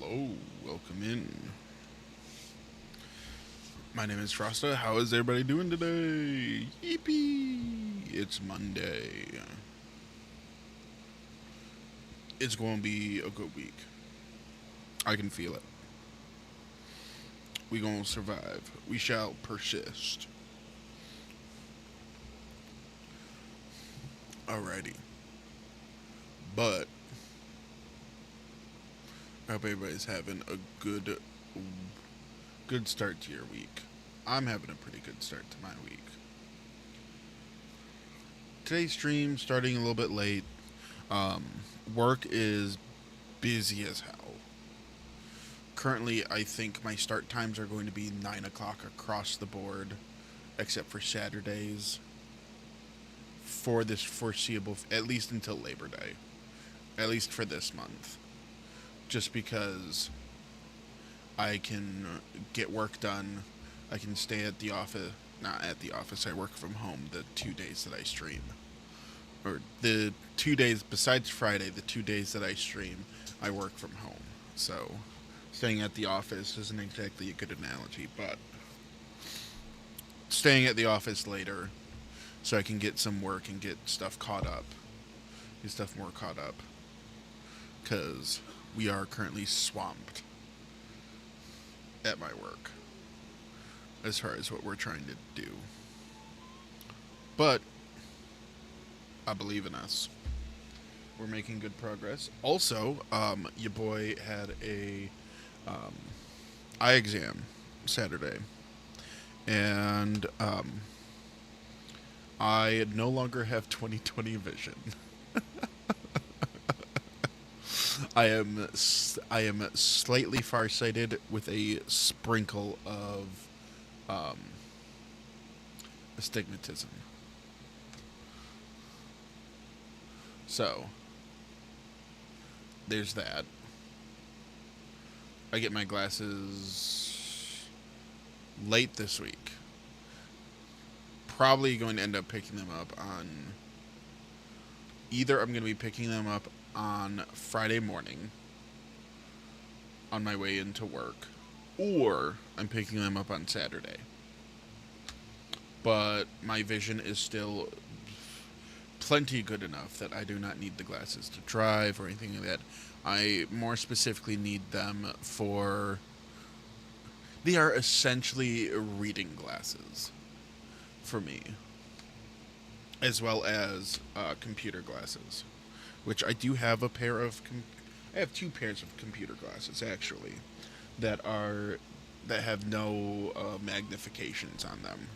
Hello, welcome in. My name is Frosta. How is everybody doing today? Yippee! It's Monday. It's going to be a good week. I can feel it. We going to survive. We shall persist. Alrighty. But I hope everybody's having a good start to your week. I'm having a pretty good start to my week. Today's stream starting a little bit late. Um, Work is busy as hell. Currently, I think my start times are going to be 9 o'clock across the board, except for Saturdays, for this foreseeable, at least until Labor Day. At least for this month. Just because I can get work done. I can stay at the office. Not at the office, I work from home the 2 days that I stream. Or the 2 days, besides Friday, the 2 days that I stream, I work from home. So, staying at the office isn't exactly a good analogy, but staying at the office later so I can get some work and get stuff caught up. Get stuff more caught up. Because we are currently swamped at my work as far as what we're trying to do. But I believe in us. We're making good progress. Also, your boy had a eye exam Saturday, and I no longer have 20/20 vision. I am slightly farsighted with a sprinkle of astigmatism. So, there's that. I get my glasses late this week. Probably going to end up picking them up on... Either I'm going to be picking them up on Friday morning on my way into work, or I'm picking them up on Saturday. But my vision is still plenty good enough that I do not need the glasses to drive or anything like that. I more specifically need them for... They are essentially reading glasses for me, as well as computer glasses, which I do have a pair of... I have 2 pairs of computer glasses, actually, that have no magnifications on them.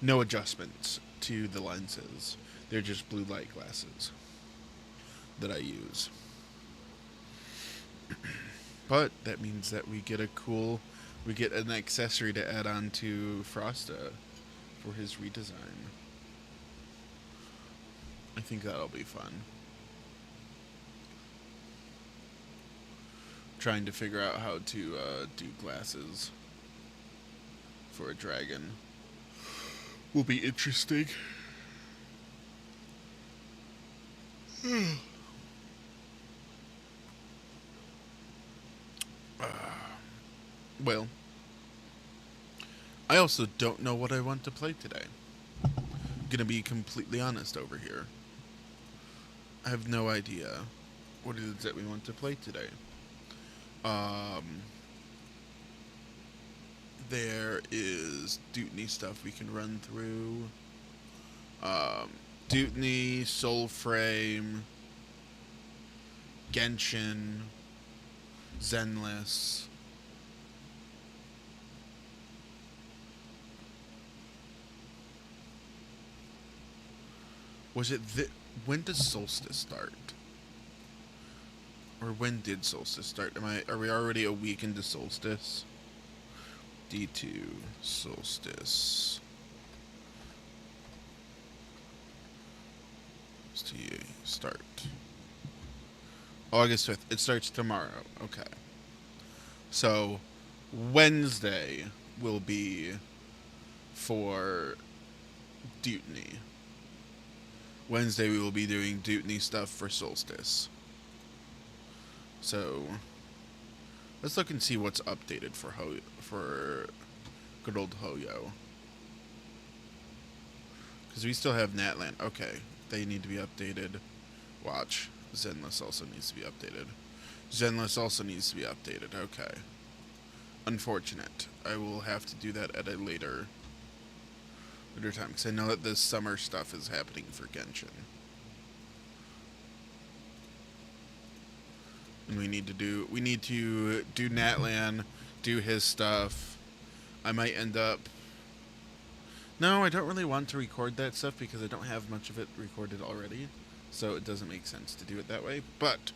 No adjustments to the lenses. They're just blue light glasses that I use. But that means that we get an accessory to add on to Frosta for his redesign. I think that'll be fun. Trying to figure out how to do glasses for a dragon will be interesting. Well, I also don't know what I want to play today. I'm gonna be completely honest over here. I have no idea what it is that we want to play today. There is Dutney stuff we can run through. Dutney, Soulframe, Genshin, Zenless. Was it when does Solstice start? Or when did Solstice start? Are we already a week into Solstice? D2 Solstice. Start. August 5th. It starts tomorrow. Okay. So, Wednesday will be for Dutney. Wednesday we will be doing Dutney stuff for Solstice. So, Let's look and see what's updated for good old Hoyo. Because we still have Natland. Okay, they need to be updated. Watch. Zenless also needs to be updated. Zenless also needs to be updated. Okay. Unfortunate. I will have to do that at a later time. Because I know that this summer stuff is happening for Genshin. And we need to do Natlan, do his stuff. I might end up... No, I don't really want to record that stuff because I don't have much of it recorded already. So it doesn't make sense to do it that way. But,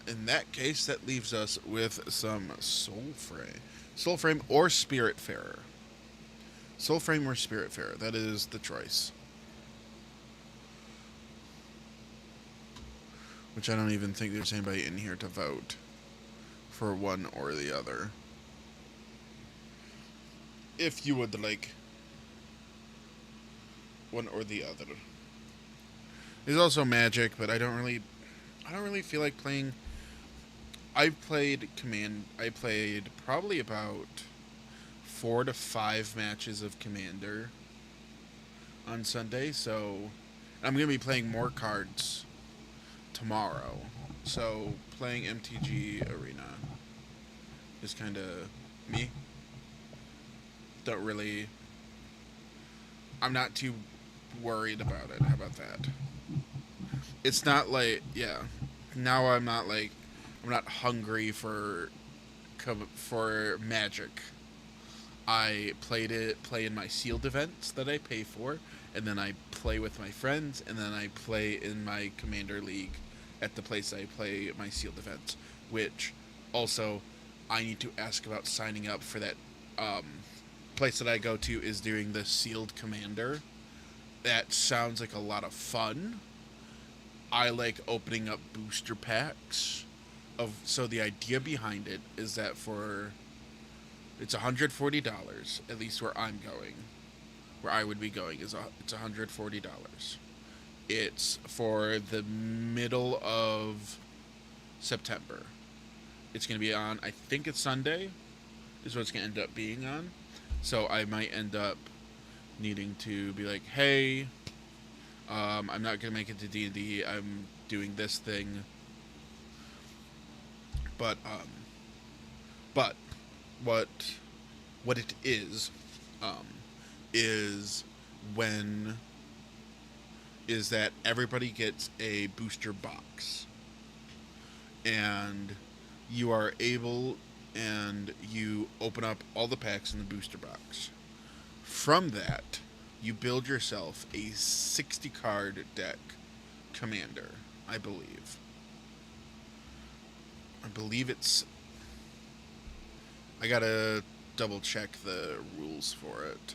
in that case, that leaves us with some Soulframe or Spiritfarer. Soulframe or Spiritfarer, that is the choice. Which I don't even think there's anybody in here to vote for one or the other. If you would like one or the other. There's also Magic, but I don't really feel like playing. I played probably about 4 to 5 matches of Commander on Sunday, so I'm going to be playing more cards tomorrow. So playing MTG Arena is kind of me. I'm not too worried about it. How about that? It's not like, yeah. Now I'm not hungry for Magic. I play in my sealed events that I pay for, and then I play with my friends, and then I play in my Commander League at the place I play my sealed events, which also I need to ask about signing up for that place that I go to is doing the sealed Commander. That sounds like a lot of fun. I like opening up booster packs. So the idea behind it is that it's $140, at least where I'm going. Where I would be going it's $140. It's for the middle of September. It's going to be on, I think it's Sunday, is what it's going to end up being on. So I might end up needing to be like, hey, I'm not going to make it to D&D. I'm doing this thing. But what it is that everybody gets a booster box, and you are able, and you open up all the packs in the booster box. From that, you build yourself a 60 card deck Commander, I believe it's... I gotta double check the rules for it.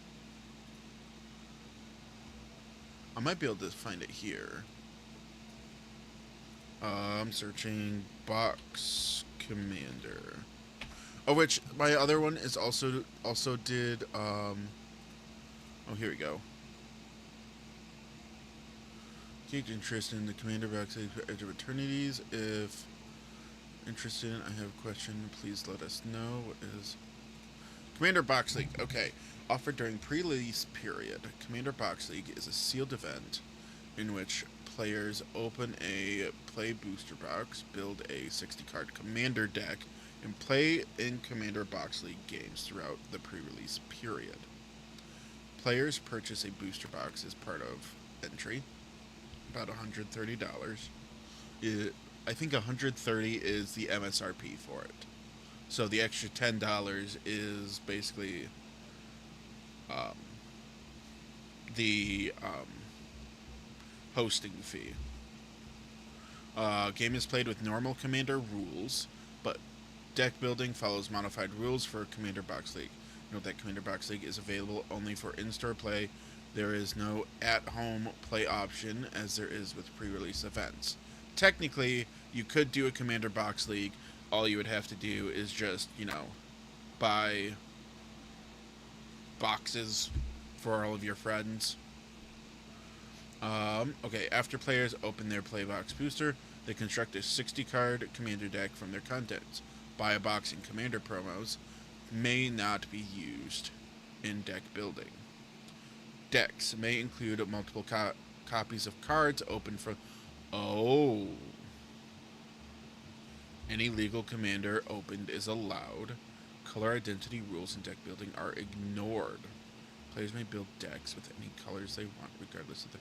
I might be able to find it here. I'm searching box Commander. Oh, which my other one is also did. Oh, here we go. Take interest in the Commander box Edge of Eternities. If interested, I have a question. Please let us know. What is Commander Box League? Okay. Offered during pre-release period, Commander Box League is a sealed event in which players open a play booster box, build a 60-card Commander deck, and play in Commander Box League games throughout the pre-release period. Players purchase a booster box as part of entry, about $130. I think $130 is the MSRP for it. So the extra $10 is basically the hosting fee. Game is played with normal Commander rules, but deck building follows modified rules for Commander Box League. Note that Commander Box League is available only for in-store play. There is no at-home play option, as there is with pre-release events. Technically, you could do a Commander Box League. All you would have to do is just, buy boxes for all of your friends. Okay, after players open their Playbox booster, they construct a 60-card Commander deck from their contents. buy a box in Commander promos may not be used in deck building. Decks may include multiple copies of cards open from... Oh. Any legal commander opened is allowed. Color identity rules in deck building are ignored. Players may build decks with any colors they want, regardless of the...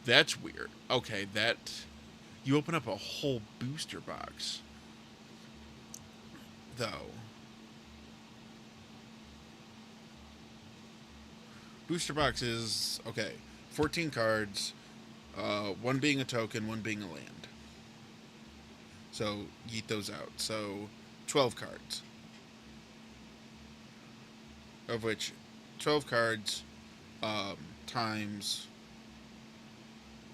That's weird. Okay, that... You open up a whole booster box, though. Booster box is, okay, 14 cards, one being a token, one being a land. So, yeet those out. So, 12 cards. Of which, 12 cards, times...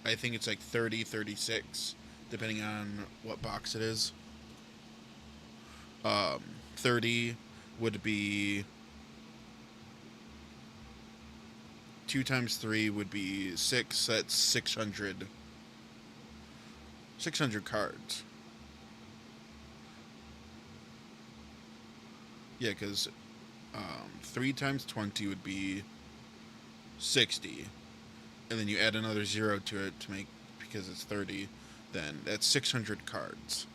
I think it's like 30, 36, depending on what box it is. 30 would be... 2 times 3 would be 6, that's 600. 600 cards. Yeah, because 3 times 20 would be 60. And then you add another 0 to it to make, because it's 30, then that's 600 cards.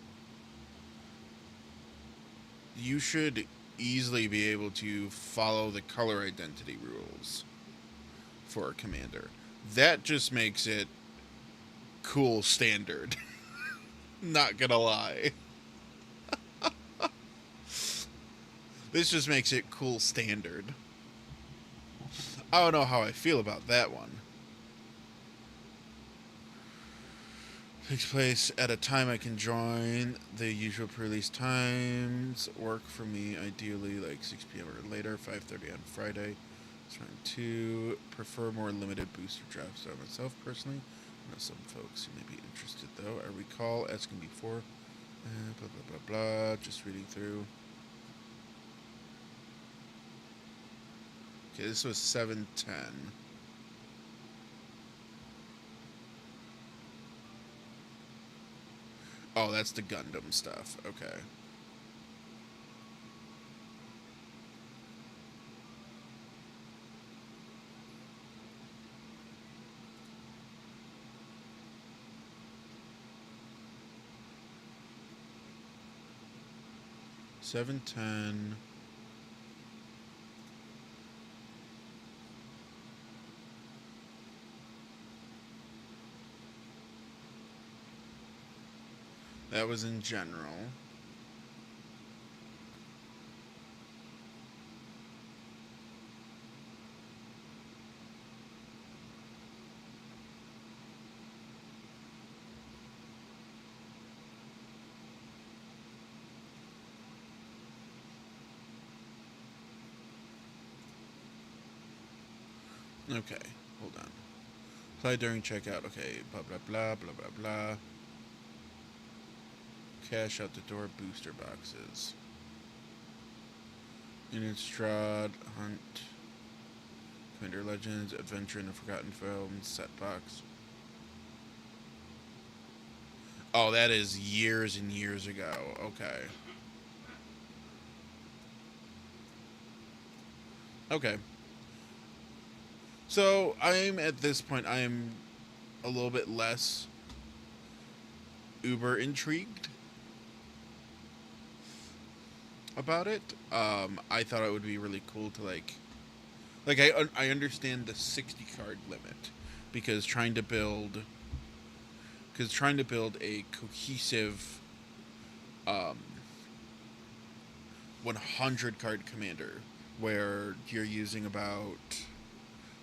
You should easily be able to follow the color identity rules for a commander. That just makes it cool standard. Not gonna lie. This just makes it cool standard. I don't know how I feel about that one. Takes place at a time I can join. The usual pre-release times work for me, ideally like 6 p.m. or later, 5:30 on Friday. That's round 2. Prefer more limited booster drafts on myself personally. I know some folks who may be interested though. I recall asking before. Blah blah blah blah. Just reading through. Okay, this was 710. Oh, that's the Gundam stuff. Okay. $7.10. That was in general. Okay, hold on. Apply during checkout. Okay, blah, blah, blah, blah, blah, blah. Cash out the door booster boxes. Innistrad, Hunt, Commander Legends, Adventure in the Forgotten Realms, set box. Oh, that is years and years ago. Okay. Okay. So, I'm at this point, I'm a little bit less uber intrigued about it. I thought it would be really cool to like I understand the 60 card limit because trying to build a cohesive 100 card commander where you're using about,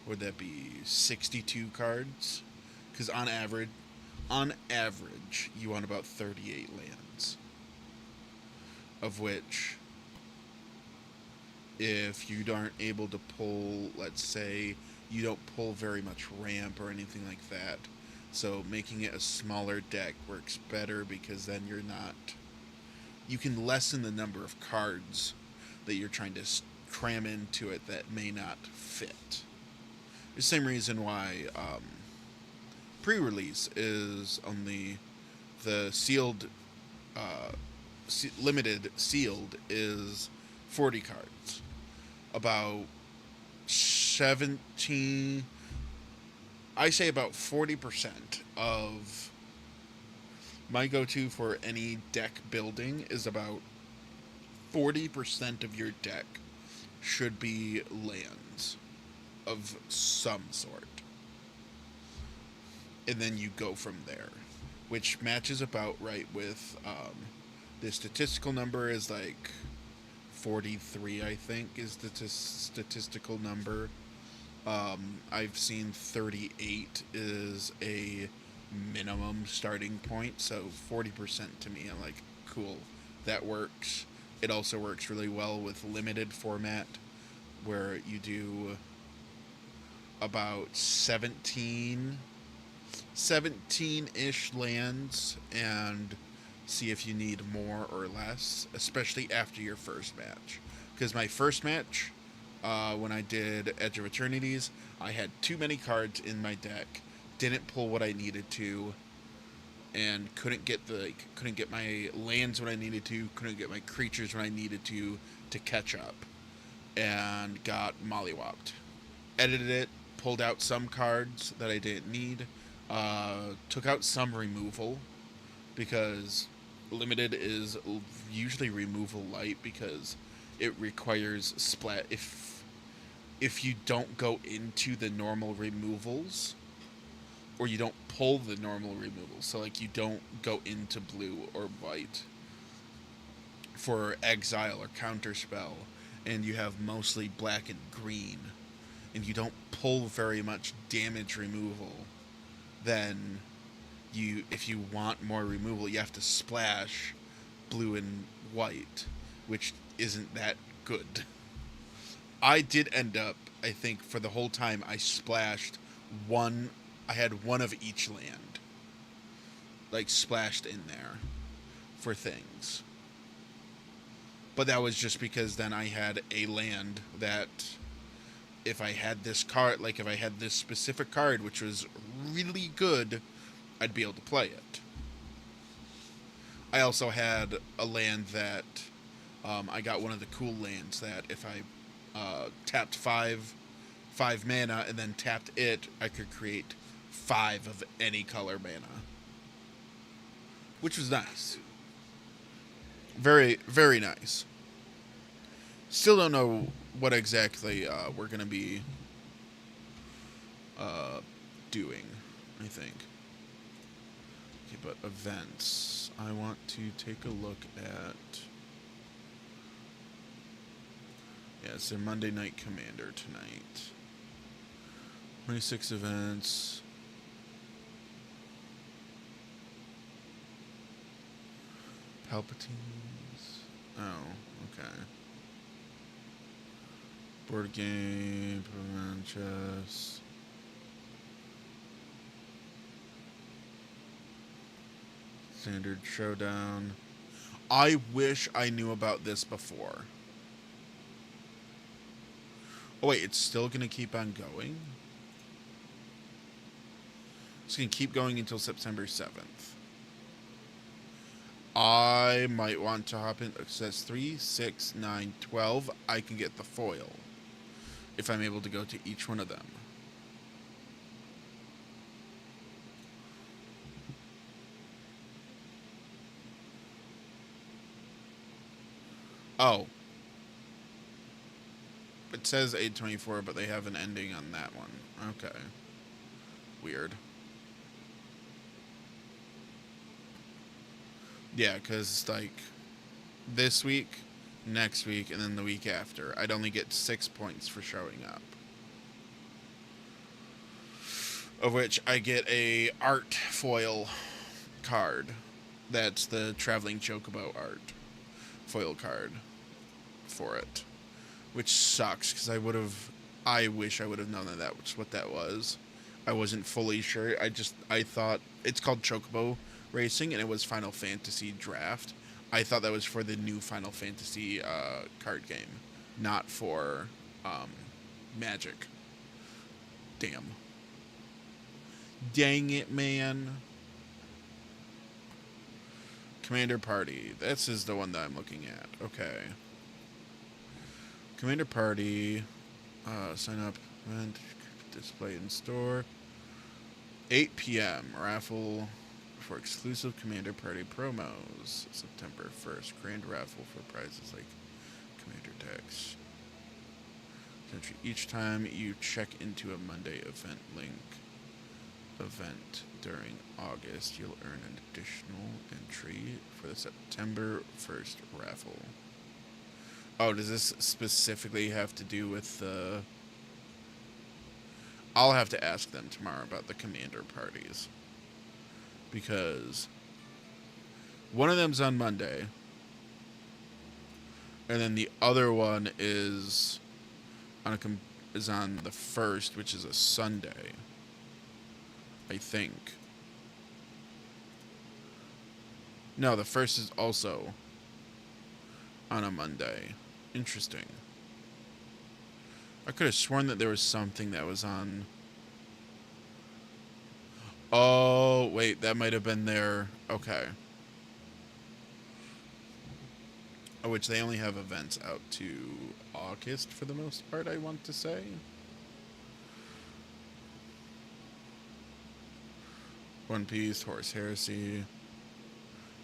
would that be 62 cards? Because on average you want about 38 lands, of which if you aren't able to pull, let's say you don't pull very much ramp or anything like that, so making it a smaller deck works better because then you can lessen the number of cards that you're trying to cram into it that may not fit. The same reason why pre-release is only the sealed limited sealed is 40 cards. About 17, I say about 40% of my go-to for any deck building is about 40% of your deck should be lands of some sort. And then you go from there, which matches about right with the statistical number is like 43, I think, is the statistical number. I've seen 38 is a minimum starting point, so 40% to me, I'm like, cool, that works. It also works really well with limited format, where you do about 17-ish lands and see if you need more or less, especially after your first match. Because my first match, when I did Edge of Eternities, I had too many cards in my deck, didn't pull what I needed to, and couldn't get my lands when I needed to, couldn't get my creatures when I needed to catch up, and got mollywopped. Edited it, pulled out some cards that I didn't need, took out some removal, because limited is usually removal light, because it requires splat. If you don't go into the normal removals, or you don't pull the normal removals, so like you don't go into blue or white for exile or counterspell, and you have mostly black and green, and you don't pull very much damage removal, then if you want more removal, you have to splash blue and white, which isn't that good. I did end up, I think, for the whole time, I splashed one. I had one of each land, like, splashed in there for things. But that was just because then I had a land that, if I had this card, like if I had this specific card, which was really good, I'd be able to play it. I also had a land that, I got one of the cool lands that if I tapped five mana and then tapped it, I could create 5 of any color mana, which was nice. Very, very nice. Still don't know what exactly we're going to be doing, I think. Okay, but events. I want to take a look at... Yeah, it's their Monday Night Commander tonight. 26 events. Palpatine's. Oh, okay. Board game, Pokemon chess. Standard Showdown. I wish I knew about this before. Oh wait, it's still going to keep on going? It's going to keep going until September 7th. I might want to hop in. It says 3, 6, 9, 12. I can get the foil if I'm able to go to each one of them. Oh. It says 8/24, but they have an ending on that one. Okay. Weird. Yeah, because, like, this week, next week, and then the week after, I'd only get 6 points for showing up. Of which I get a art foil card. That's the Traveling Chocobo art foil card for it. Which sucks, because I wish I would have known that was what that was. I wasn't fully sure. I thought, it's called Chocobo Racing, and it was Final Fantasy Draft. I thought that was for the new Final Fantasy card game, not for Magic. Damn. Dang it, man. Commander Party. This is the one that I'm looking at. Okay. Commander Party. Sign up. Event. Display in store. 8 p.m. Raffle for exclusive Commander Party promos. September 1st. Grand raffle for prizes like Commander decks. Each time you check into a Monday event link event during August, you'll earn an additional entry for the September 1st raffle. Oh, does this specifically have to do with the... I'll have to ask them tomorrow about the commander parties. Because one of them's on Monday. And then the other one is on the 1st, which is a Sunday. I think. No, the 1st is also on a Monday. Interesting. I could have sworn that there was something that was on... Oh, wait, that might have been their... Okay. Which they only have events out to August for the most part, I want to say. One Piece, Horse Heresy,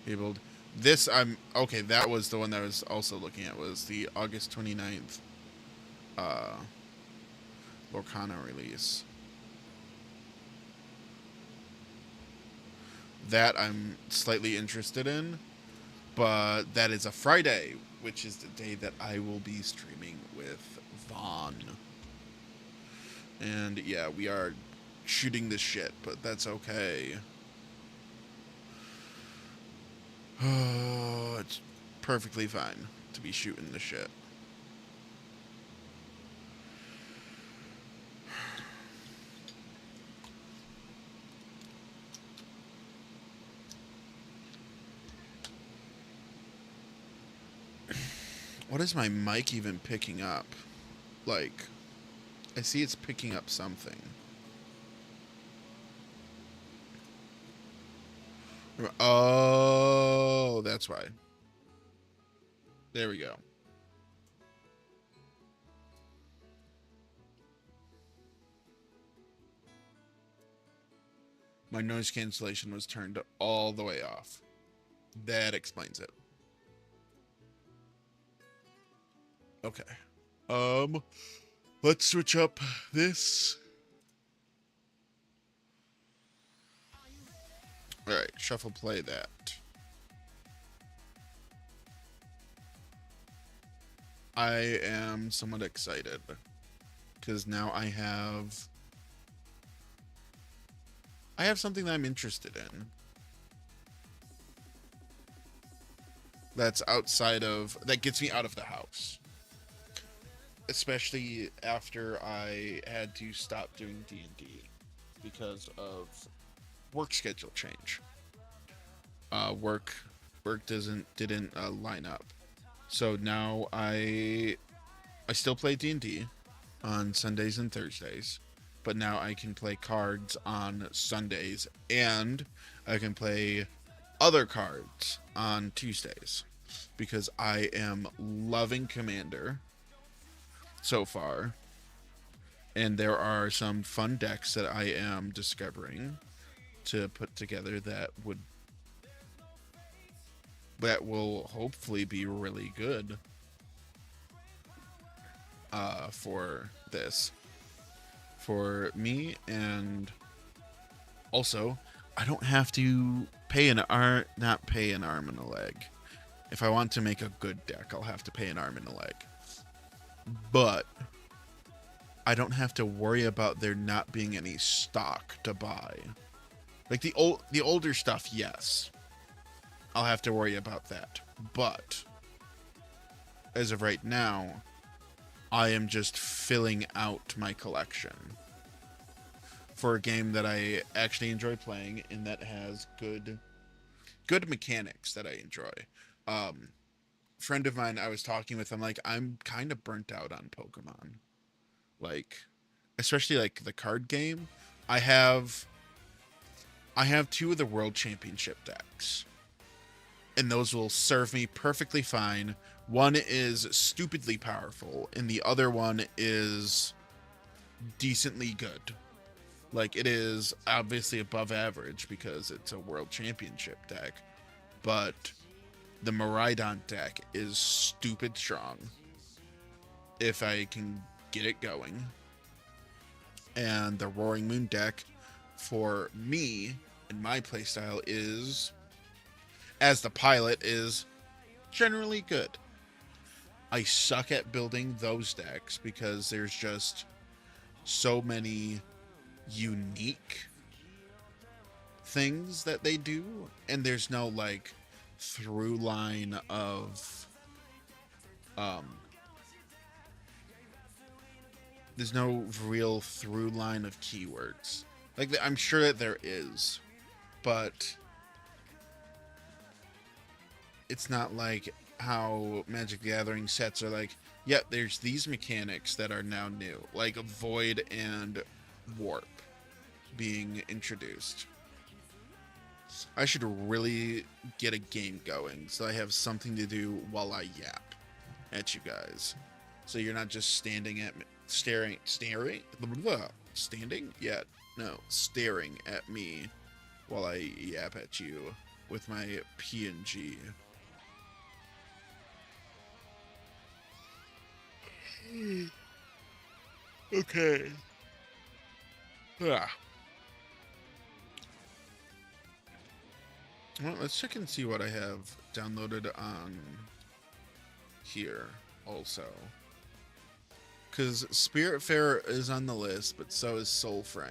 Abled. This, okay, that was the one that I was also looking at, was the August 29th Lorcana release. That I'm slightly interested in, but that is a Friday, which is the day that I will be streaming with Vaughn. And yeah, we are shooting the shit, but that's okay. Oh, it's perfectly fine to be shooting the shit. What is my mic even picking up? Like, I see it's picking up something. Oh, that's why. There we go. My noise cancellation was turned all the way off. That explains it. Okay. Let's switch up this. Alright, shuffle play that. I am somewhat excited. Because now I have something that I'm interested in. That's outside of... That gets me out of the house. Especially after I had to stop doing D&D because of work schedule change. Work didn't line up. So now I still play D&D on Sundays and Thursdays, but now I can play cards on Sundays and I can play other cards on Tuesdays because I am loving Commander so far, and there are some fun decks that I am discovering to put together that will hopefully be really good for this, for me. And also I don't have to not pay an arm and a leg. If I want to make a good deck, I'll have to pay an arm and a leg. But I don't have to worry about there not being any stock to buy. Like the older stuff, yes. I'll have to worry about that. But as of right now, I am just filling out my collection for a game that I actually enjoy playing and that has good mechanics that I enjoy. Friend of mine I was talking with, I'm like, I'm kind of burnt out on Pokemon. Like, especially like the card game. I have 2 of the World Championship decks. and those will serve me perfectly fine. One is stupidly powerful, and the other one is decently good. Like, it is obviously above average because it's a world championship deck, but the Miraidon deck is stupid strong if I can get it going. And the Roaring Moon deck for me and my playstyle is, as the pilot, is generally good. I suck at building those decks because there's just so many unique things that they do, and there's no like through line of um there's no real through line of keywords. Like, I'm sure that there is, but it's not like how Magic the Gathering sets are like, yeah, there's these mechanics that are now new, like Void and Warp being introduced. I should really get a game going so I have something to do while I yap at you guys. So you're not just standing at me, standing? Yeah, no, staring at me while I yap at you with my PNG. Okay. Ah. Well, let's check and see what I have downloaded on here also. Because Spiritfarer is on the list, but so is Soulframe.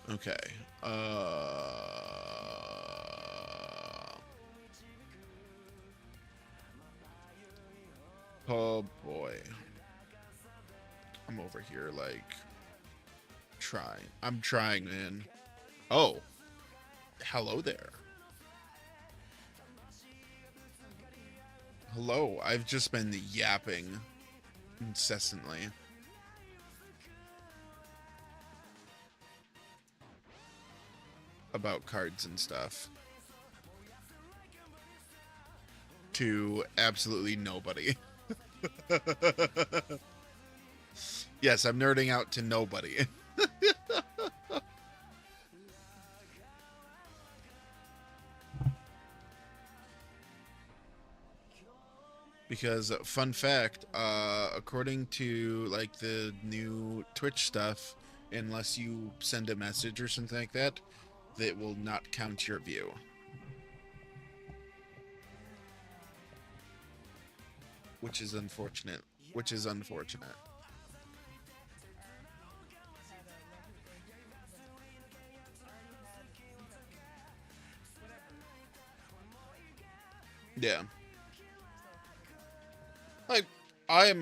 Okay. Oh boy. I'm over here like trying. I'm trying, man. Oh. Hello there. Hello. I've just been yapping incessantly. About cards and stuff. To absolutely nobody. Yes, I'm nerding out to nobody. Because, fun fact, according to like the new Twitch stuff, unless you send a message or something like that, that will not count your view. Which is unfortunate. Which is unfortunate. Yeah. Like, I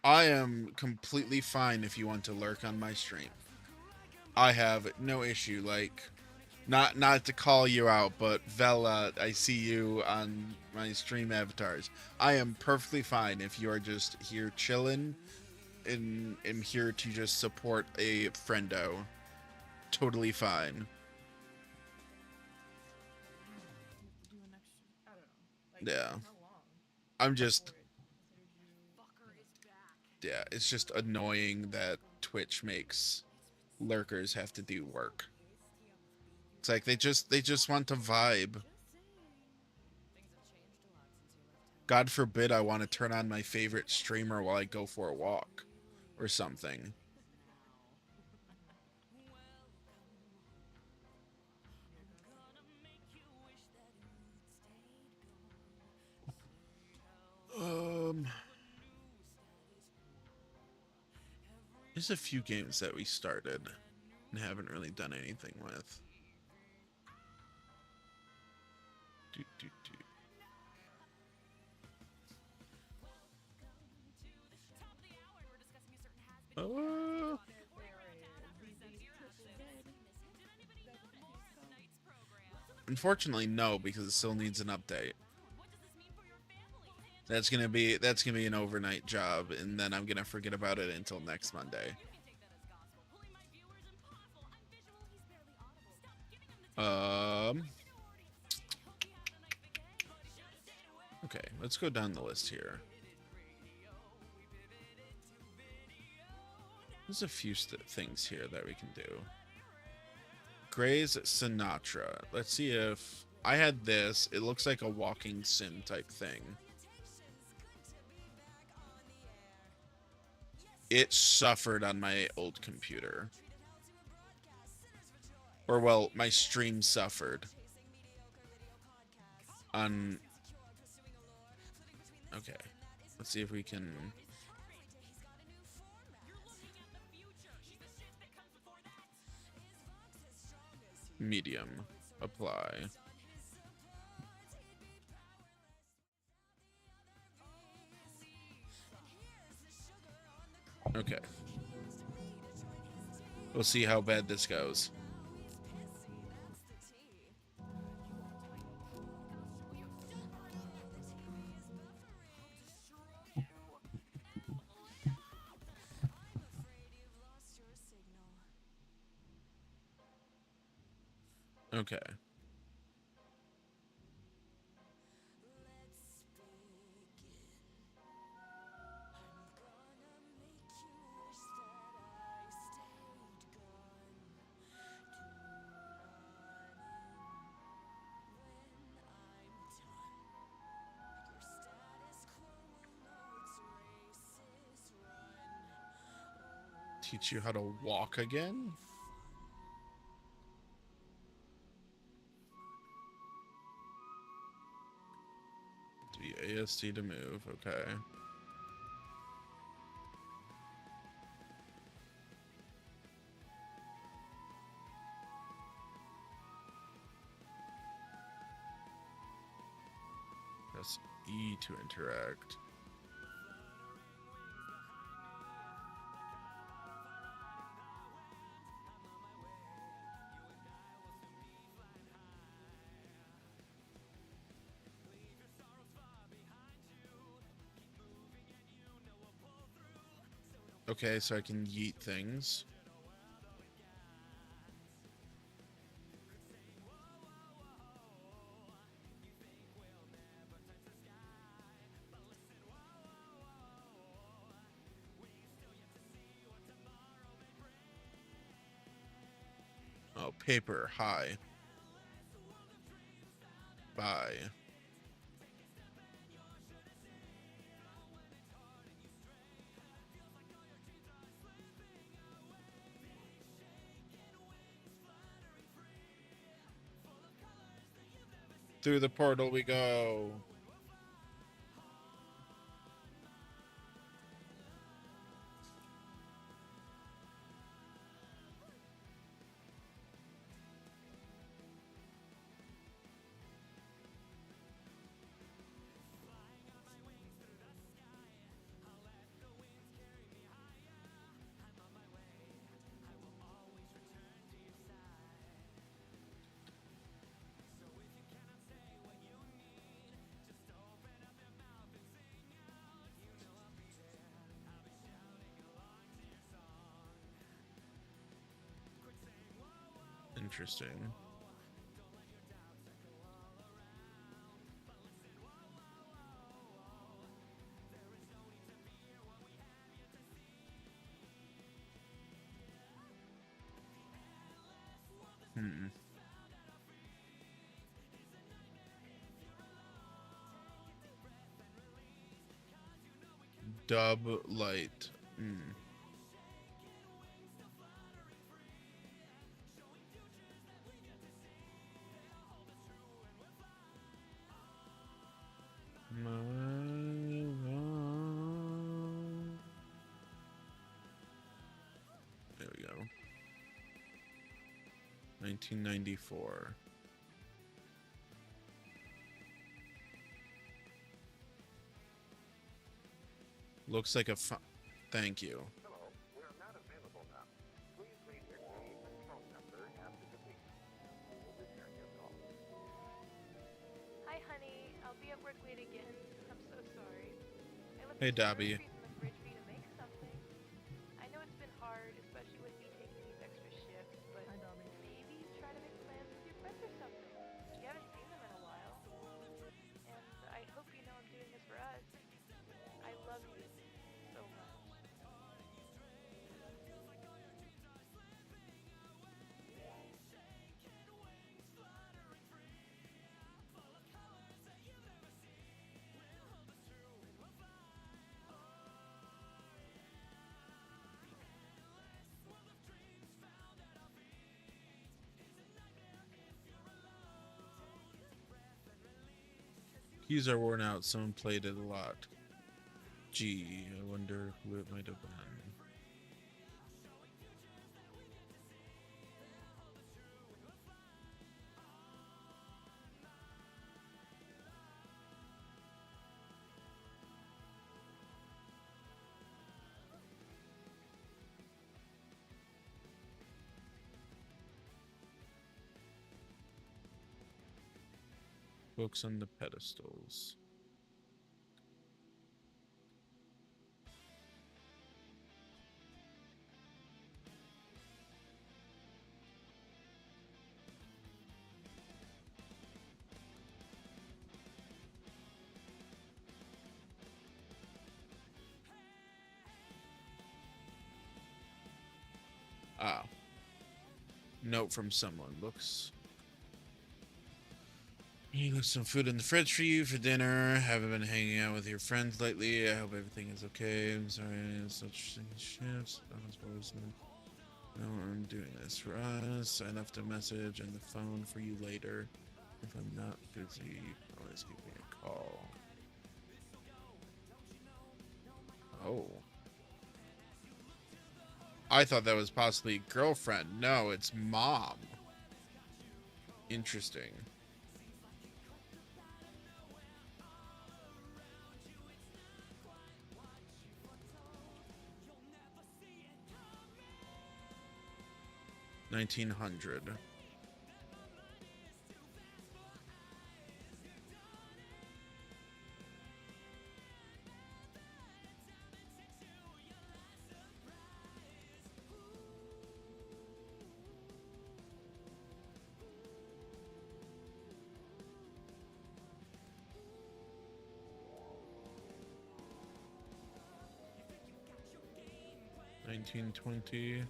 am completely fine if you want to lurk on my stream. I have no issue. Like, not to call you out, but Vela, I see you on my stream avatars. I am perfectly fine if you are just here chilling and am here to just support a friendo. Totally fine. Yeah. I'm just, yeah, it's just annoying that Twitch makes lurkers have to do work. It's like they just want to vibe. God forbid I want to turn on my favorite streamer while I go for a walk or something. There's a few games that we started and haven't really done anything with. Uh, Unfortunately, no, because it still needs an update. That's gonna be an overnight job, and then I'm gonna forget about it until next Monday. Um. Okay, let's go down the list here. There's a few things here that we can do. Gray's Sinatra. Let's see if I had this. It looks like a walking sim type thing. It suffered on my old computer. Or, well, my stream suffered. On... Okay. Let's see if we can... Medium. Apply. Okay. We'll see how bad this goes. Okay. Teach you how to walk again? ASD to move, okay. Press E to interact. Okay, so I can yeet things. Oh, paper, hi. Bye. Through the portal we go. Interesting. Dub light. There we go. 1994. Looks like a thank you. Hello, we're at work late again. I'm so sorry. I left Hey, some Dobby. groceries in the fridge for you to make something. I know it's been hard, especially with me taking these extra shifts, but maybe try to make plans with your friends or something. You haven't seen them in a while. And I hope you know I'm doing this for us. I love you so much. Keys are worn out. Someone played it a lot. Gee, I wonder who it might have been. Books on the pedestals. Ah. Note from someone. Looks. He left some food in the fridge for you for dinner. Haven't been hanging out with your friends lately. I hope everything is okay. I'm sorry, such shifts. No, I'm doing this for us. I left a message on the phone for you later. If I'm not busy, you can always give me a call. Oh. I thought that was possibly girlfriend. No, it's mom. Interesting. $1900. $1920.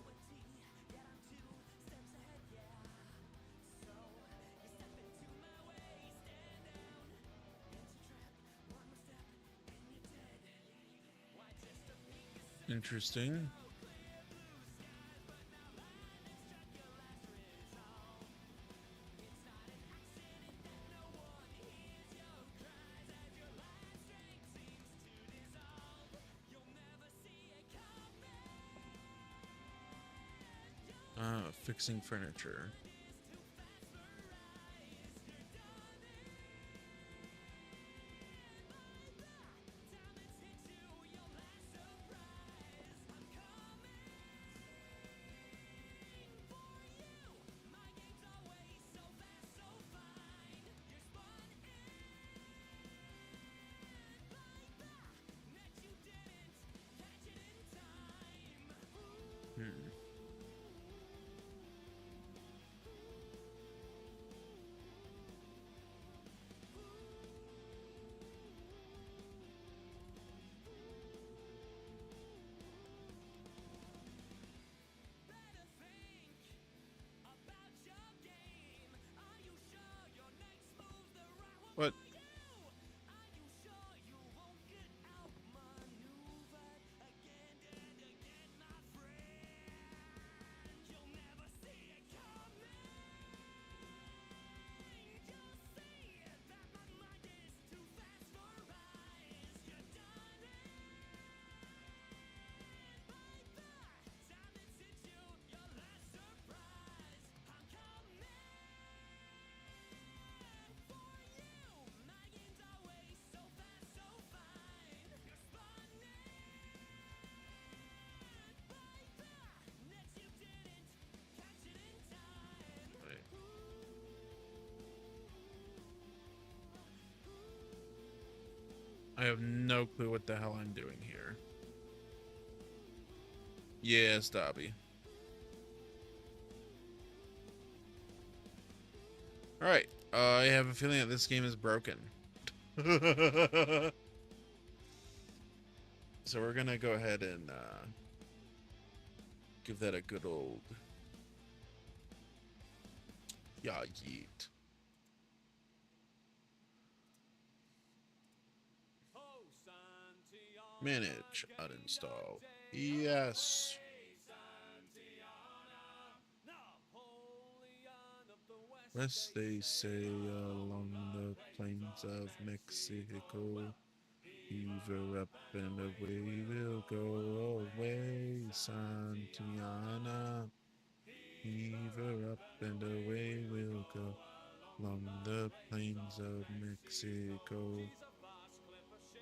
Interesting. Fixing furniture. I have no clue what the hell I'm doing here. Yes, Dobby. Alright, I have a feeling that this game is broken. So we're gonna go ahead and give that a good old yeet. Manage, uninstall. Yes. Lest they say along the plains of Mexico, fever up and away we'll go away, Santiana. Fever up and away we'll go along the plains of Mexico.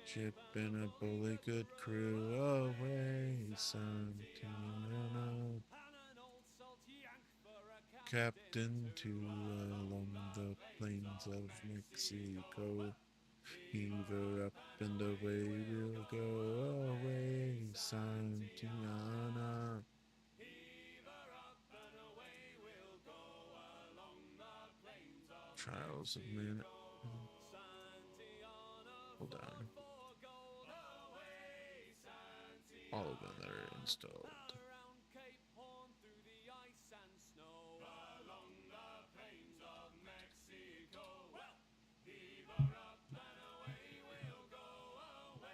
Ship in a bully good crew away, Santiana. Captain to along the plains of Mexico. Fever up and away we'll go away, Santiana. Trials of Man. Hold on. All of them that are installed.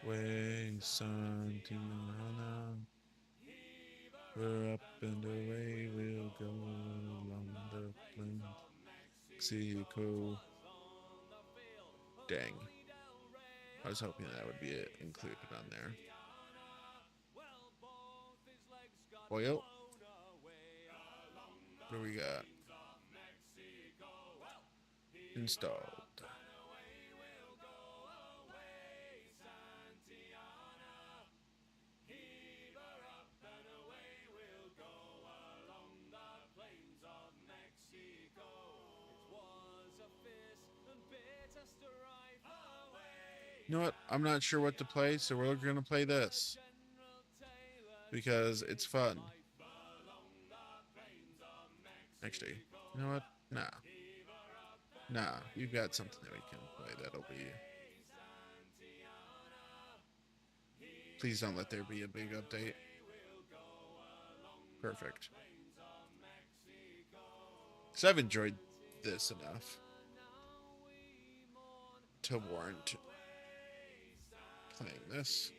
Way, Santiana. We're up and away we'll go along the plains. Mexico. Dang. I was hoping that would be included on there. Well, what do we got? Installed. You know what? I'm not sure what to play, so we're going to play this. Because it's fun. Actually, you know what? Nah. Nah, we've got something that we can play that'll be... Please don't let there be a big update. Perfect. Because I've enjoyed this enough to warrant playing this.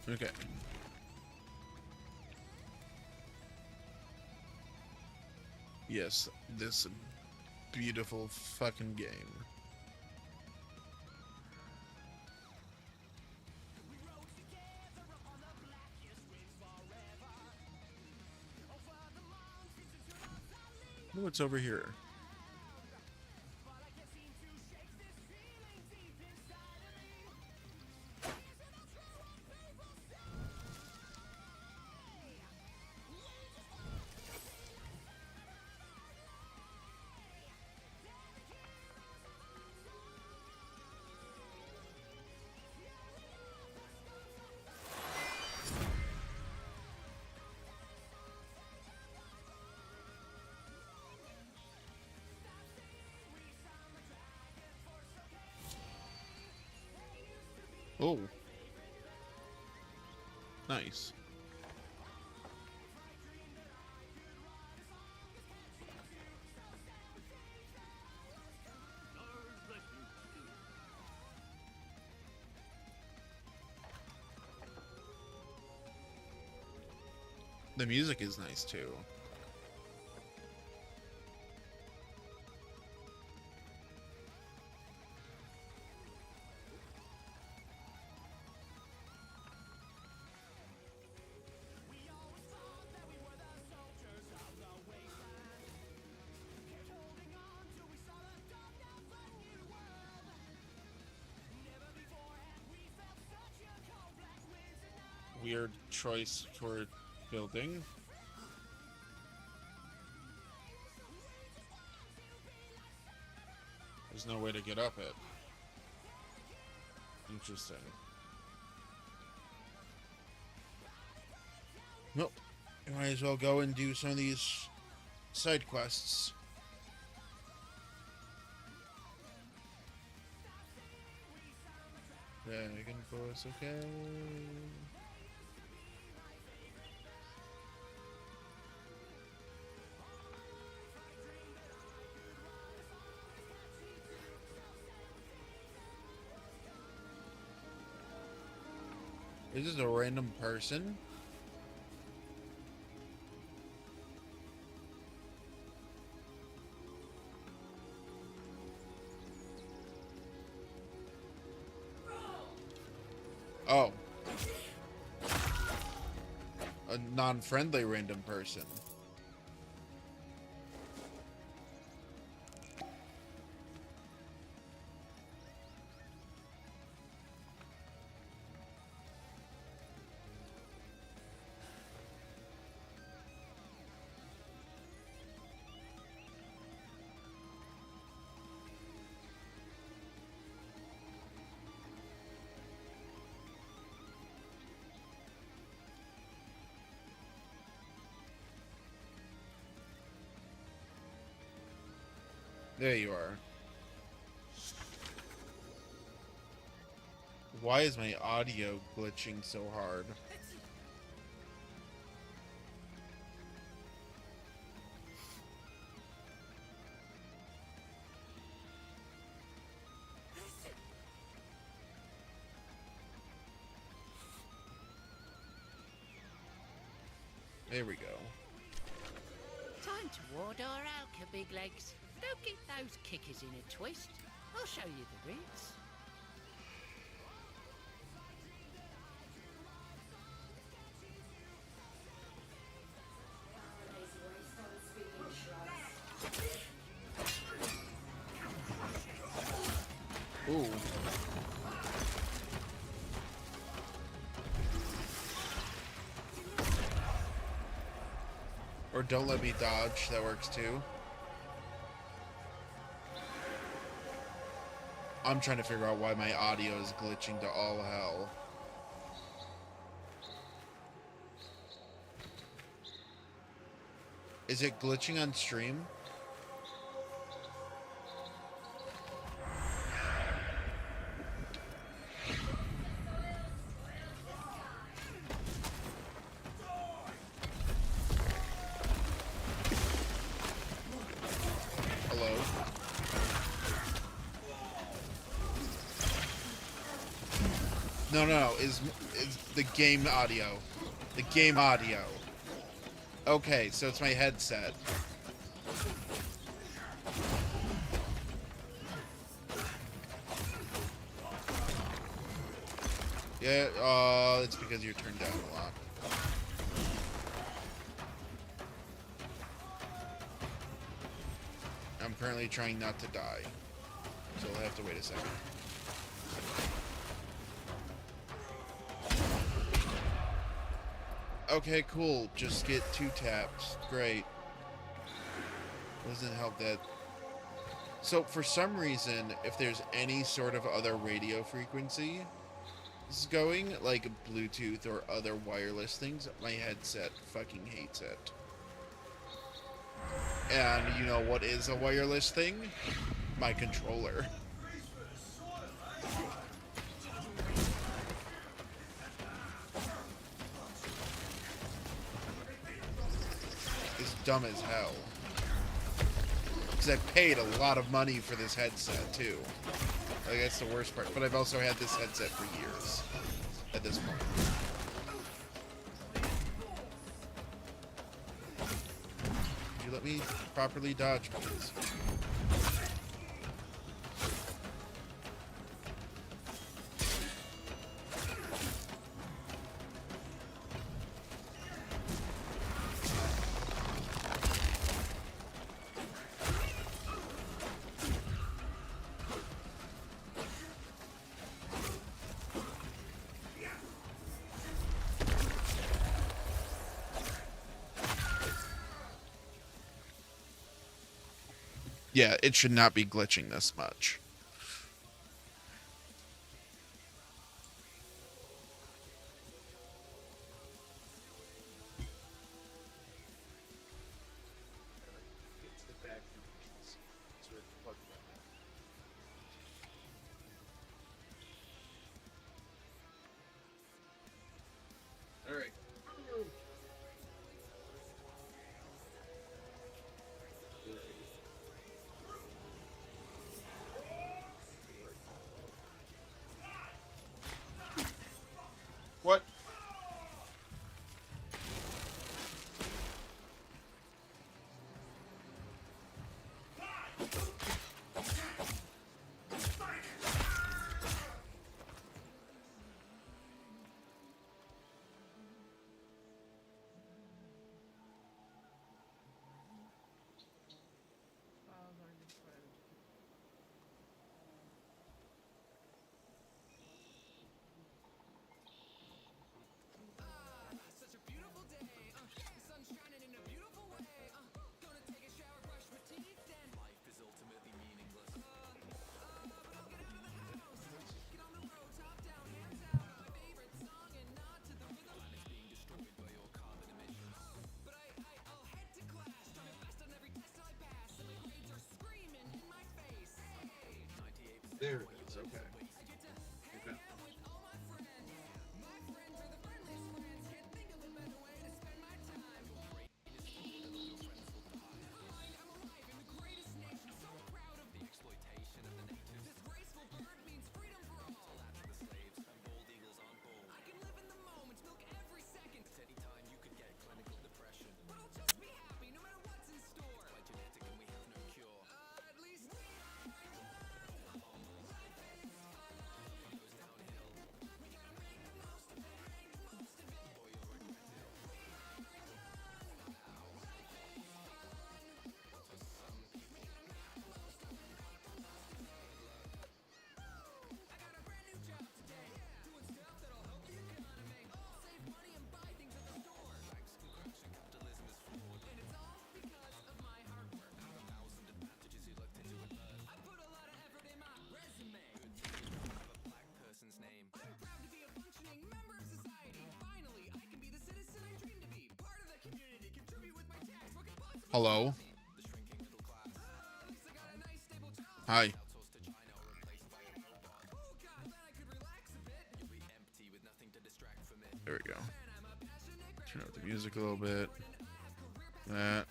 Okay. Yes, this beautiful fucking game. What's over here? Oh. Nice. The music is nice too. weird choice for building. There's no way to get up it. Interesting. Nope. You might as well go and do some of these side quests. Dragon Force, okay. Is this a random person? Oh. A non-friendly random person. There you are. Why is my audio glitching so hard? There we go. Time to ward our alka, big legs. Don't get those kickers in a twist. I'll show you the routes. Ooh. Or don't let me dodge, that works too. I'm trying to figure out why my audio is glitching to all hell. Is it glitching on stream? Hello? No, is the game audio. The game audio. Okay, so it's my headset. Yeah, it's because you're turned down a lot. I'm currently trying not to die, so I'll have to wait a second. Okay, cool. Just get 2 taps. Great. Doesn't help that. So, for some reason, if there's any sort of other radio frequency is going, like Bluetooth or other wireless things, my headset fucking hates it. And you know what is a wireless thing? My controller. It's dumb as hell. Because I paid a lot of money for this headset, too. Like, that's the worst part. But I've also had this headset for years at this point. Could you let me properly dodge, please? Yeah, it should not be glitching this much. Alright. What? There it is, okay. Okay. Hello? Hi. There we go. Turn up the music a little bit. That.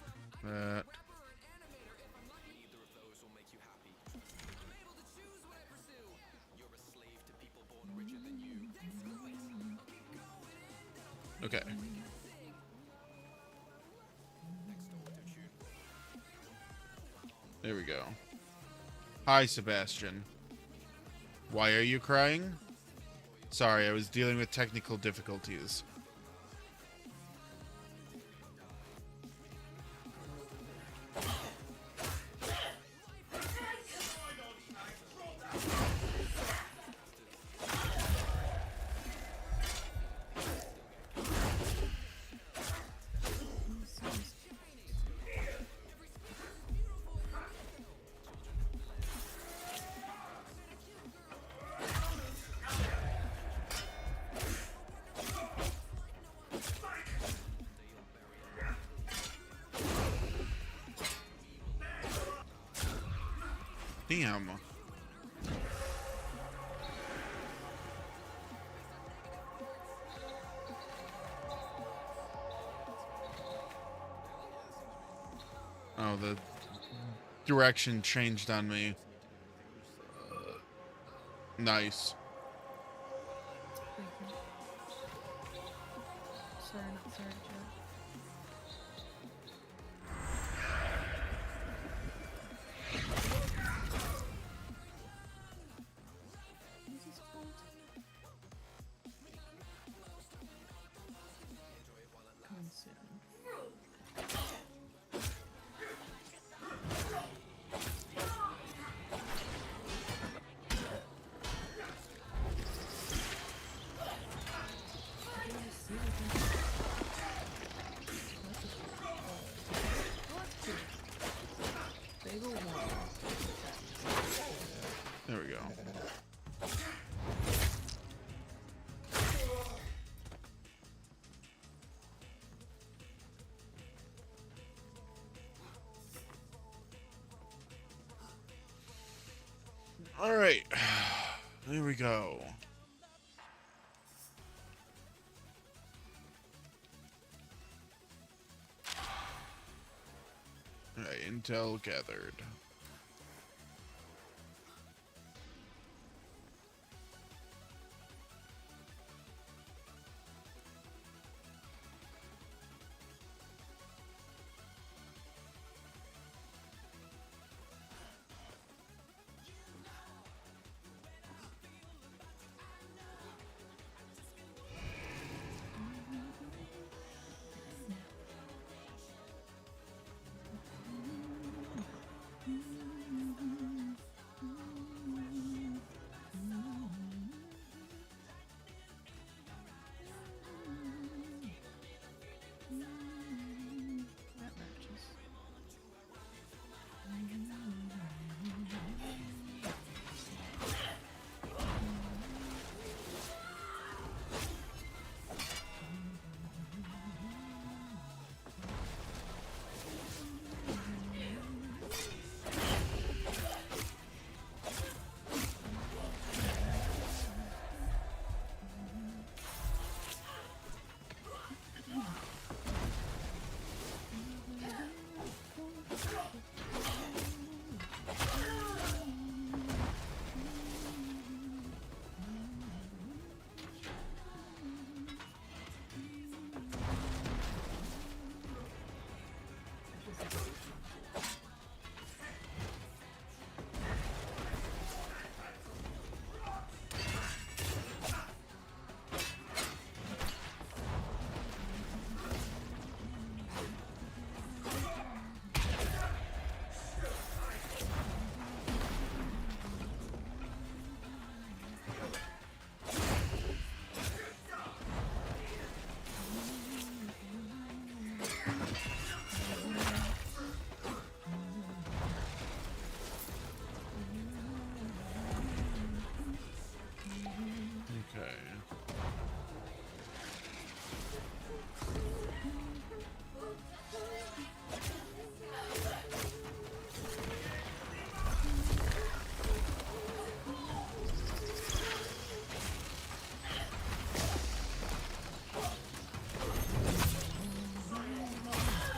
Okay. There we go. Hi, Sebastian. Why are you crying? Sorry, I was dealing with technical difficulties. Damn. Oh, the direction changed on me. Nice. Sorry, not sorry, Joe. What's this called? Coming soon. Alright. There we go. Alright, intel gathered. That matches.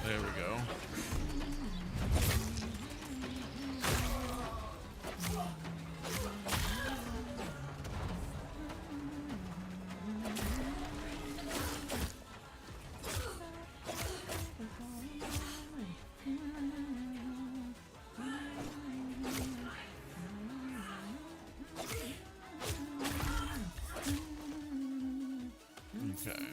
There we go. Okay.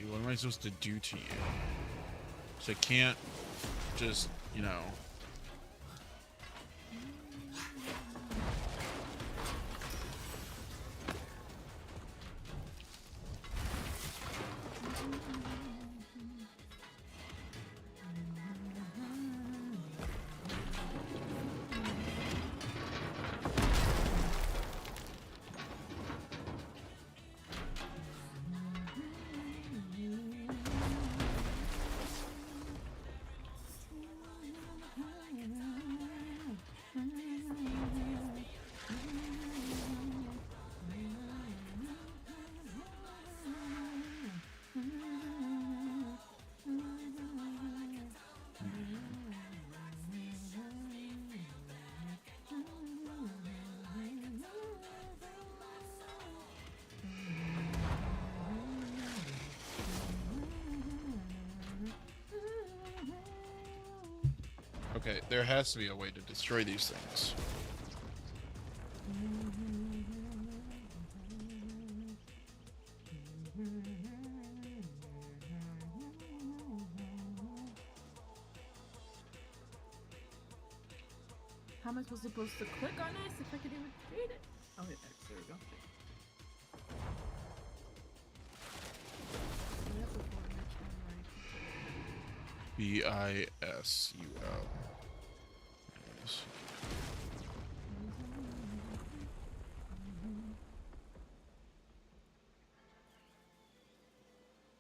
What am I supposed to do to you? So I can't just, you know... Okay, there has to be a way to destroy these things. How am I supposed to click on this if I can even read it? Oh, wait, there we go. We have the formation right. BISUL. Yes.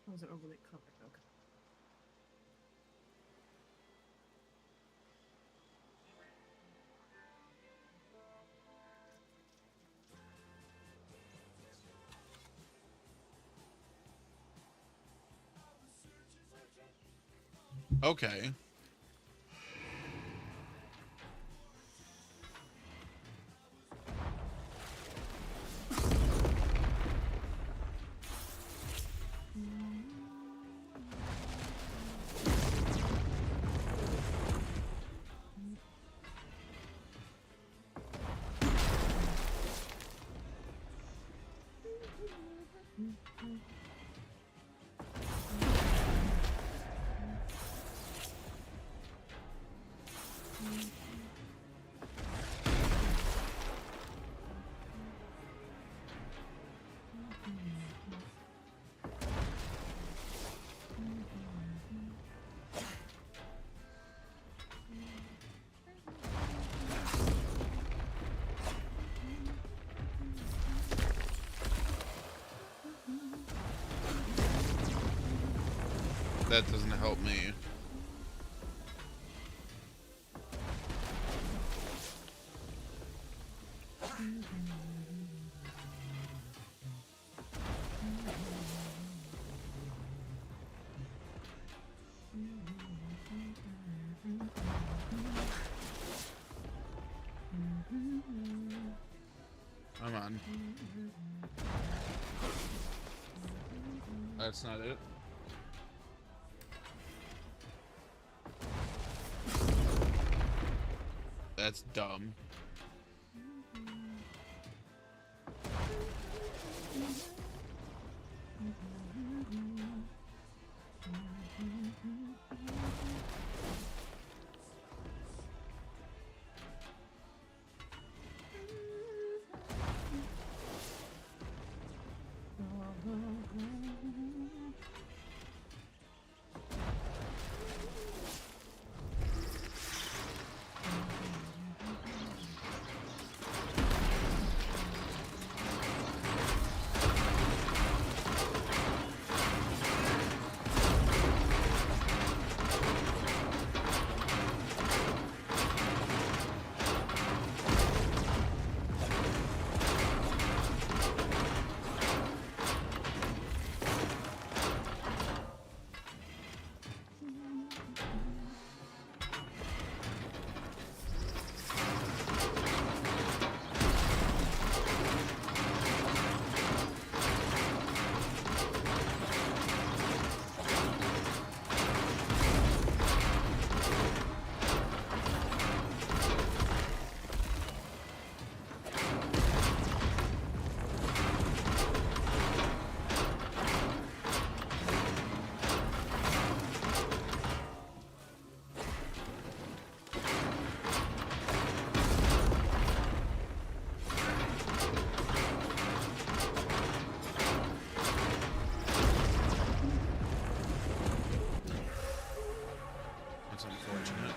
Oh, is it overlay covered? Okay. Okay. That doesn't help me. Come on. That's not it. That's dumb. That's unfortunate.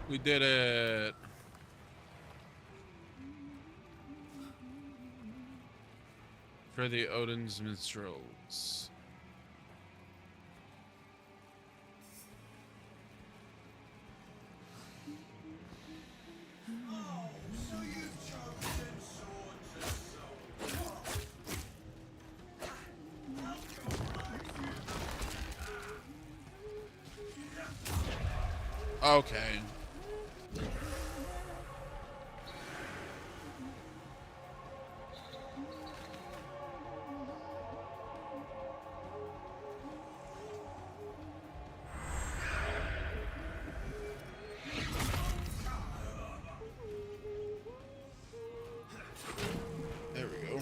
We did it. For the Odin's Minstrels. Okay. There we go.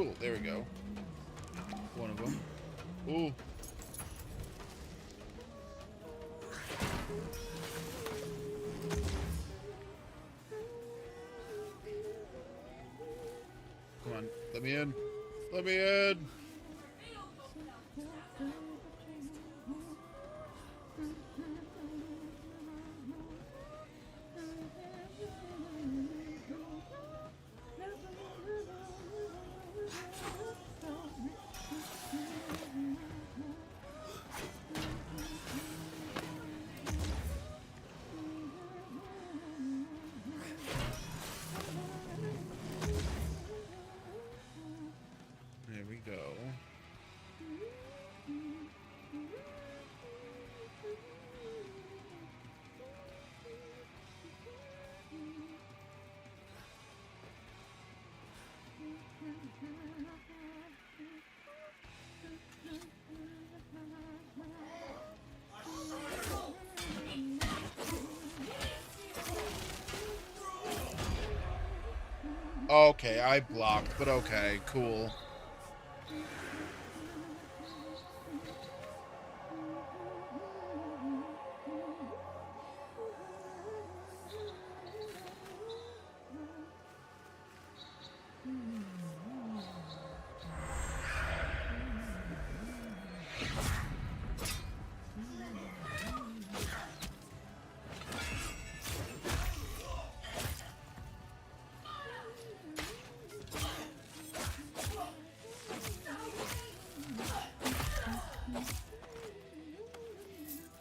Cool, there we go. One of them. Ooh. Come on, let me in. Let me in. There we go. Okay, I blocked, but okay, cool.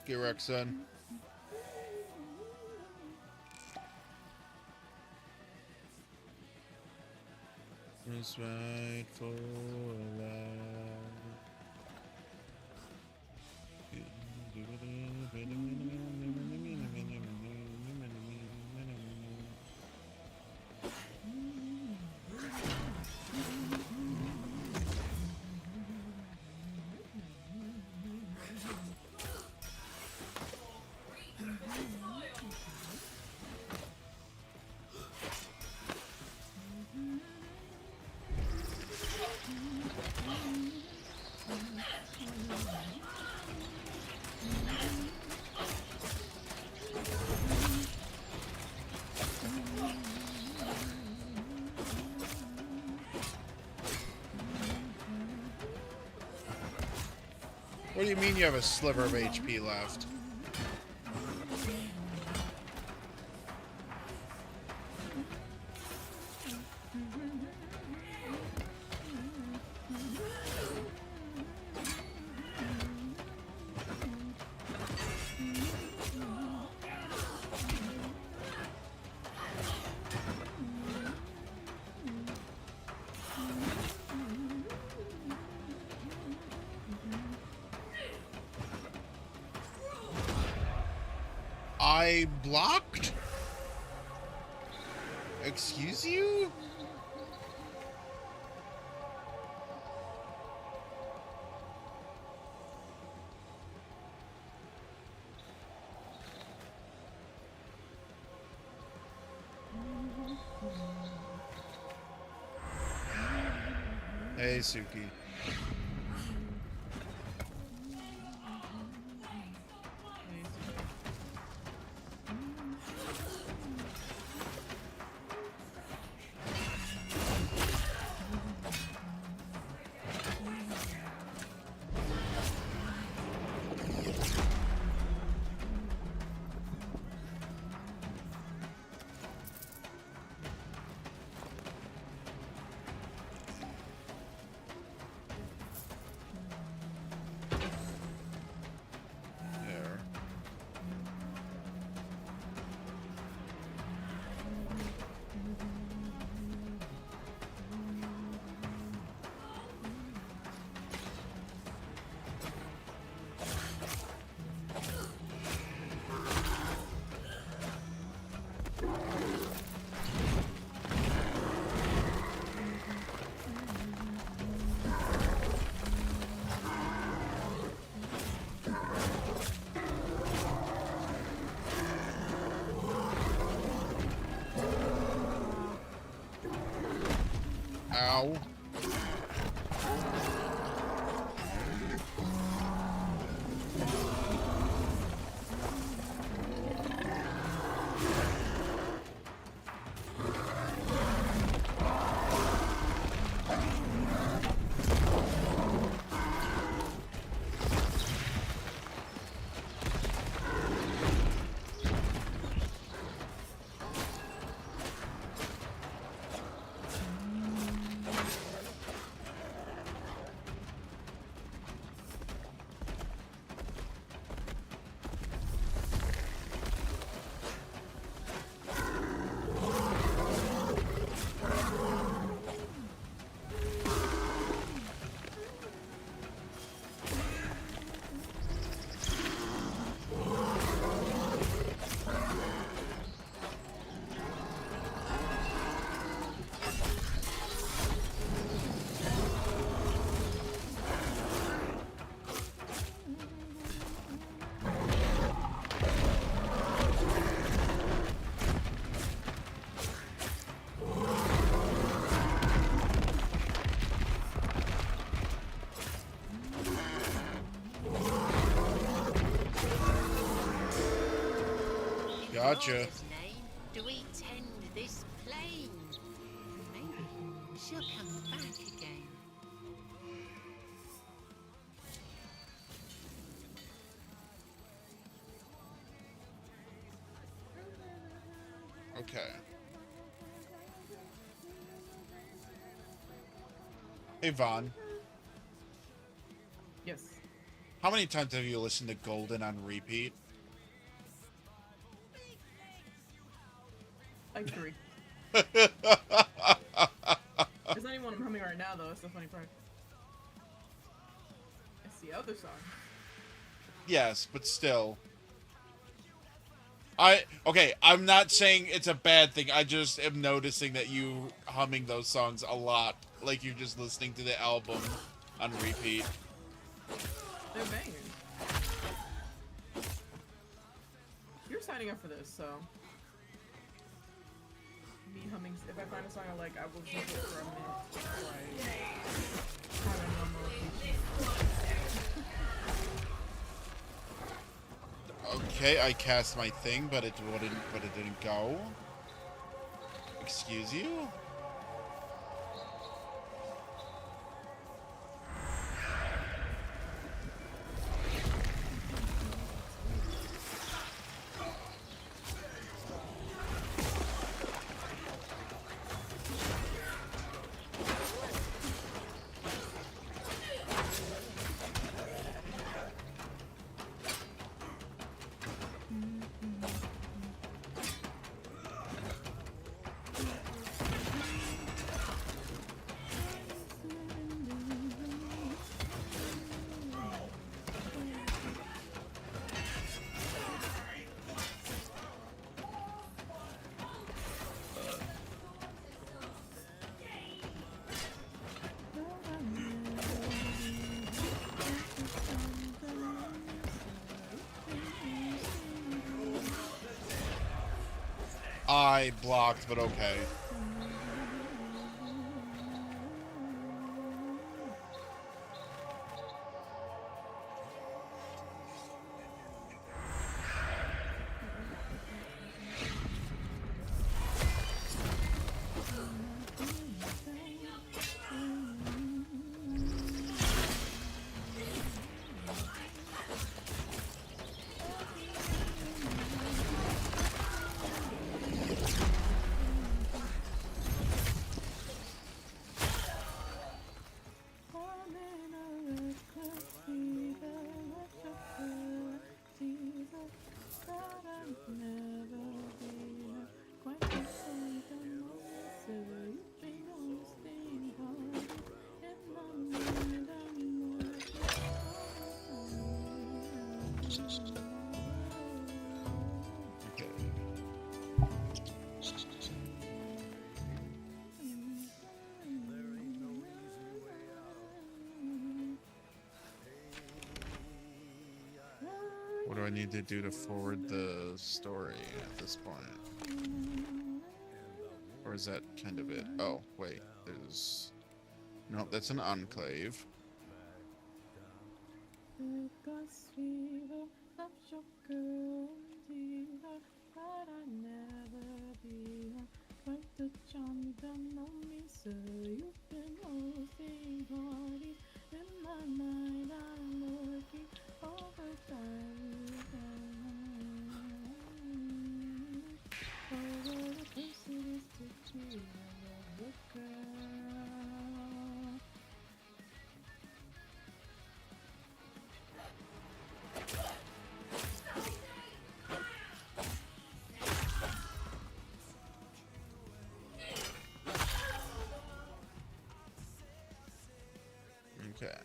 Get wrecked, son. It's right for What do you mean you have a sliver of HP left? I blocked? Excuse you? Hey, Suki. Hey, Ow. Gotcha. In Mother's name, do we tend this plane? Maybe she'll come back again. Okay. Hey, Vaughn. Yes. How many times have you listened to Golden on repeat? Like 3. There's not even one I'm humming right now, though. That's the funny part. It's the other song. Yes, but still. Okay, I'm not saying it's a bad thing. I just am noticing that you humming those songs a lot. Like you're just listening to the album on repeat. They're bangers. You're signing up for this, so... Me humming... If I find a song I like, I will listen to it for a minute. Have a normal appreciation. Okay, I cast my thing, but it didn't go. Excuse you? I blocked, but okay. What do I need to do to forward the story at this point? Or is that kind of it? Oh, wait. There's... Nope, that's an enclave. Okay.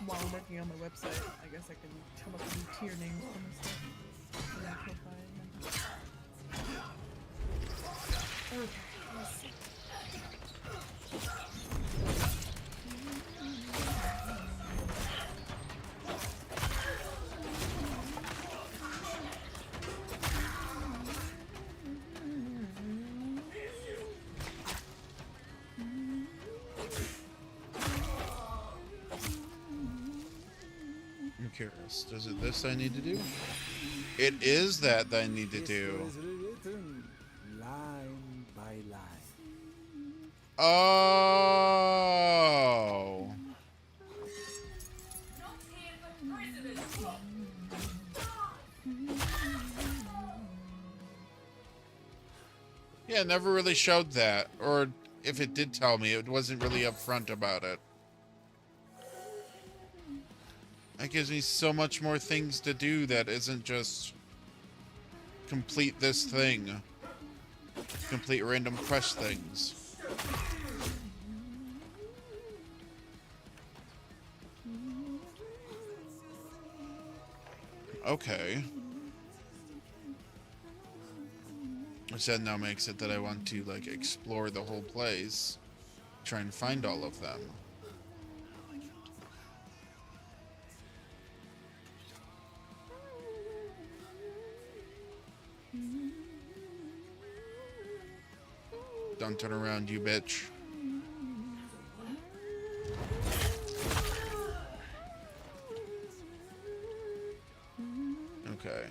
While I'm working on my website, I guess I can come up with new tier names for my stuff. For my profile. Okay, let's see. I'm curious. Is it this I need to do? It is that I need to do. Written line by line. Oh. Yeah, it never really showed that. Or if it did tell me, it wasn't really upfront about it. That gives me so much more things to do that isn't just complete this thing. Complete random quest things. Okay. Which that now makes it that I want to, like, explore the whole place. Try and find all of them. Don't turn around, you bitch. Okay.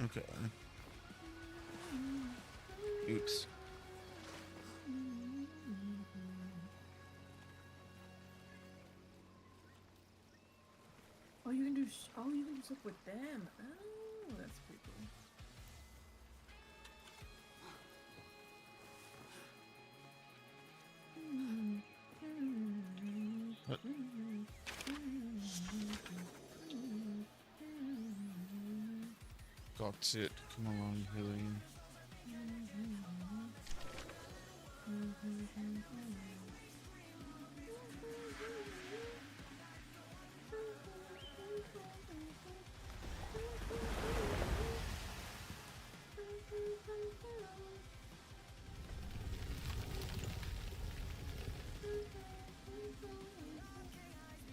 Okay. Oops. Oh, you can do. Oh, you can do stuff with them. Oh, that's pretty cool. What? Got it. Come along, Helene.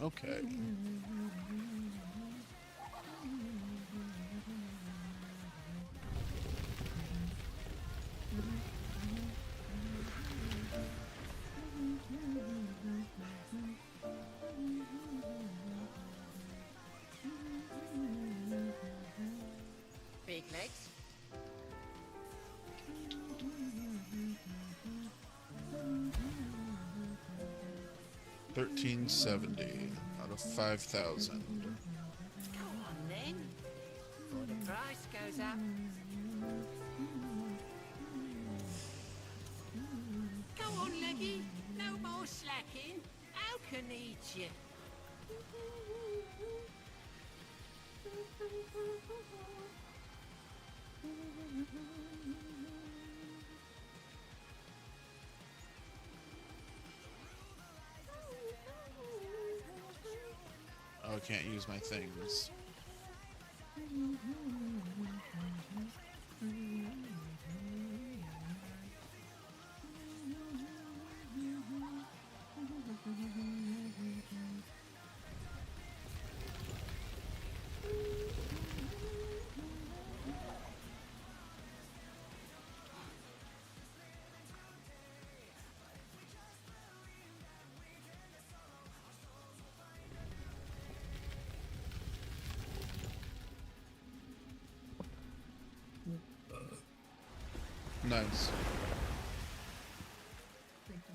Okay. Big legs. $13.70 out of 5,000. Go on then, before the price goes up. Go on, Leggy, no more slacking. How can eat you? Oh, I can't use my things. Nice. Thank you.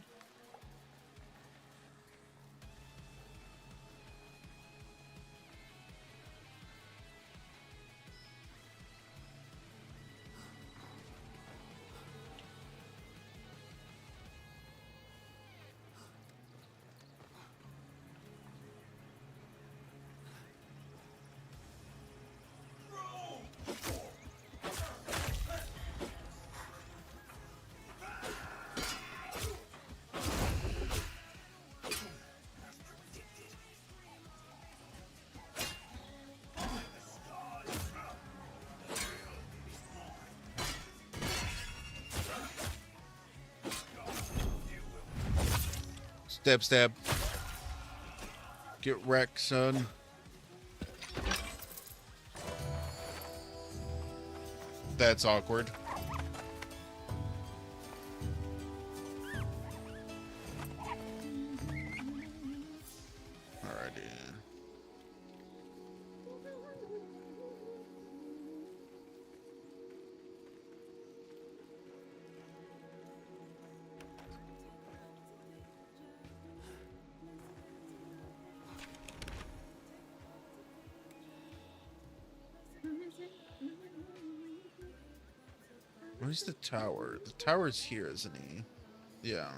Stab, stab. Get wrecked, son. That's awkward. Alrighty. Where's the tower? The tower's here, isn't he? Yeah.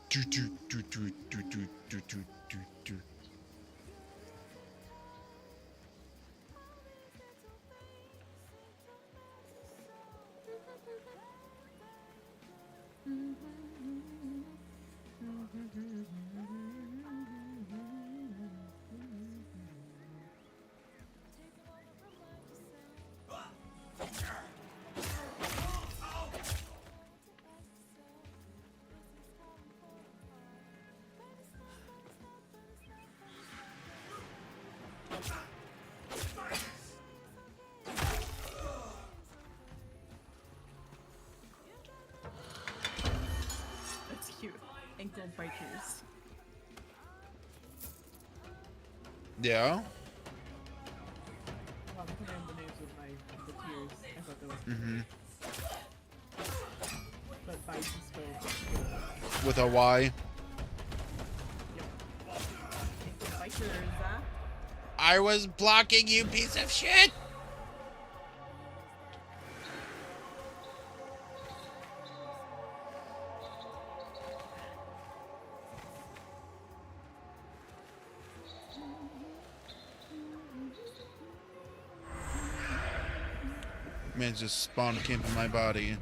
Do, do, do, do, do, do, do, do, do, do. That's cute. Ankle bikers. Yeah? I'm putting in the names with the tears. I thought that was Mm-hmm. but bike is spelled With a Y. yep. Ankle bikers, I was blocking, you piece of shit! Man just spawned camping my body.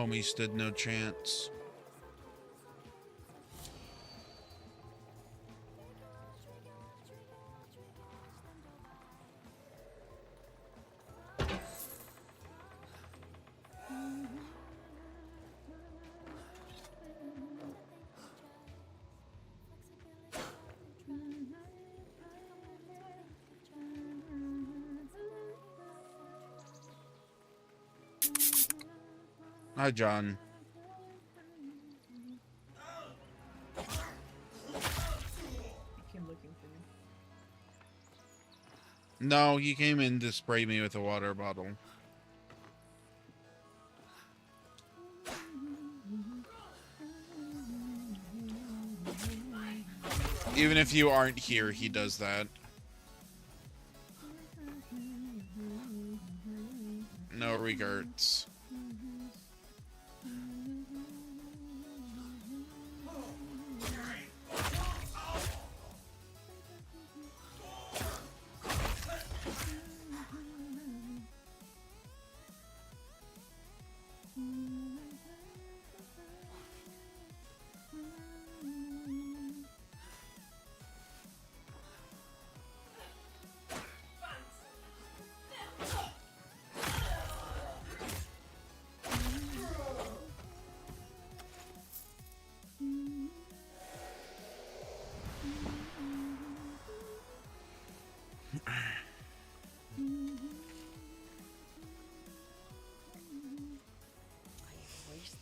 Homie stood no chance. Hi, John. He came looking for me. No, he came in to spray me with a water bottle. Even if you aren't here, he does that. No regrets.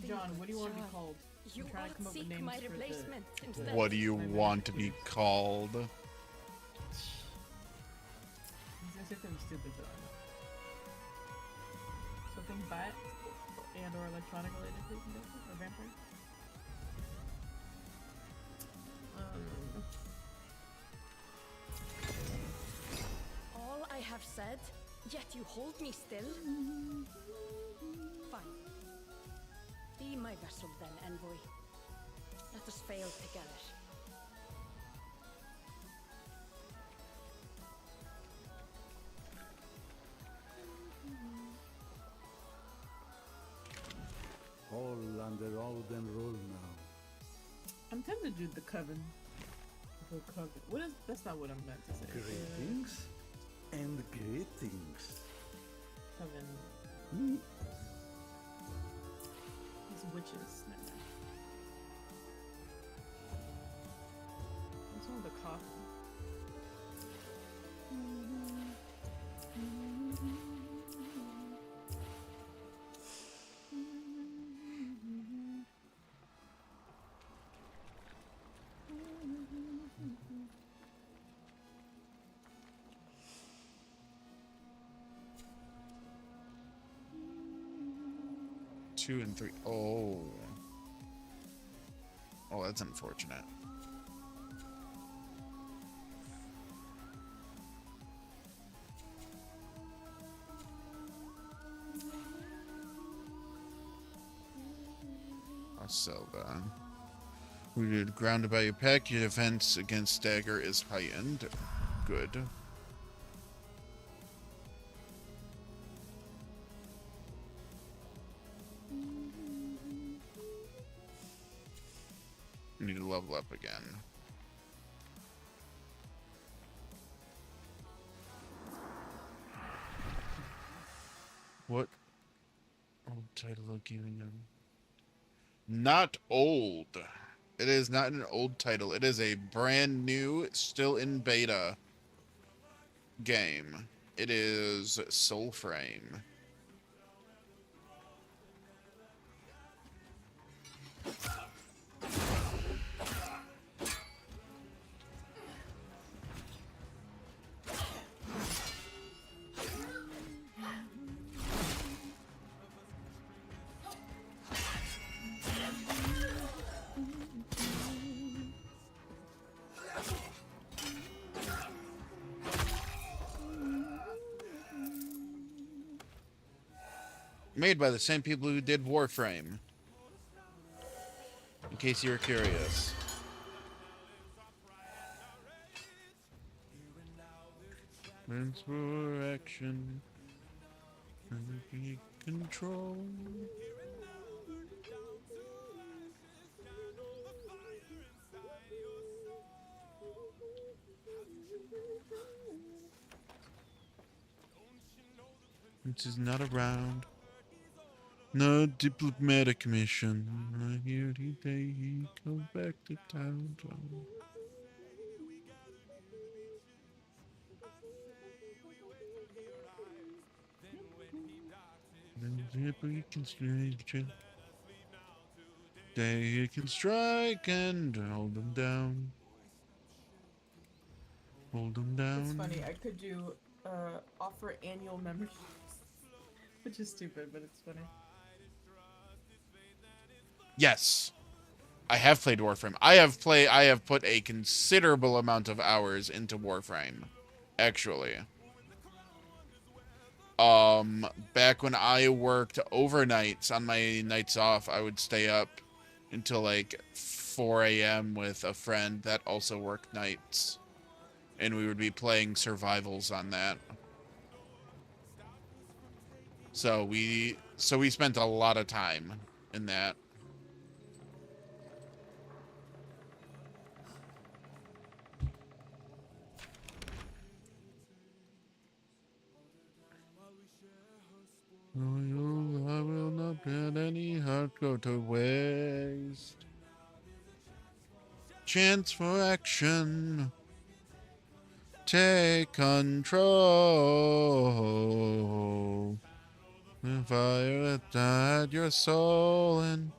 John, what do you want to be called? You I'm trying to come up with names my for replacement instead. What do you want to be called? He's gonna say something stupid, but I know. Something bat and or electronic related, please, or vampire? All I have said, yet you hold me still? Fine. Be my vessel then, envoy. Let us fail together. All under Alden rule now. I'm tempted to do the coven. The coven. What is? That's not what I'm meant to say. Greetings and greetings. Coven. Hmm. These witches. Never mind. What's wrong with the coffin? Two and three. Oh. Oh, that's unfortunate. I'll sell that. Wounded, grounded by your pack, your defense against stagger is heightened. Good. Need to level up again. What old title are giving them? Not old. It is not an old title. It is a brand new, still in beta game. It is Soulframe. Made by the same people who did Warframe. In case you were curious. Plans for action. Control. This is not around. No diplomatic mission. I hear today he comes back to town. He can strike. Day can strike and hold them down. Hold them down. It's funny. I could do offer annual memberships, which is stupid, but it's funny. Yes, I have played Warframe. I have put a considerable amount of hours into Warframe, actually. Back when I worked overnights on my nights off, I would stay up until like 4 a.m. with a friend that also worked nights. And we would be playing survivals on that. So we spent a lot of time in that. I will not let any heart go to waste. Chance for action. Take control. The fire that died your soul and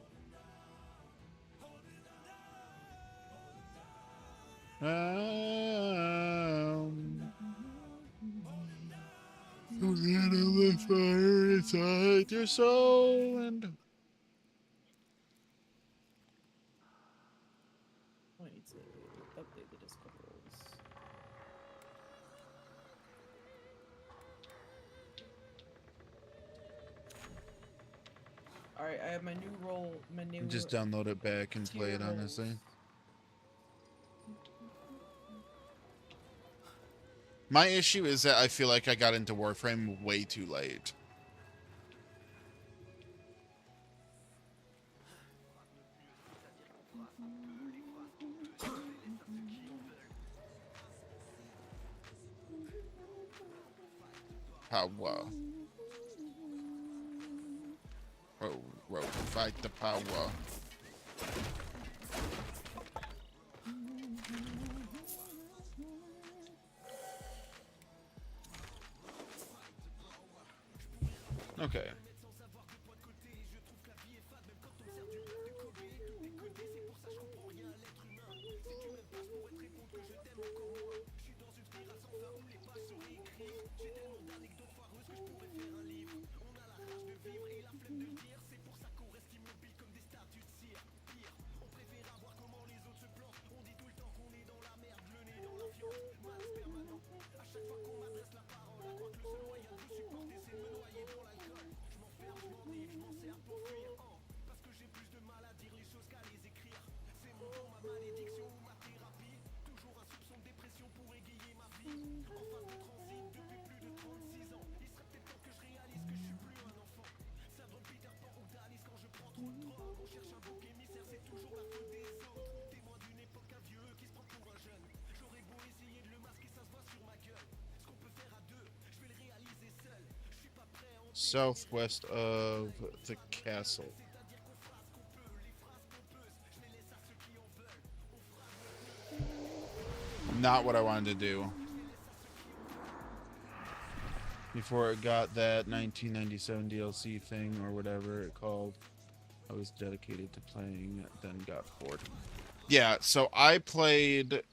the fire inside your soul and I need to update the Discord rules. Alright, I have my new role, my new... just download it back and play it, roles. honestly. My issue is that I feel like I got into Warframe way too late. Power. Row, fight the power. Okay. Southwest of the castle. Not what I wanted to do. Before it got that 1997 DLC thing or whatever it called, I was dedicated to playing, then got bored. Yeah, so I played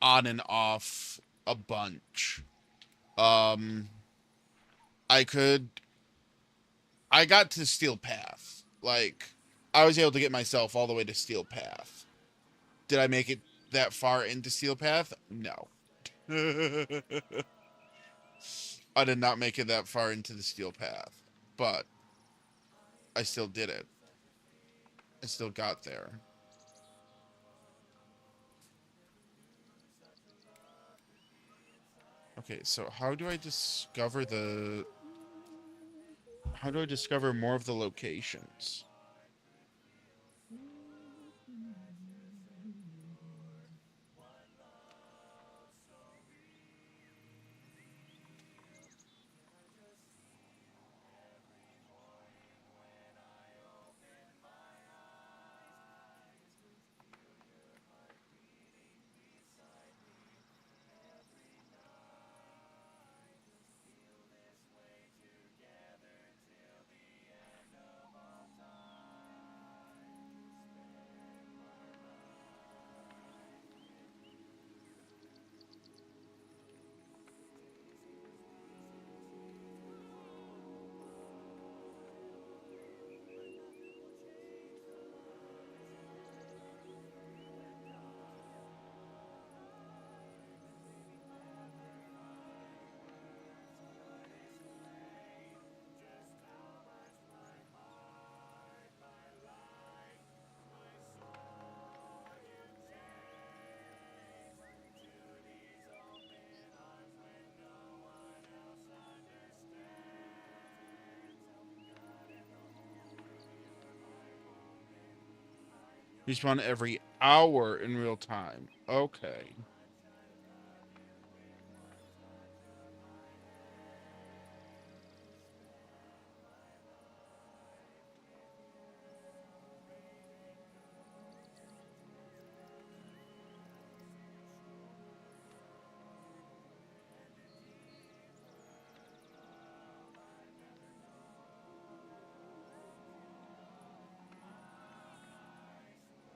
on and off a bunch. I got to Steel Path. Like, I was able to get myself all the way to Steel Path. Did I make it that far into Steel Path? No. I did not make it that far into the Steel Path. But I still did it. I still got there. Okay, so how do I discover more of the locations? Respawn every hour in real time. Okay.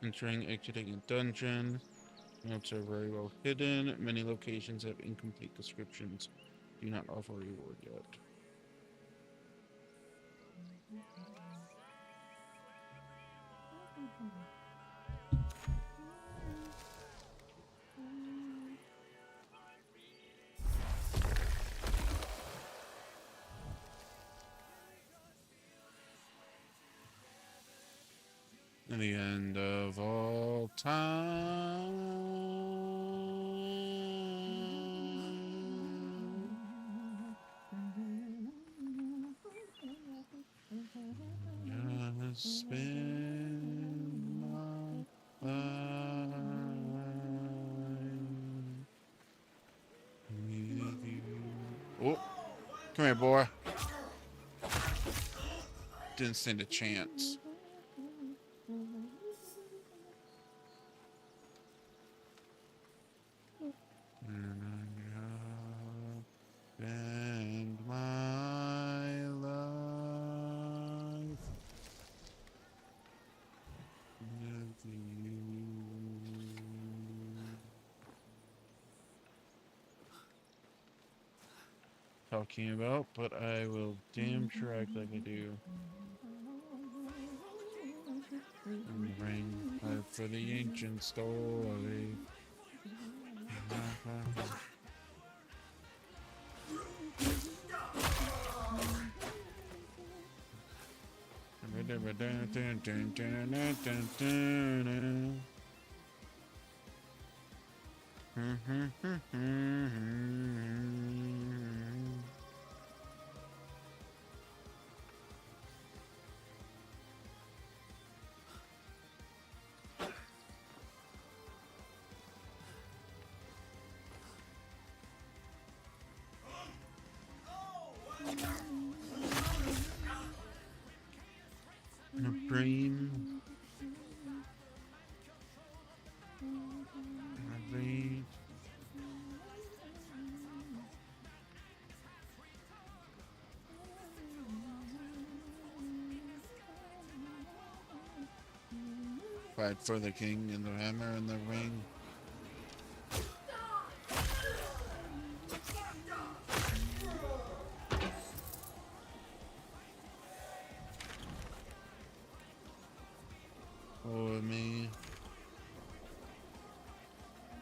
Entering, exiting a dungeon. Notes are very well hidden. Many locations have incomplete descriptions. Do not offer a reward yet. In the end of all time. Just spend my life with you. Oh, come here, boy. Didn't stand a chance. And my life with you. Talking about, but I will damn sure act like I do. And the ring, live for the ancient story. Dream. Read. Fight for the king and the hammer and the ring. For me.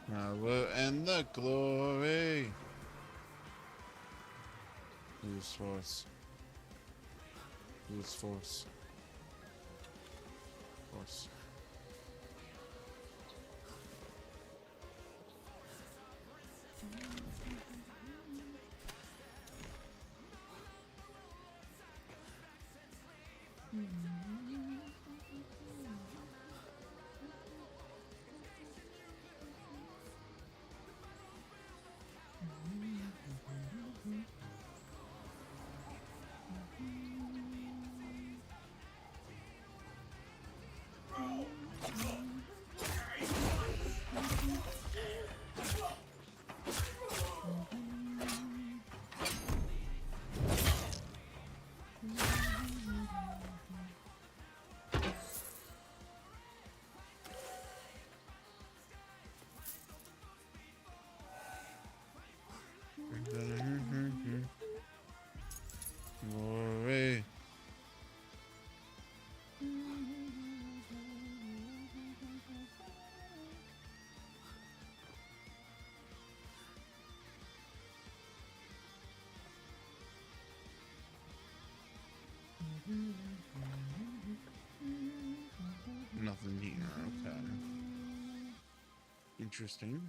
Power and the glory. Use force. Use force. Force. Glory. Nothing here, okay. Interesting.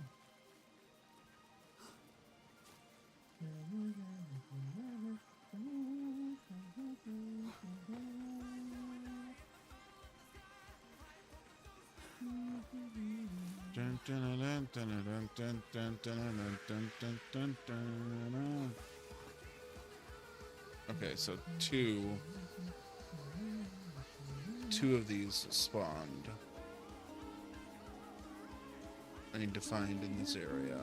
Okay, so two of these spawned. I need to find in this area.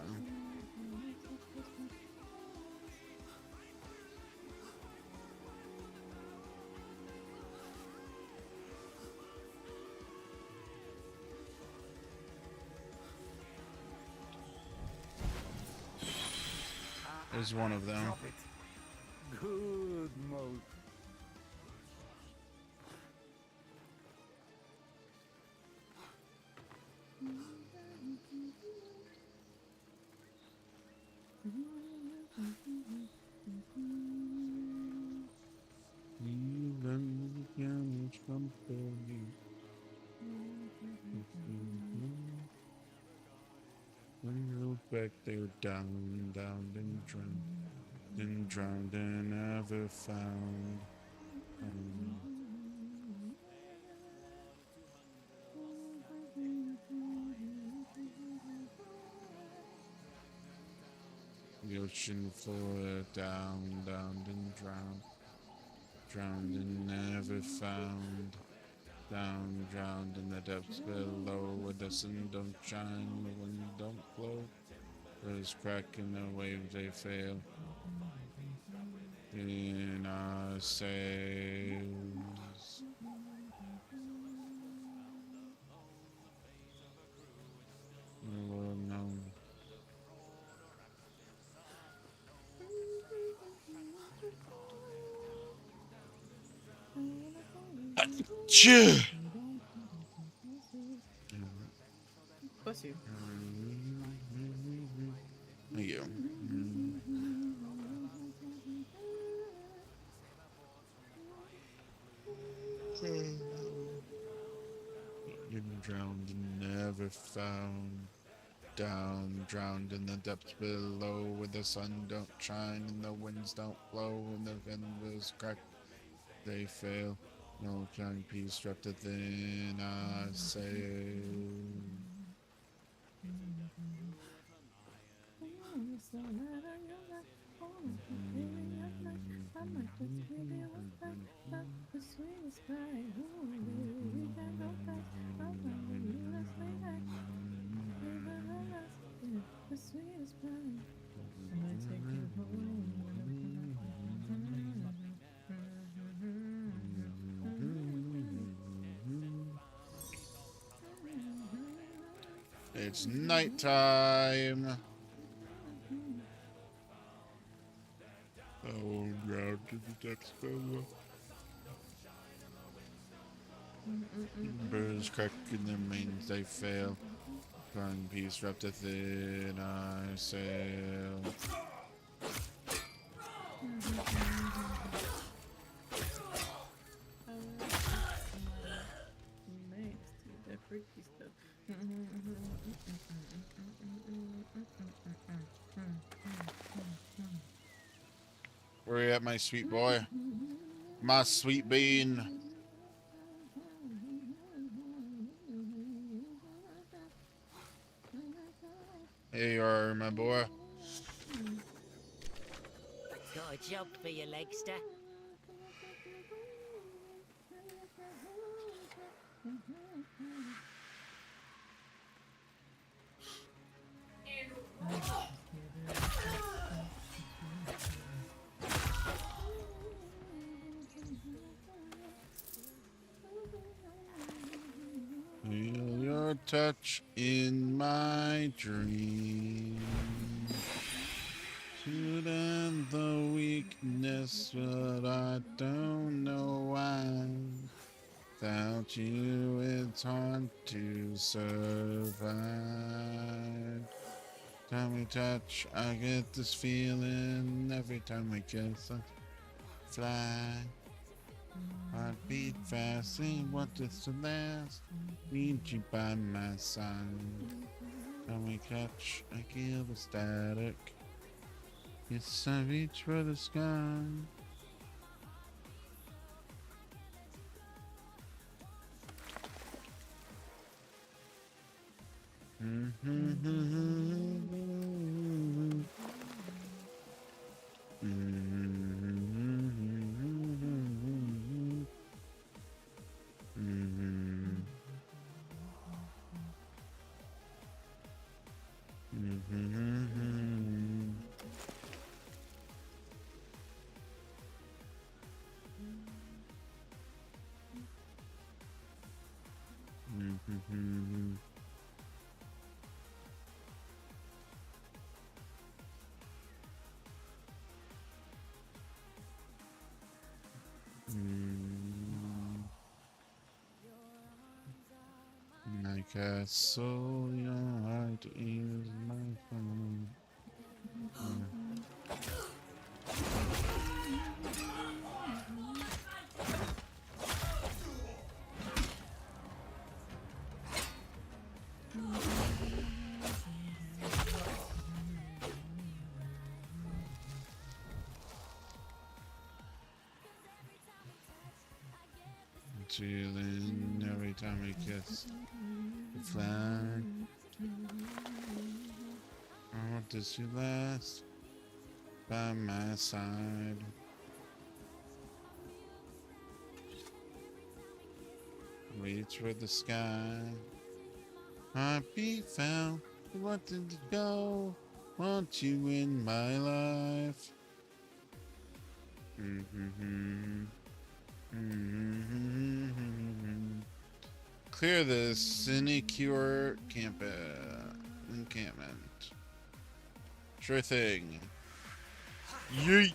There's one of them. Drop it. Good mode. Back there, down, and drowned, and never found. The ocean floor, down, and drowned, and never found. Down, drowned in the depths below, where the sun don't shine, the wind don't blow. There's crack in the waves, they fail in our sails. Lord, no. Achoo! Bless you. Thank you. You're drowned and never found. Down, drowned in the depths below, where the sun don't shine and the winds don't blow, and the embers crack, they fail. No timepiece wrapped within our sail. It's nighttime. Oh, drowned in the depths below. Birds crack in their manes, they fail. One piece wrapped within our sail. That freaky stuff. Where you at, my sweet boy? My sweet bean. Here you are, my boy. Got a job for you, Legster. Feel your touch in my dream. Should end the weakness, but I don't know why. Without you, it's hard to survive. Time we touch, I get this feeling. Every time we kiss, I fly. Heartbeat fast, see what this to last. Need you by my side. Time we catch, I feel the static. Yes, I reach for the sky. Like a soul, your heart is my phone. Chillin' every time we kiss. It's like, oh, does you last by my side? Reach for the sky. Heartbeat fell. Wanted to go. Want you in my life. Clear the sinecure encampment. Sure thing. Yeet.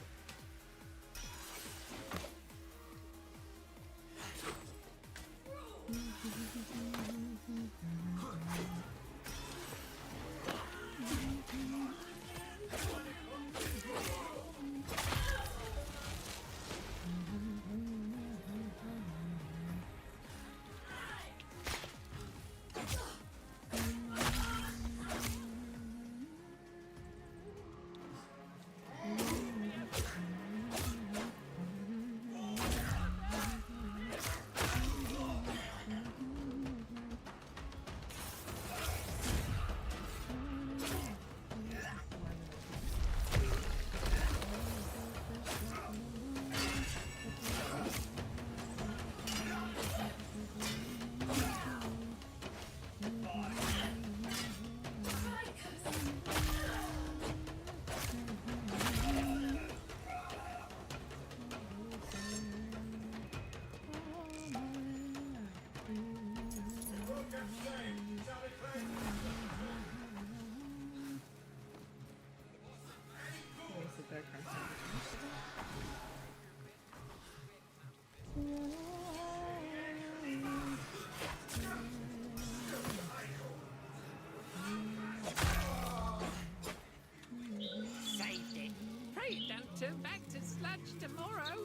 Saved it. Pray it don't turn back to sludge tomorrow.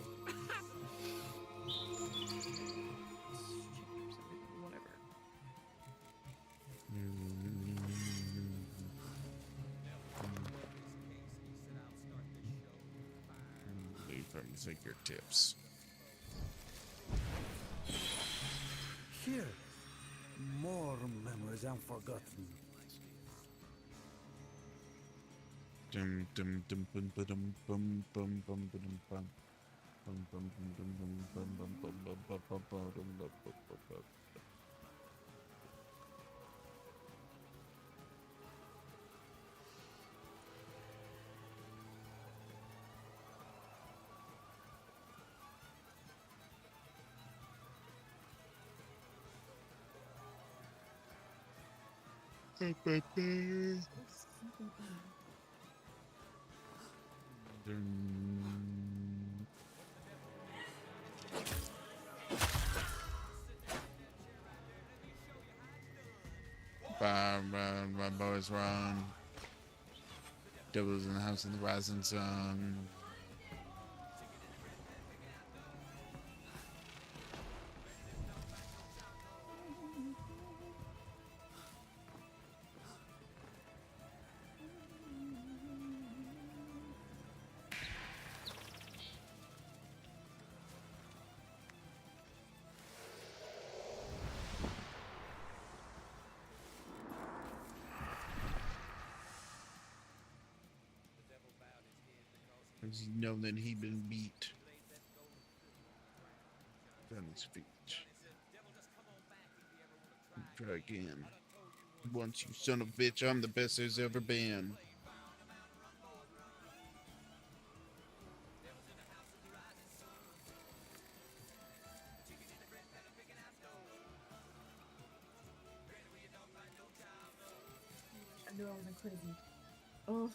Whatever. Leave from fingertips. Here, more memories unforgotten. Dum dum dum bum bum bum bum bum bum bum. Bum bum bum bum bum bum bum bum bum bum bum bum bum bum. My boys wrong. Devils in the house in the rising sun. 'Cause he know that he been beat. On his feet. Try again. Once, you son of a bitch, I'm the best there's ever been. I knew I wasn't crazy. Oh.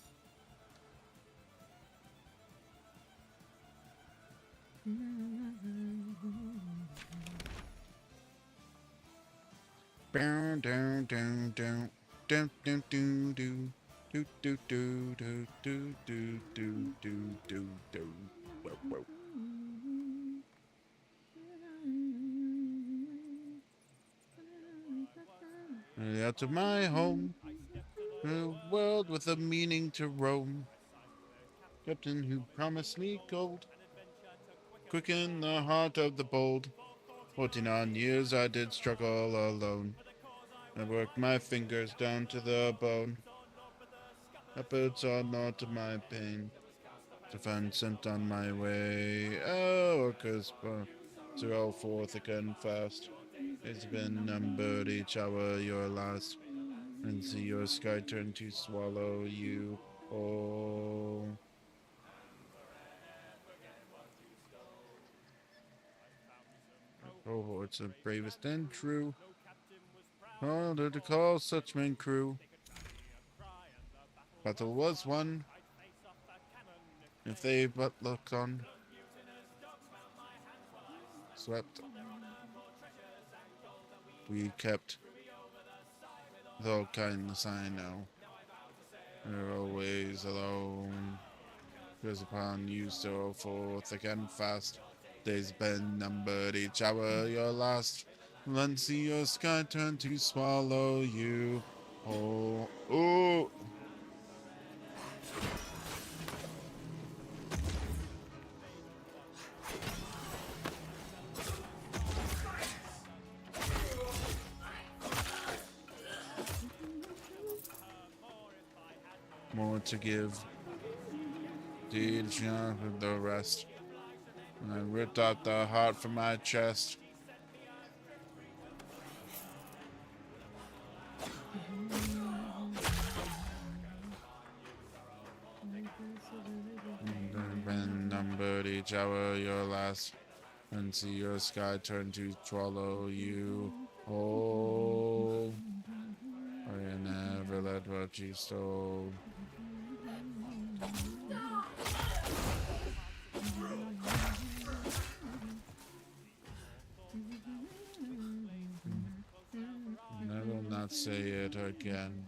Down, down, down, down, down, down, do, do, do, do, do, do, do, do, do, do, do, do. Whoa, whoa. Out to my home, a world with a meaning to roam. Captain who promised me gold, quicken the heart of the bold. 49 years I did struggle alone. I worked my fingers down to the bone. Efforts are not my pain. To find sent on my way. Oh, workers to all forth again fast. It's been numbered each hour your last. And see your sky turn to swallow you. Oh. Cohorts of bravest and true. Harder to call such men crew. Battle was won. If they but looked on. Swept. We kept. Though kindness I know. We're always alone. Because upon you so forth again fast. Days been numbered each hour your last. Then see your sky turn to swallow you. Oh, oh. More to give. Deed with the rest. And I ripped out the heart from my chest. Been numbered each hour your last. And see your sky turn to swallow you. Oh, I never let what you stole. And I will not say it again.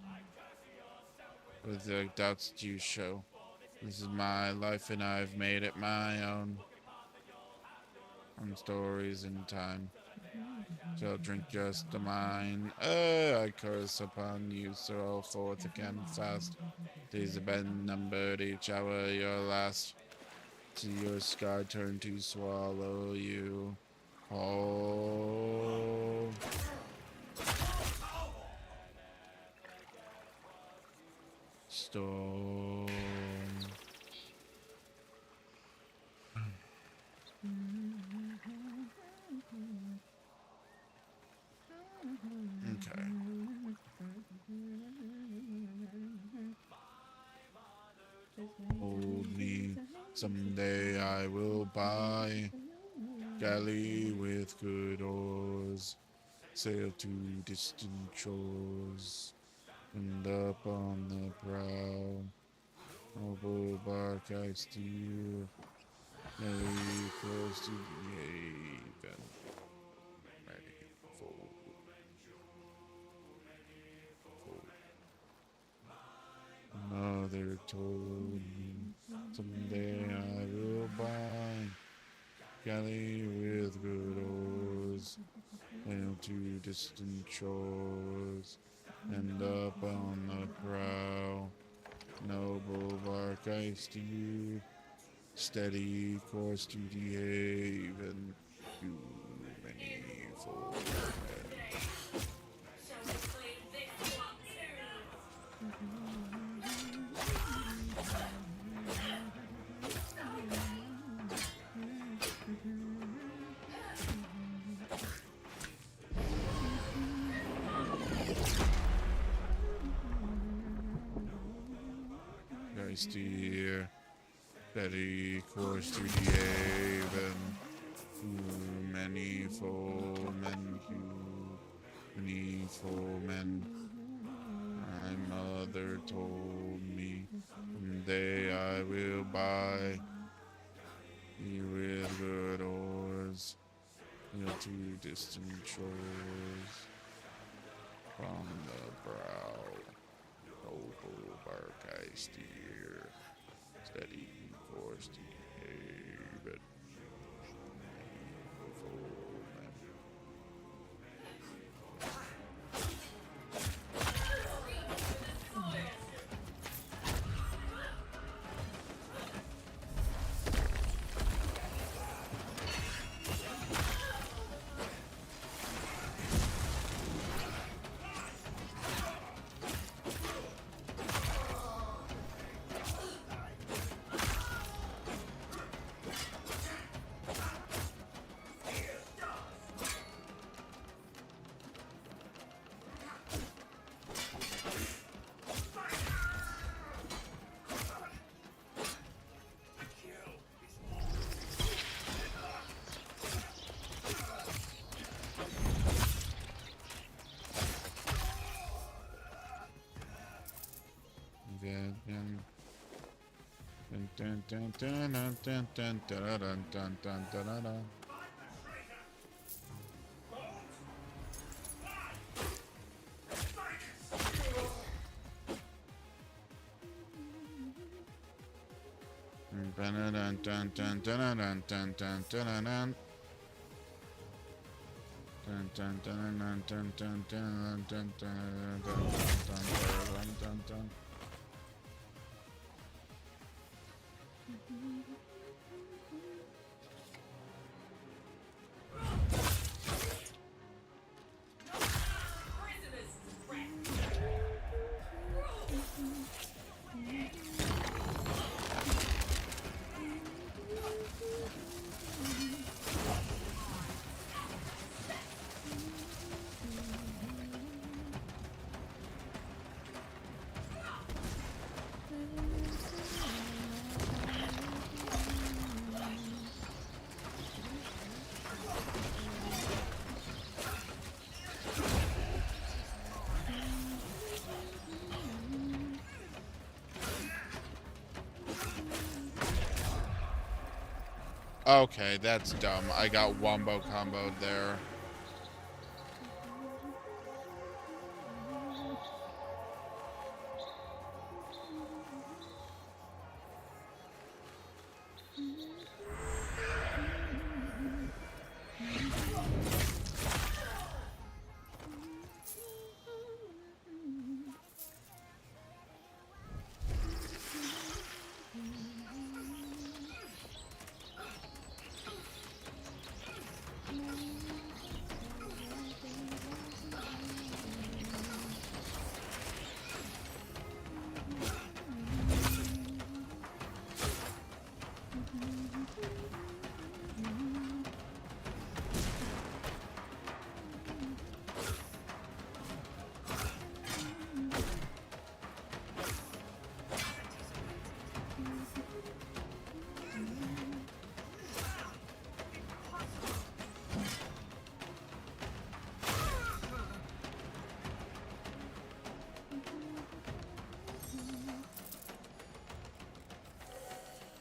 With the doubts you show. This is my life and I've made it my own. On stories in time. Shall drink just the mine. I curse upon you, so all forth again fast. Days have been numbered, each hour your last. See your sky turn to swallow you. Oh. Storm. Okay. Hold me, someday I will buy galley with good oars, sail to distant shores, and up on the prow, noble bark I steer, very close to the haven, ready for. Mother told me someday I will buy galley with good oars, sail to distant shores, and up on the prow, noble bark I steer, steady course to the haven, too many for I steer steady course to the haven. Many foemen, many foemen. My mother told me someday I will buy me with good oars to distant shores. From the brow, noble bark I steer, steady course to haven. Okay, that's dumb. I got wombo comboed there.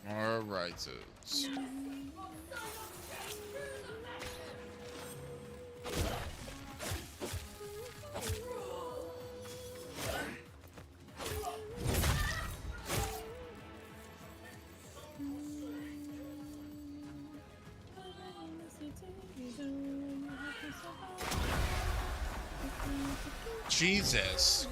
Alright, so Jesus.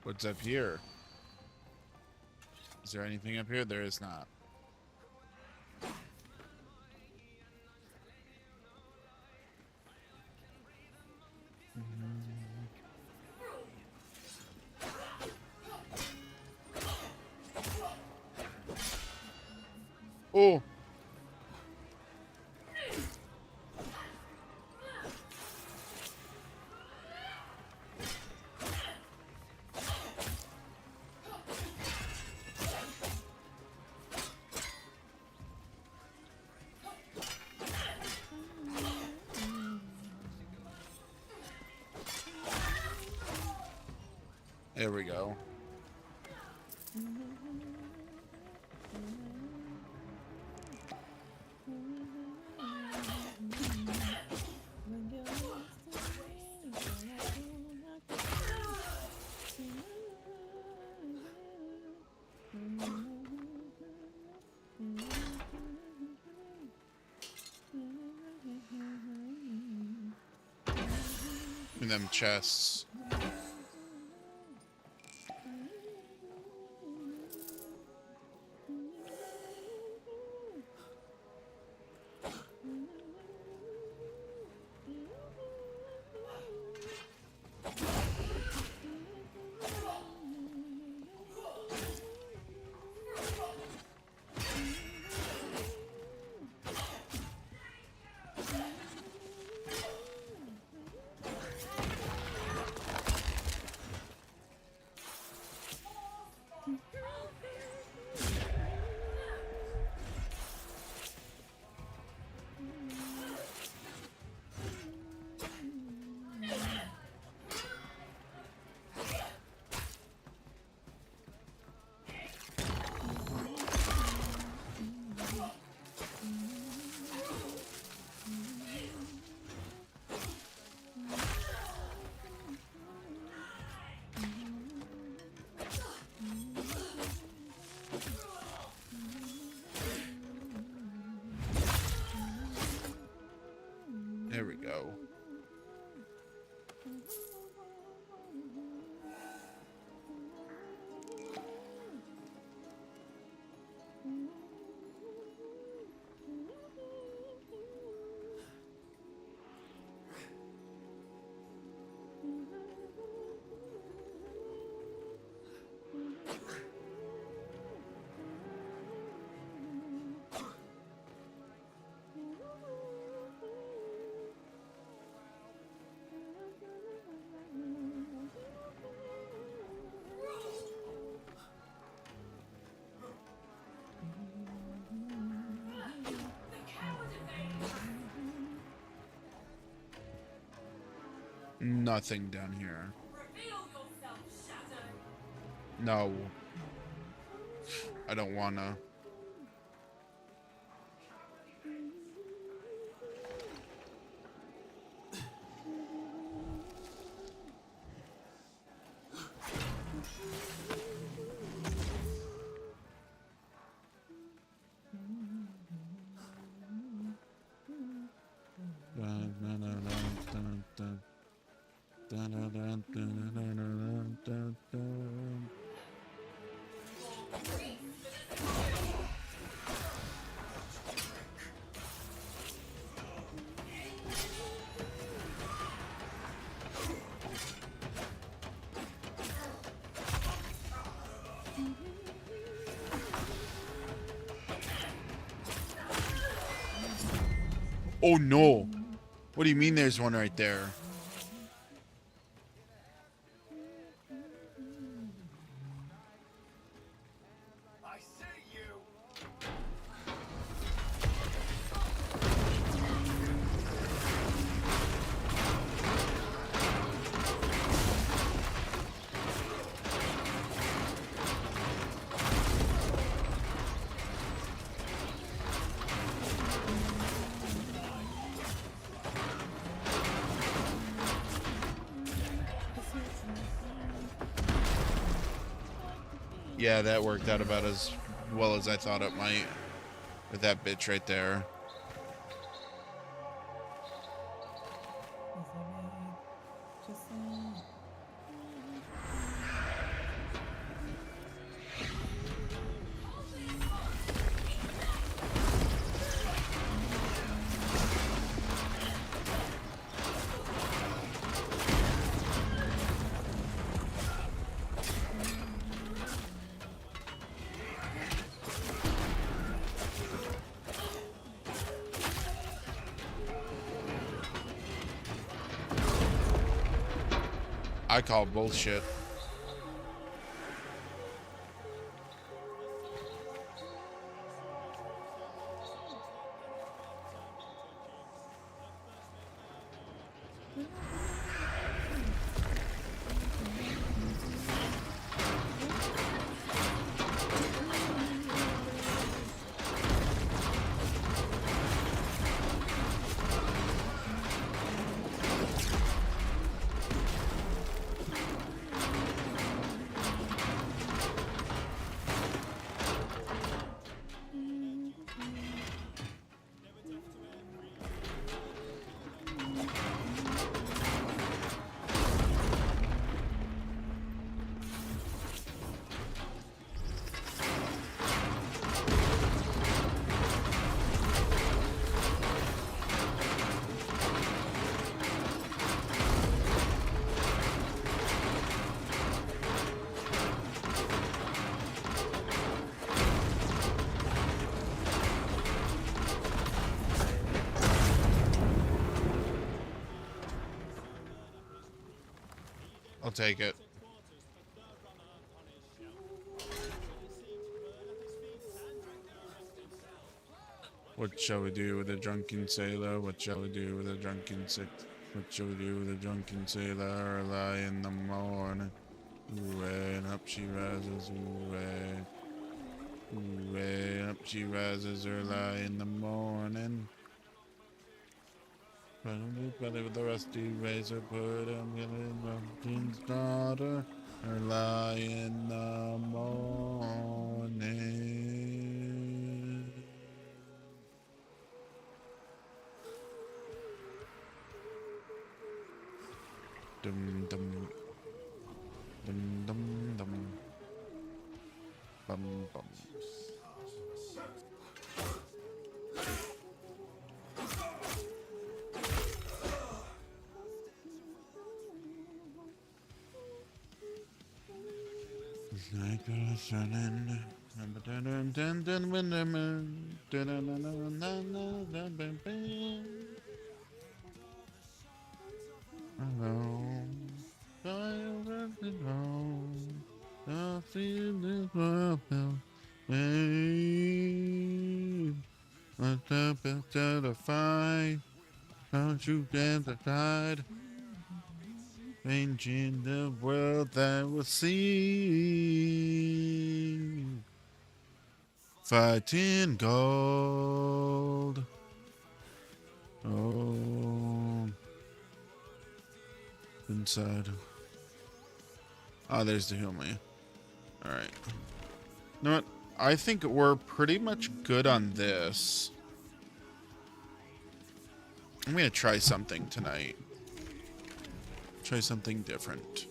What's up here? Is there anything up here? There is not. Oh! There we go. And them chests. There we go. Nothing down here. No. I don't wanna. Oh no! What do you mean there's one right there? Yeah, that worked out about as well as I thought it might. With that bitch right there. I call bullshit. I'll take it. What shall we do with a drunken sailor? What shall we do with a drunken sailor? What shall we do with a drunken sailor? Early in the morning. Ooh, and up she rises. Ooh, and up she rises early in the morning. Belly with the rusty razor, put him in the king's daughter. Early in the morning. Dum dum dum dum dum bum bum. Like the sun and alone, I left it home. I feel this world now. Babe, what's up after the fight? Don't you dare to tide. Changing the world that will see. Fighting gold. Oh, inside. Ah, there's the heal me. Alright. You know what? I think we're pretty much good on this. I'm gonna try something tonight. Try something different.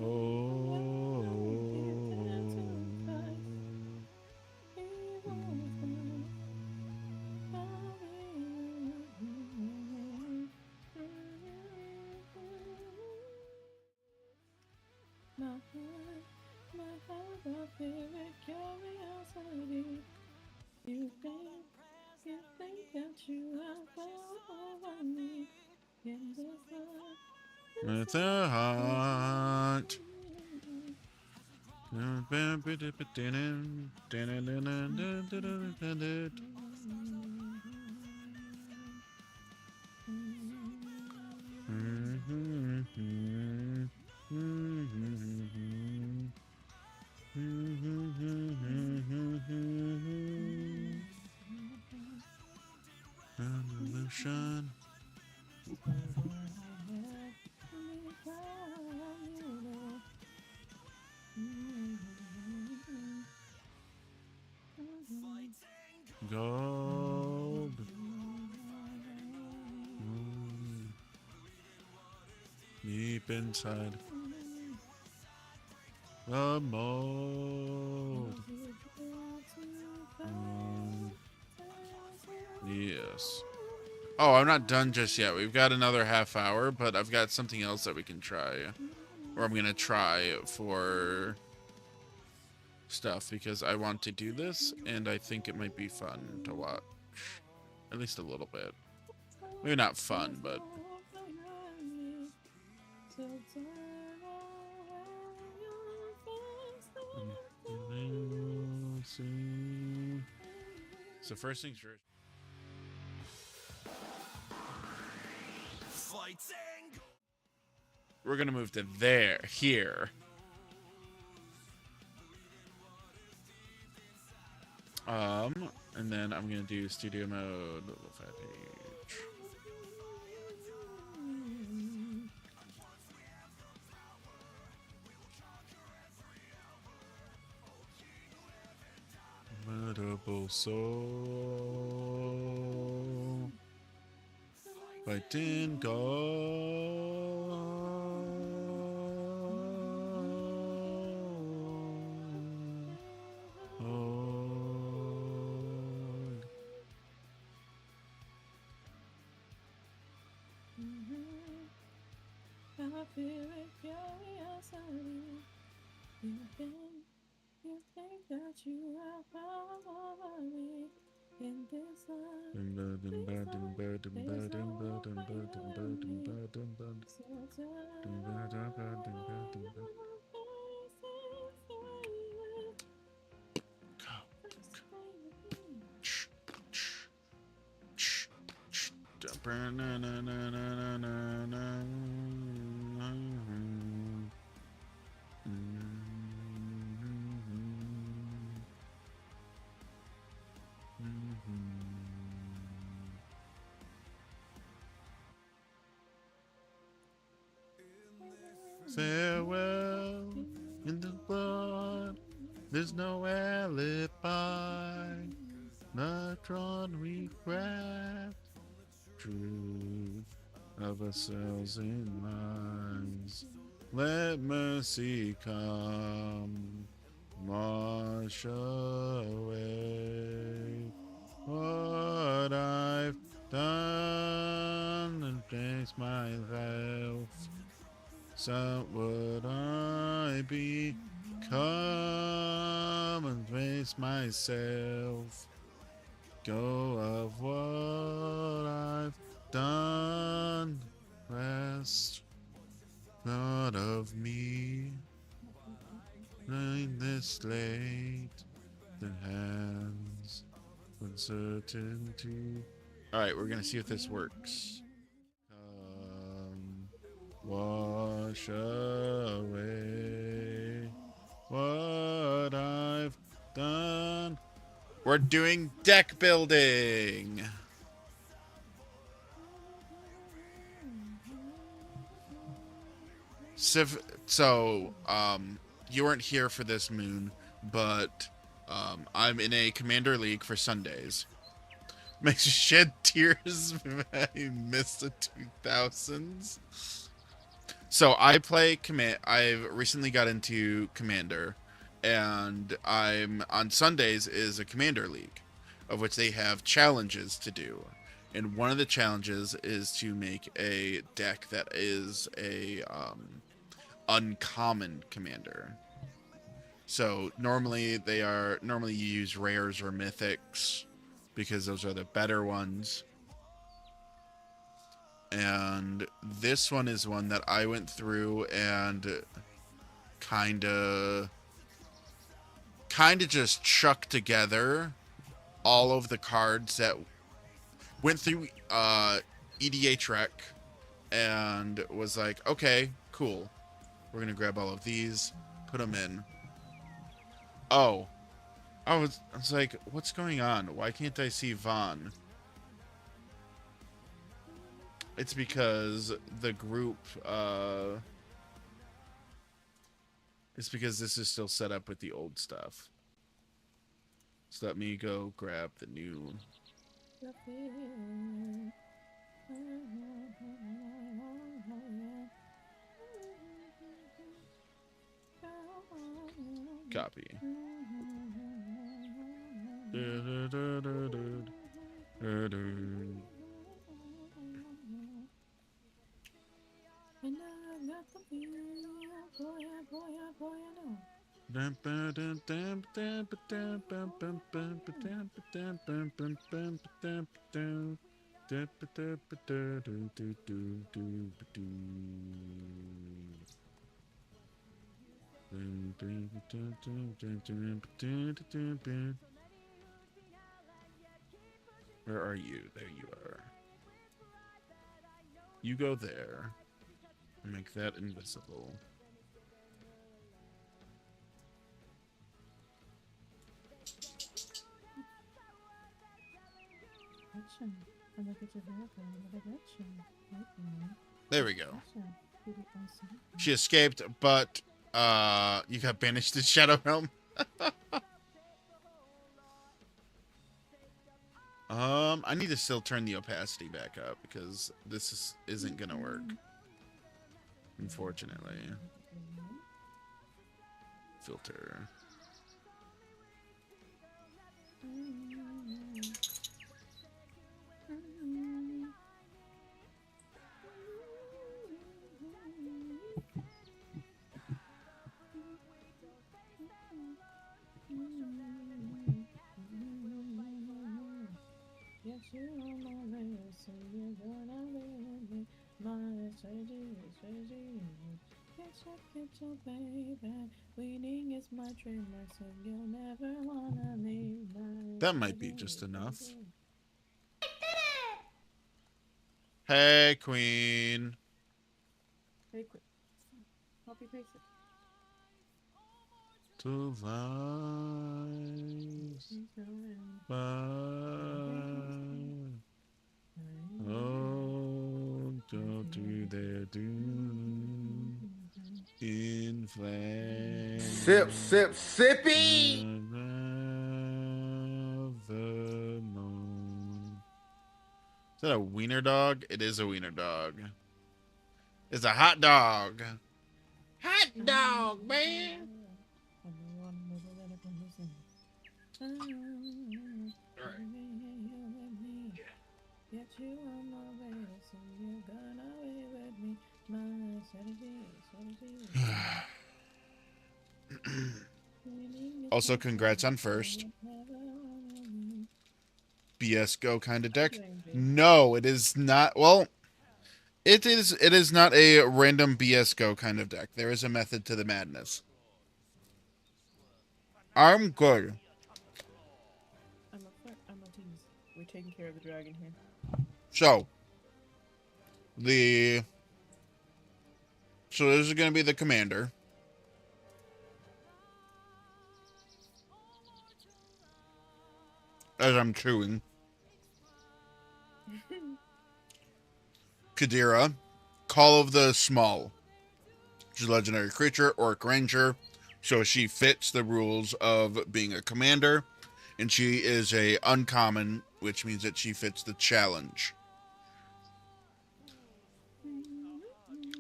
Oh. My heart, a favorite curiosity. You think that you have found all I need. In this life, With a heart. Revolution. Gold. Deep inside the mold. Yes. Oh, I'm not done just yet. We've got another half hour, but I've got something else that we can try. Or I'm going to try for stuff because I want to do this and I think it might be fun to watch. At least a little bit. Maybe not fun, but so first things first. We're gonna move to here. And then I'm gonna do studio mode, lo-fi page. Mutable soul, fighting God. I feel it curiosity. You think that you have power over me in this life. Farewell in the blood. There's no alibi. Not drawn we craft. Truth of ourselves in minds. Let mercy come. Wash away what I've done and face myself. So would I become and face myself. Go of what I've done. Rest not of me. In this late the hands uncertainty. Alright, we're gonna see if this works. Wash away what I've done. We're doing deck building. So, you weren't here for this, Moon, but I'm in a Commander League for Sundays. Makes you shed tears when I missed the 2000s. So I play I've recently got into Commander, and I'm on Sundays is a Commander League, of which they have challenges to do. And one of the challenges is to make a deck that is a uncommon commander. So normally you use rares or mythics because those are the better ones. And this one is one that I went through and kind of just chucked together all of the cards that went through EDH Rec and was like, okay, cool. We're going to grab all of these, put them in. Oh, I was like, what's going on? Why can't I see Vaughn? It's because the group, it's because this is still set up with the old stuff. So let me go grab the new. Copy. Where are you? There you are. You go there. Make that invisible. Gotcha. I look at your hair, I gotcha. There we go. Gotcha. Pretty awesome. She escaped, but you got banished to Shadow Realm. I need to still turn the opacity back up because isn't gonna work. Unfortunately. Filter. Yes, you are my way, so you're gonna be with me. My strategy is strategy. Catch up, baby. Winning is my trademark, so you'll never wanna leave. That might be just enough. Hey, Queen. Hey, quick. Copy paste it. To lies. Oh, don't do their doom in flames. Sip, sip, sippy. The moon. Is that a wiener dog? It is a wiener dog. It's a hot dog. Hot dog, man. Yet you are my way, so you're gonna be with me. My strategy. Also, congrats on first. BS Go kind of deck. No, it is not. Well, it is not a random BS Go kind of deck. There is a method to the madness. I'm good. I'm a tease. We're taking care of the dragon here. So this is going to be the commander. As I'm chewing. Kadira, Call of the Small. She's a legendary creature, Orc Ranger. So she fits the rules of being a commander. And she is a uncommon, which means that she fits the challenge.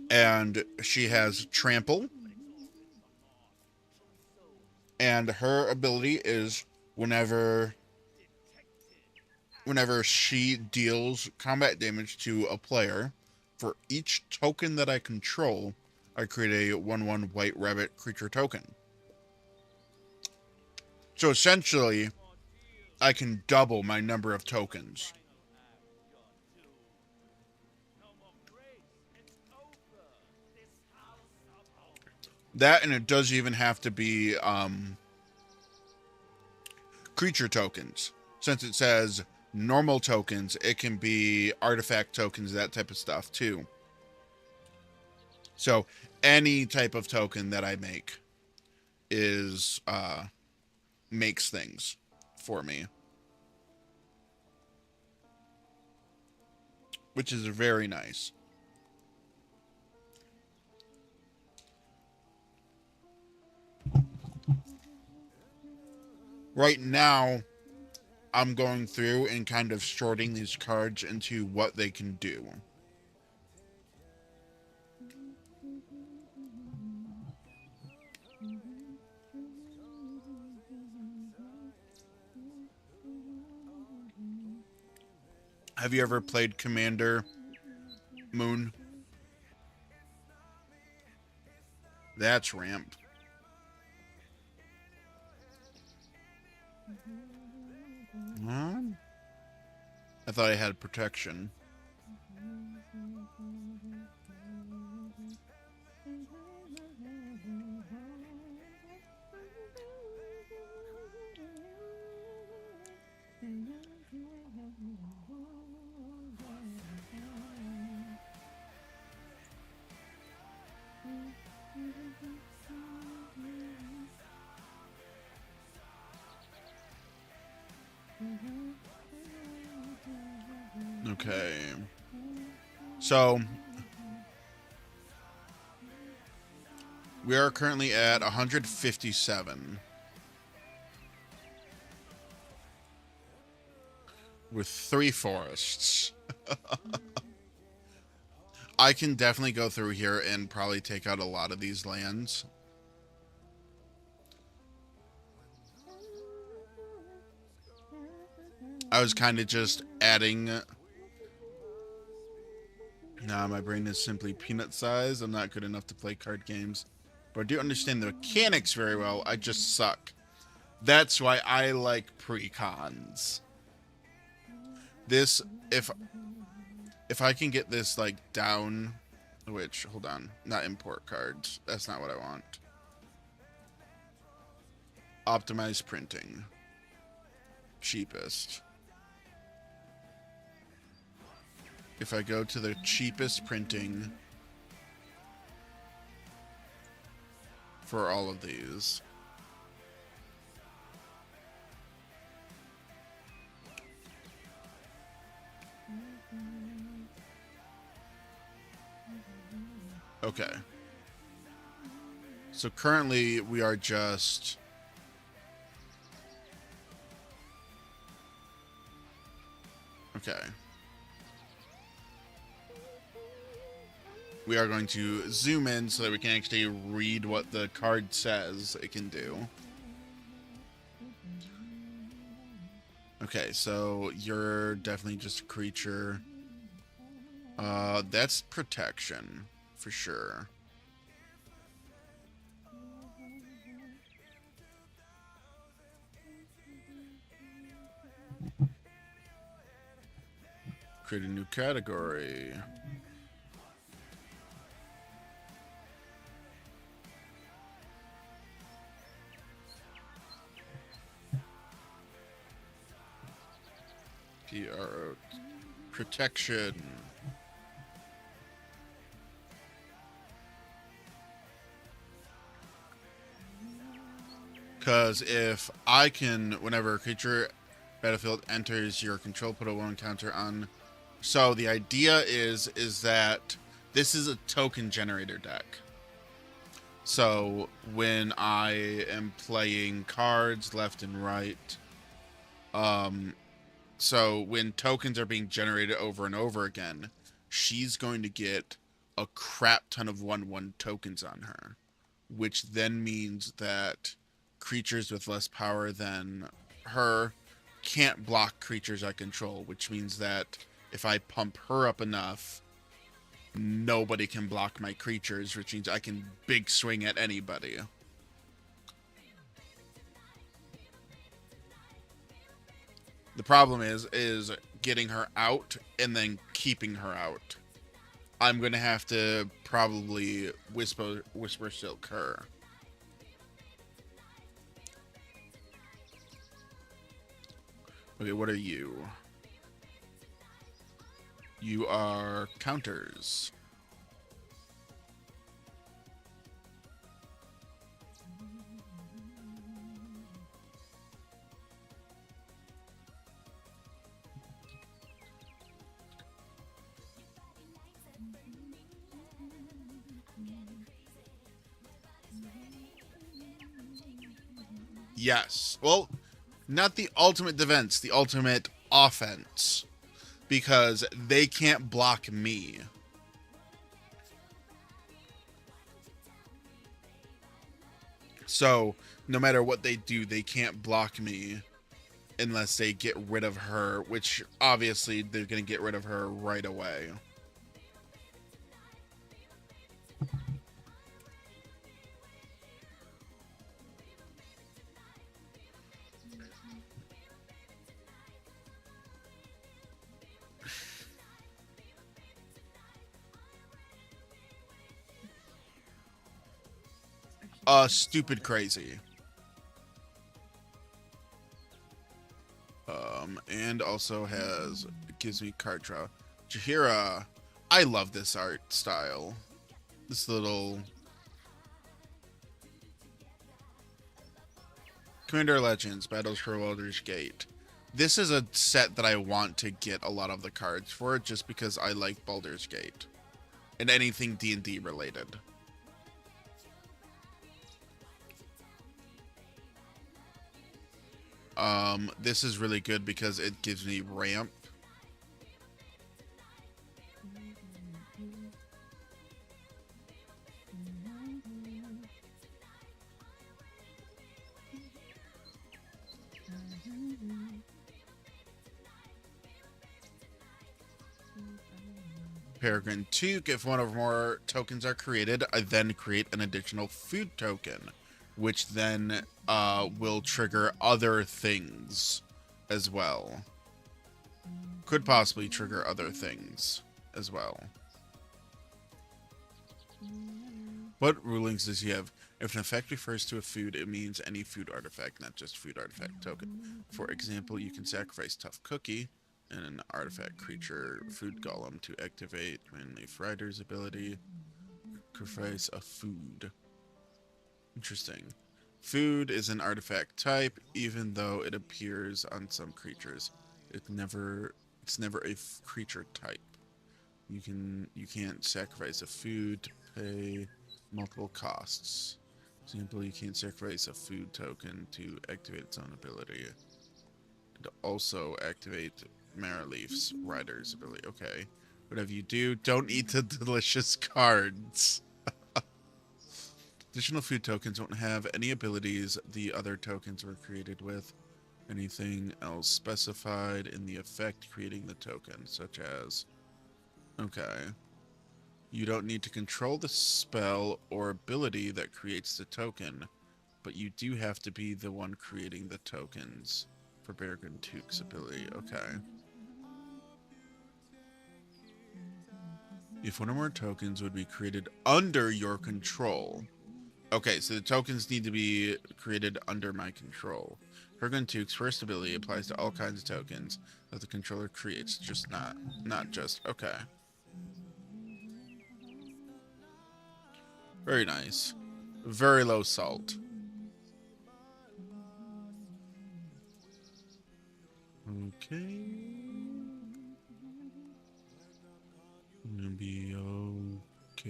And she has Trample. And her ability is whenever she deals combat damage to a player, for each token that I control, I create a 1/1 white rabbit creature token. So essentially, I can double my number of tokens. That, and it does even have to be creature tokens. Since it says normal tokens, it can be artifact tokens, that type of stuff too. So any type of token that I make is makes things for me, which is very nice. Right now, I'm going through and kind of sorting these cards into what they can do. Have you ever played Commander Moon? That's ramp. I thought I had protection. Okay. So we are currently at 157 with 3 forests. I can definitely go through here and probably take out a lot of these lands. I was kind of just adding. Nah, my brain is simply peanut size. I'm not good enough to play card games. But I do understand the mechanics very well. I just suck. That's why I like pre-cons. This, if I can get this, like, down... Which, hold on. Not import cards. That's not what I want. Optimize printing. Cheapest. If I go to the cheapest printing for all of these. Okay. So currently we are just... Okay. We are going to zoom in so that we can actually read what the card says it can do. Okay, so you're definitely just a creature. That's protection, for sure. Create a new category. PRO. Protection. Because if I can, whenever a creature battlefield enters your control, put a 1 counter on. So the idea is that this is a token generator deck. So when I am playing cards left and right, so when tokens are being generated over and over again, she's going to get a crap ton of 1/1 tokens on her, which then means that creatures with less power than her can't block creatures I control, which means that if I pump her up enough, nobody can block my creatures, which means I can big swing at anybody. The problem is getting her out and then keeping her out. I'm going to have to probably Whisper Silk her. Okay, what are you? You are counters. Yes. Well, not the ultimate defense, the ultimate offense. Because they can't block me. So, no matter what they do, they can't block me unless they get rid of her, which obviously they're going to get rid of her right away. stupid crazy. And also gives me card draw. Jahira, I love this art style. This little Commander Legends, Battles for Baldur's Gate. This is a set that I want to get a lot of the cards for, just because I like Baldur's Gate and anything D&D related. This is really good because it gives me ramp. Peregrine Toque, if one or more tokens are created, I then create an additional food token, which then will trigger other things as well. Could possibly trigger other things as well. What rulings does he have? If an effect refers to a food, it means any food artifact, not just food artifact token. For example, you can sacrifice Tough Cookie and an artifact creature food golem to activate Rainleaf Rider's ability. Sacrifice a food. Interesting. Food is an artifact type, even though it appears on some creatures. It's never a creature type. You can't sacrifice a food to pay multiple costs. For example, you can't sacrifice a food token to activate its own ability. To also activate Maraleaf's Rider's ability. Okay. Whatever you do, don't eat the delicious cards. Additional food tokens don't have any abilities the other tokens were created with. Anything else specified in the effect creating the token, such as... Okay. You don't need to control the spell or ability that creates the token, but you do have to be the one creating the tokens for Peregrine Toque's ability. Okay. If one or more tokens would be created under your control. Okay, so the tokens need to be created under my control. Peregrine Toque's first ability applies to all kinds of tokens that the controller creates, just not just. Okay. Very nice. Very low salt. Okay. Gonna be okay.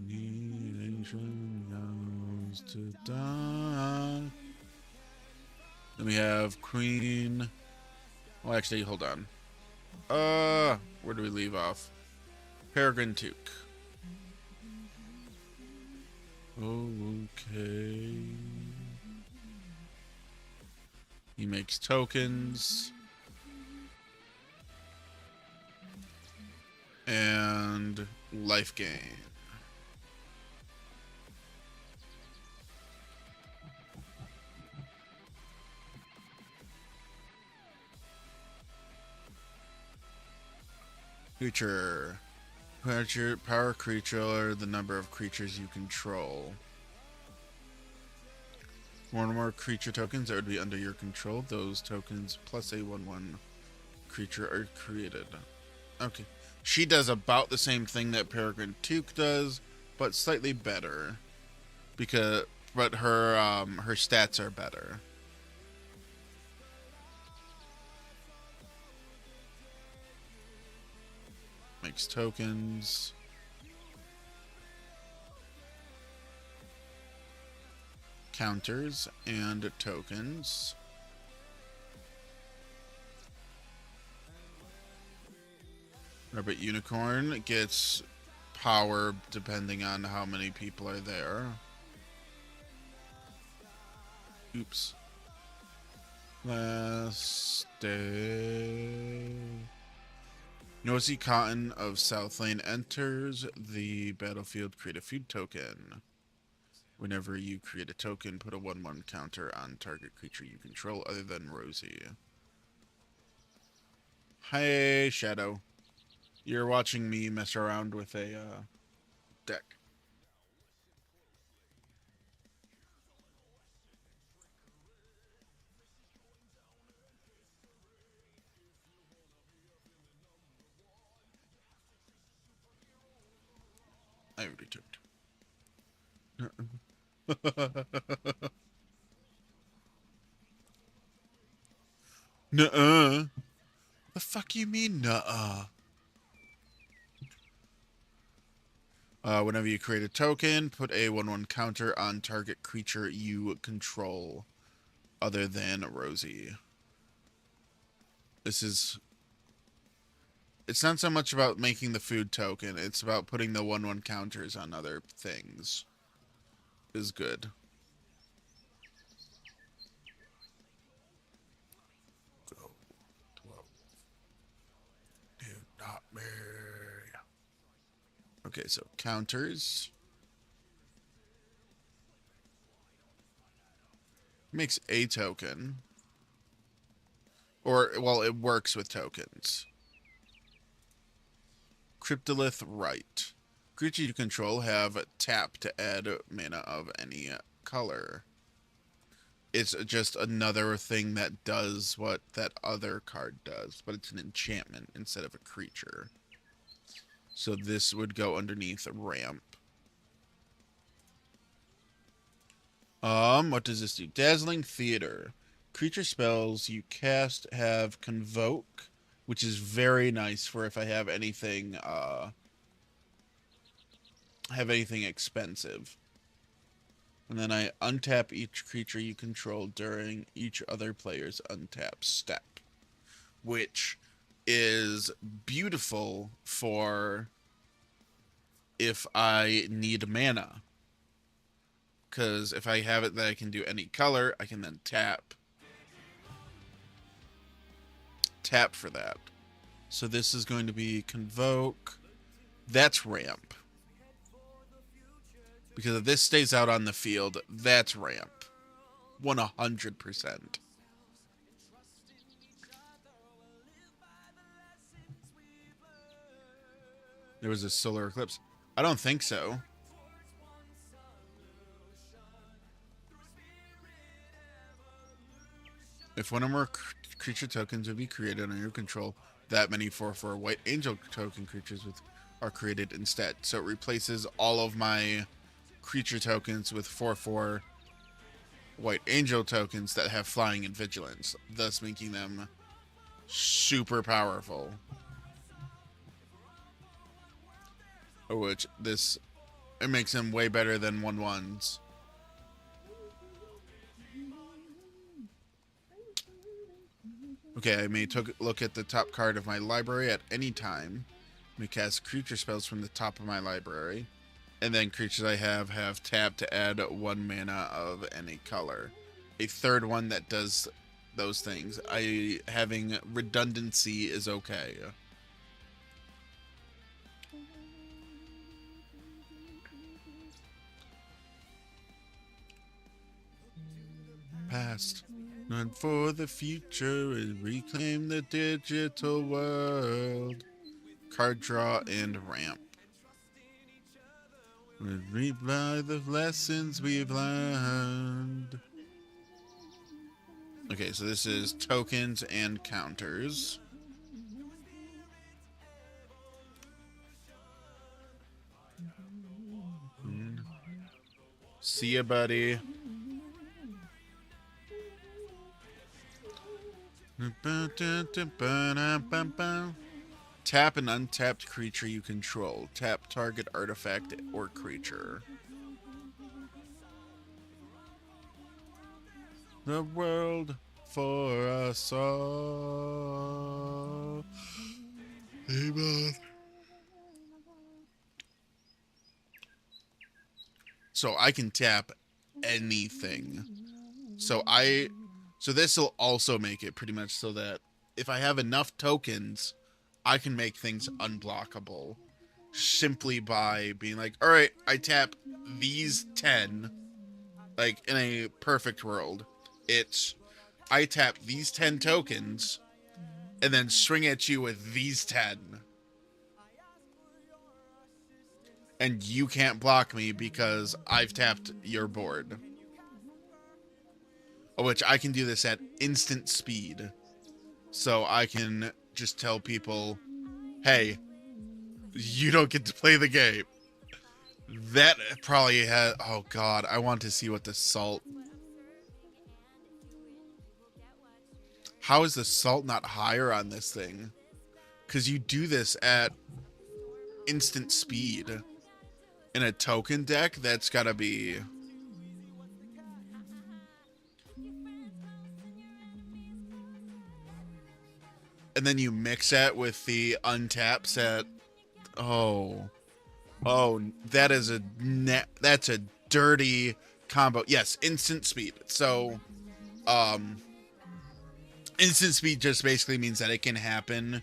Nation to die. Then we have Queen. Well, actually, hold on. Where do we leave off? Peregrine Toque. Okay. He makes tokens. And life gain. Creature. Power creature, or the number of creatures you control. One or more creature tokens that would be under your control. Those tokens plus a 1/1 creature are created. Okay. She does about the same thing that Peregrine Toque does, but slightly better. But her stats are better. Makes tokens. Counters and tokens. Rabbit Unicorn gets power depending on how many people are there. Oops. Last day. Nosy Cotton of South Lane enters the battlefield. Create a food token. Whenever you create a token, put a 1/1 counter on target creature you control other than Rosie. Hey, Shadow. You're watching me mess around with a deck. I already took it. Nuh-uh. The fuck you mean, nuh-uh? Whenever you create a token, put a 1/1 counter on target creature you control, other than Rosie. This is... It's not so much about making the food token, it's about putting the 1/1 counters on other things. Is good. Go. 12. Do not marry. Okay, so counters. Makes a token. Or, well, it works with tokens. Cryptolith Right. Creatures you control have tap to add mana of any color. It's just another thing that does what that other card does, but it's an enchantment instead of a creature. So this would go underneath a ramp. What does this do? Dazzling Theater. Creature spells you cast have Convoke, which is very nice for if I have anything expensive. And then I untap each creature you control during each other player's untap step, which is beautiful for if I need mana. Because if I have it that I can do any color, I can then tap for that. So this is going to be Convoke. That's ramp. Because if this stays out on the field, that's ramp. 100%. There was a solar eclipse. I don't think so. If one or more creature tokens would be created under your control, that many 4/4 white angel token creatures are created instead. So it replaces all of my creature tokens with 4/4 white angel tokens that have flying and vigilance, thus making them super powerful. Which it makes them way better than 1/1s. Okay, I may look at the top card of my library at any time. I may cast creature spells from the top of my library. And then creatures I have tap to add 1 mana of any color. A third one that does those things. Having redundancy is okay. Past, not for the future, and reclaim the digital world. Card draw and ramp. We read by the lessons we've learned. Okay, so this is tokens and counters. See ya, buddy. Tap an untapped creature you control. Tap target artifact or creature. The world for us all. Hey, man. So I can tap anything. So this will also make it pretty much so that if I have enough tokens, I can make things unblockable simply by being like, all right, I tap these 10, like in a perfect world. I tap these 10 tokens and then swing at you with these 10. and you can't block me because I've tapped your board. Which I can do this at instant speed. So I can just tell people, hey, you don't get to play the game. That probably has... Oh, God. I want to see what the salt... How is the salt not higher on this thing? Because you do this at instant speed. In a token deck, that's got to be... And then you mix that with the untaps at... Oh, that is a that's a dirty combo. Yes, instant speed. So, instant speed just basically means that it can happen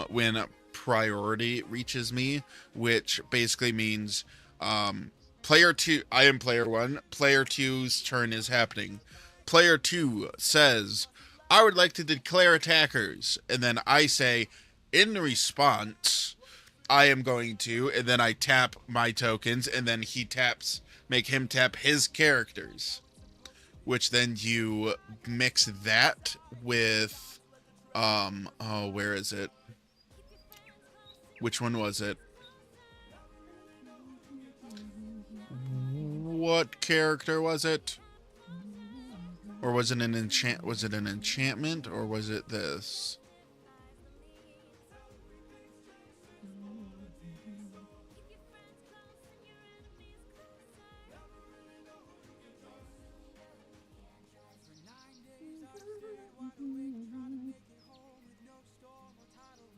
when priority reaches me, which basically means player 2, I am player 1, player 2's turn is happening. Player 2 says, I would like to declare attackers, and then I say, in response, I am going to, and then I tap my tokens, and then he taps, make him tap his characters, which then you mix that with, oh, where is it? Which one was it? What character was it? Or was it an enchantment, or was it this?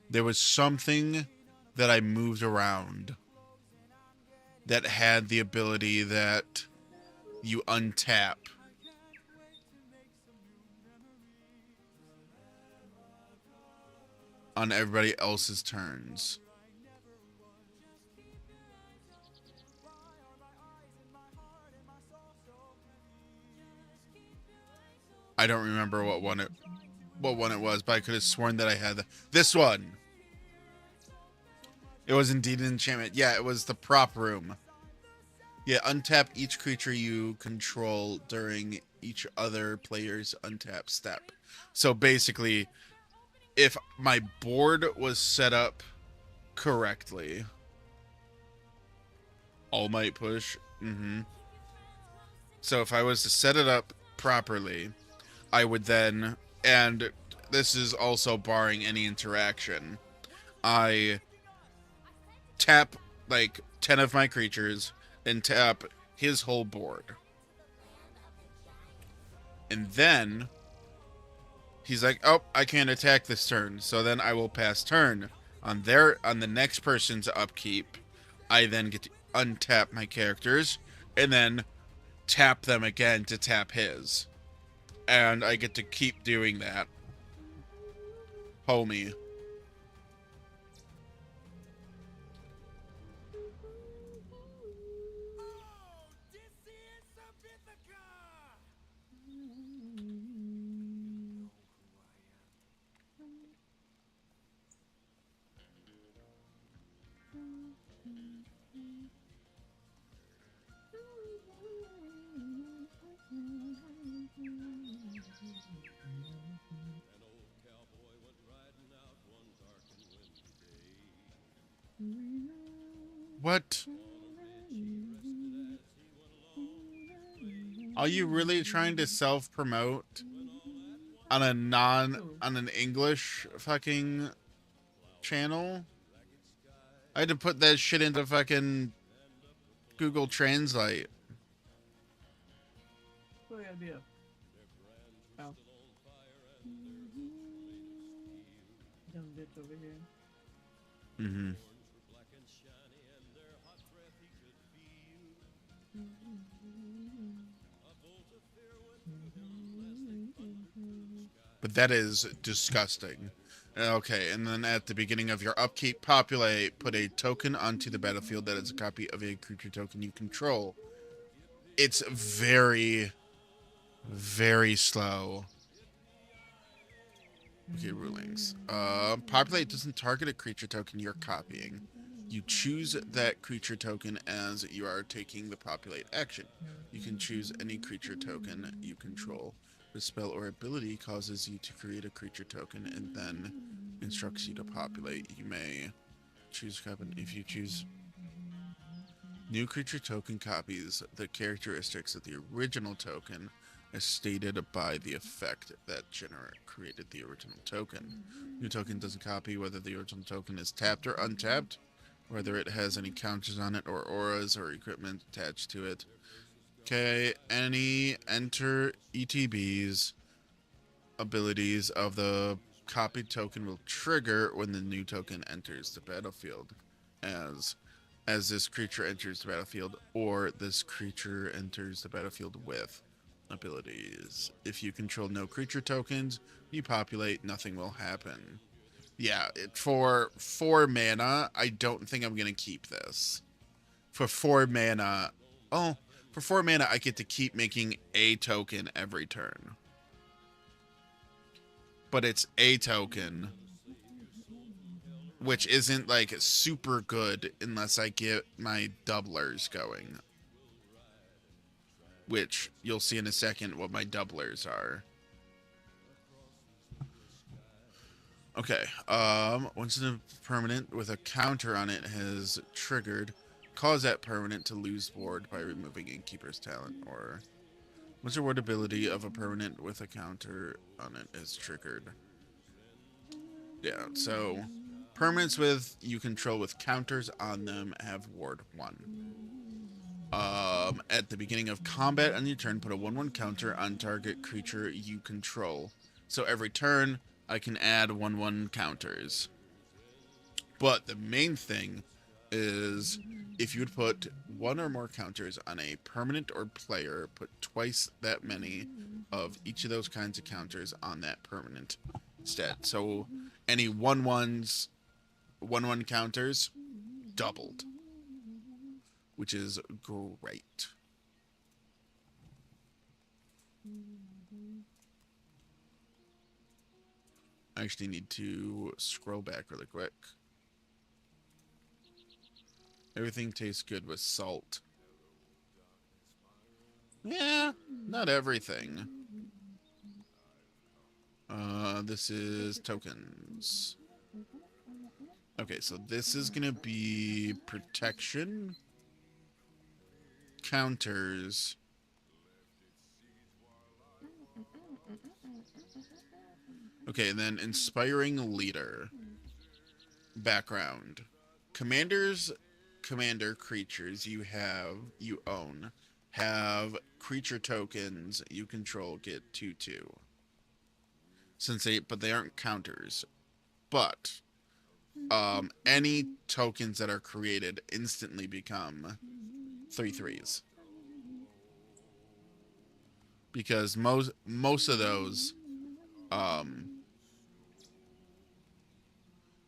There was something that I moved around that had the ability that you untap. On everybody else's turns. I don't remember what one it was, but I could have sworn that I had this one. It was indeed an enchantment. Yeah, it was the prop room. Yeah, untap each creature you control during each other player's untap step. So basically, if my board was set up correctly, All Might push. So if I was to set it up properly, I would then, and this is also barring any interaction, I tap like 10 of my creatures and tap his whole board. And then he's like, oh, I can't attack this turn. So then I will pass turn. On the next person's upkeep, I then get to untap my characters and then tap them again to tap his. And I get to keep doing that. Homie. What? Are you really trying to self-promote on an English fucking channel? I had to put that shit into fucking Google Translate. What idea? Oh. Dumb bitch over here. But that is disgusting. Okay, and then at the beginning of your upkeep, put a token onto the battlefield that is a copy of a creature token you control. It's very, very slow. Okay, rulings. Populate doesn't target a creature token you're copying. You choose that creature token as you are taking the populate action. You can choose any creature token you control. The spell or ability causes you to create a creature token and then instructs you to populate. You may choose if you choose new creature token copies the characteristics of the original token as stated by the effect that created the original token. New token doesn't copy whether the original token is tapped or untapped, whether it has any counters on it or auras or equipment attached to it. Okay, any enter ETBs abilities of the copied token will trigger when the new token enters the battlefield as this creature enters the battlefield or this creature enters the battlefield with abilities. If you control no creature tokens, you populate, nothing will happen. Yeah, for 4 mana, I don't think I'm going to keep this. For 4 mana, for 4 mana, I get to keep making a token every turn. But it's a token, which isn't like super good unless I get my doublers going. Which you'll see in a second what my doublers are. Okay, once a permanent with a counter on it has triggered, cause that permanent to lose ward by removing Innkeeper's Talent, or once a ward ability of a permanent with a counter on it is triggered. Yeah, so permanents with you control with counters on them have ward 1. At the beginning of combat on your turn, put a 1/1 counter on target creature you control. So every turn, I can add 1/1 counters. But the main thing is if you would put 1 or more counters on a permanent or player, put twice that many of each of those kinds of counters on that permanent instead. So any 1/1s, 1/1 counters, doubled, which is great. I actually need to scroll back really quick. Everything tastes good with salt. Yeah, not everything. This is tokens. Okay, so this is gonna be protection, counters, okay, and then inspiring leader, background, commander creatures you own have creature tokens you control get 2/2. But they aren't counters. But any tokens that are created instantly become 3/3s. Because most of those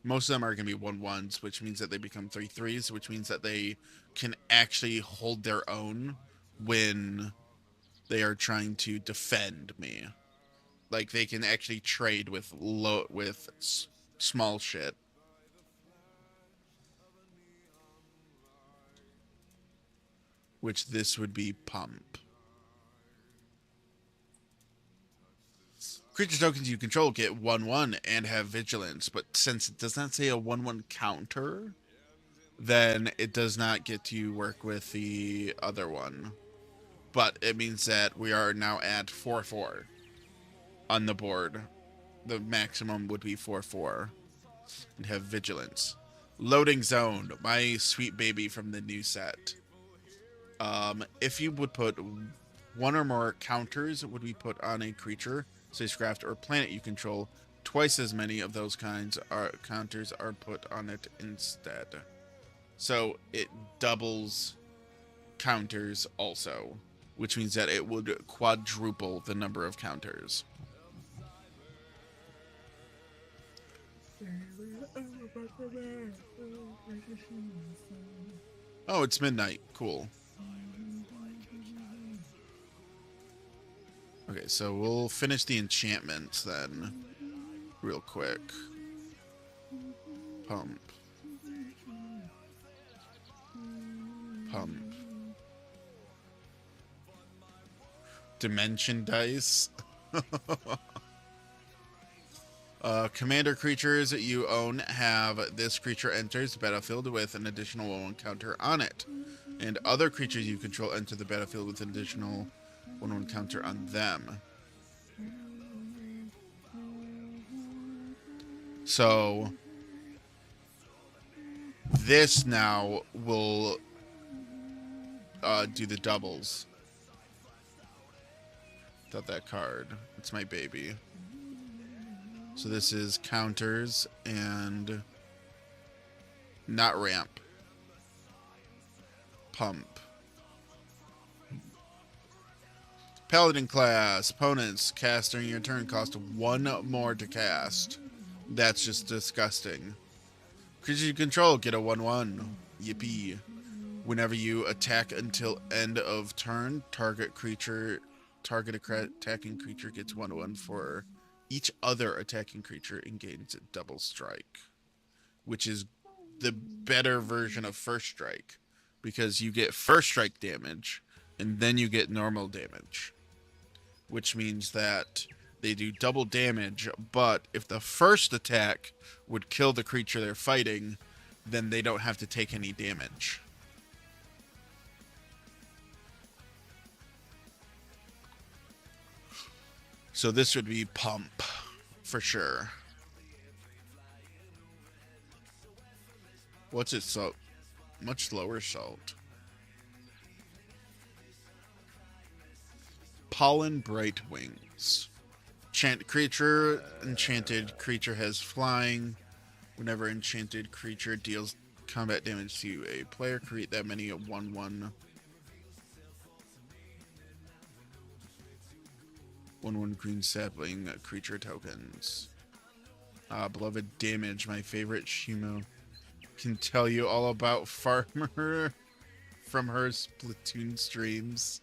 most of them are going to be 1/1s, which means that they become 3/3s, which means that they can actually hold their own when they are trying to defend me. Like, they can actually trade with small shit. Which this would be pump. Creature tokens you control get 1/1 and have vigilance, but since it does not say a 1/1 counter, then it does not get to work with the other one. But it means that we are now at 4/4 on the board. The maximum would be 4/4 and have vigilance. Loading zone, my sweet baby from the new set. If you would put 1 or more counters would be put on a creature, spacecraft, or planet you control, twice as many of those counters are put on it instead. So it doubles counters also, which means that it would quadruple the number of counters. Oh, it's midnight. Cool. Okay, so we'll finish the enchantments then, real quick. Pump. Pump. Dimension dice. Commander creatures you own have this creature enters the battlefield with an additional 1/1 counter on it. And other creatures you control enter the battlefield with an additional 1/1 counter on them. So this now will do the doubles. Got that card. It's my baby. So this is counters and not ramp. Pump. Paladin class. Opponents cast during your turn cost 1 more to cast. That's just disgusting. Creatures you control get a 1/1. Yippee. Whenever you attack until end of turn, target attacking creature gets 1/1 for each other attacking creature and gains a double strike, which is the better version of first strike, because you get first strike damage and then you get normal damage, which means that they do double damage, but if the first attack would kill the creature they're fighting, then they don't have to take any damage. So this would be pump, for sure. What's its salt? Much lower salt. Pollen Bright Wings. Enchanted creature has flying. Whenever enchanted creature deals combat damage to a player, create that many 1/1. 1/1 green sapling creature tokens. Beloved Damage, my favorite Shimo. Can tell you all about Farmer from her Splatoon streams.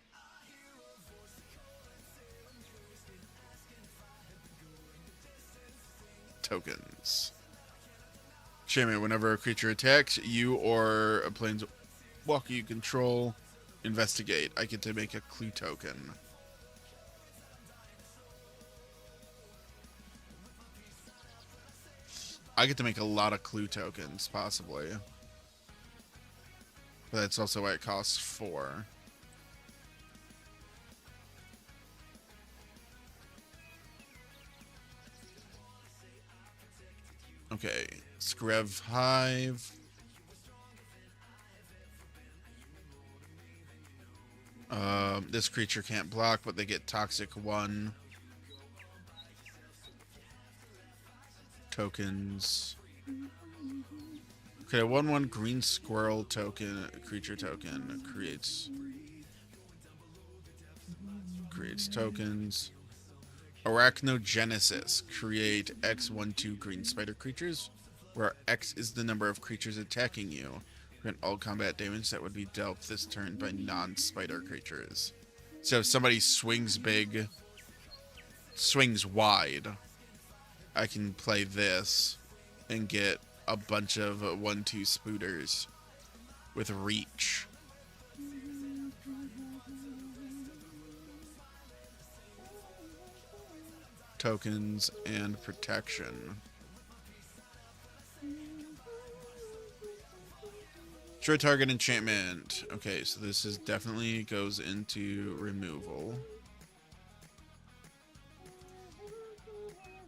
Tokens. Shaman, whenever a creature attacks you or a planeswalker you control, investigate. I get to make a clue token. I get to make a lot of clue tokens, possibly. But that's also why it costs 4. Okay, Screv Hive. This creature can't block, but they get Toxic 1. Tokens. Okay, 1/1 green squirrel token, creature token, creates tokens. Arachnogenesis. Create X 1/2 green spider creatures, where X is the number of creatures attacking you. Prevent all combat damage that would be dealt this turn by non-spider creatures. So if somebody swings big, swings wide, I can play this and get a bunch of 1/2 spooters with reach. Tokens and protection. Destroy target enchantment. Okay, so this is definitely goes into removal.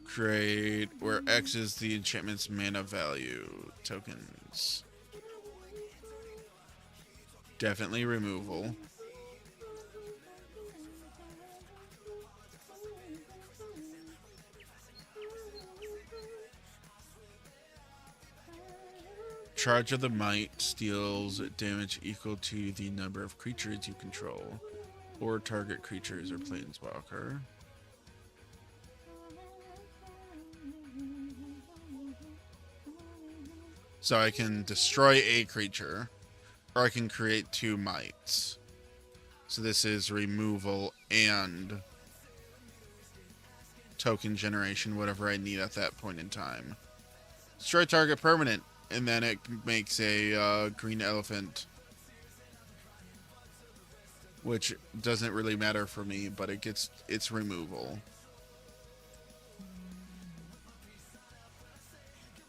Create where X is the enchantment's mana value. Tokens. Definitely removal. Charge of the Might deals damage equal to the number of creatures you control, or target creatures or planeswalker. So I can destroy a creature, or I can create 2 mites. So this is removal and token generation, whatever I need at that point in time. Destroy target permanent, and then it makes a green elephant which doesn't really matter for me, but it gets its removal.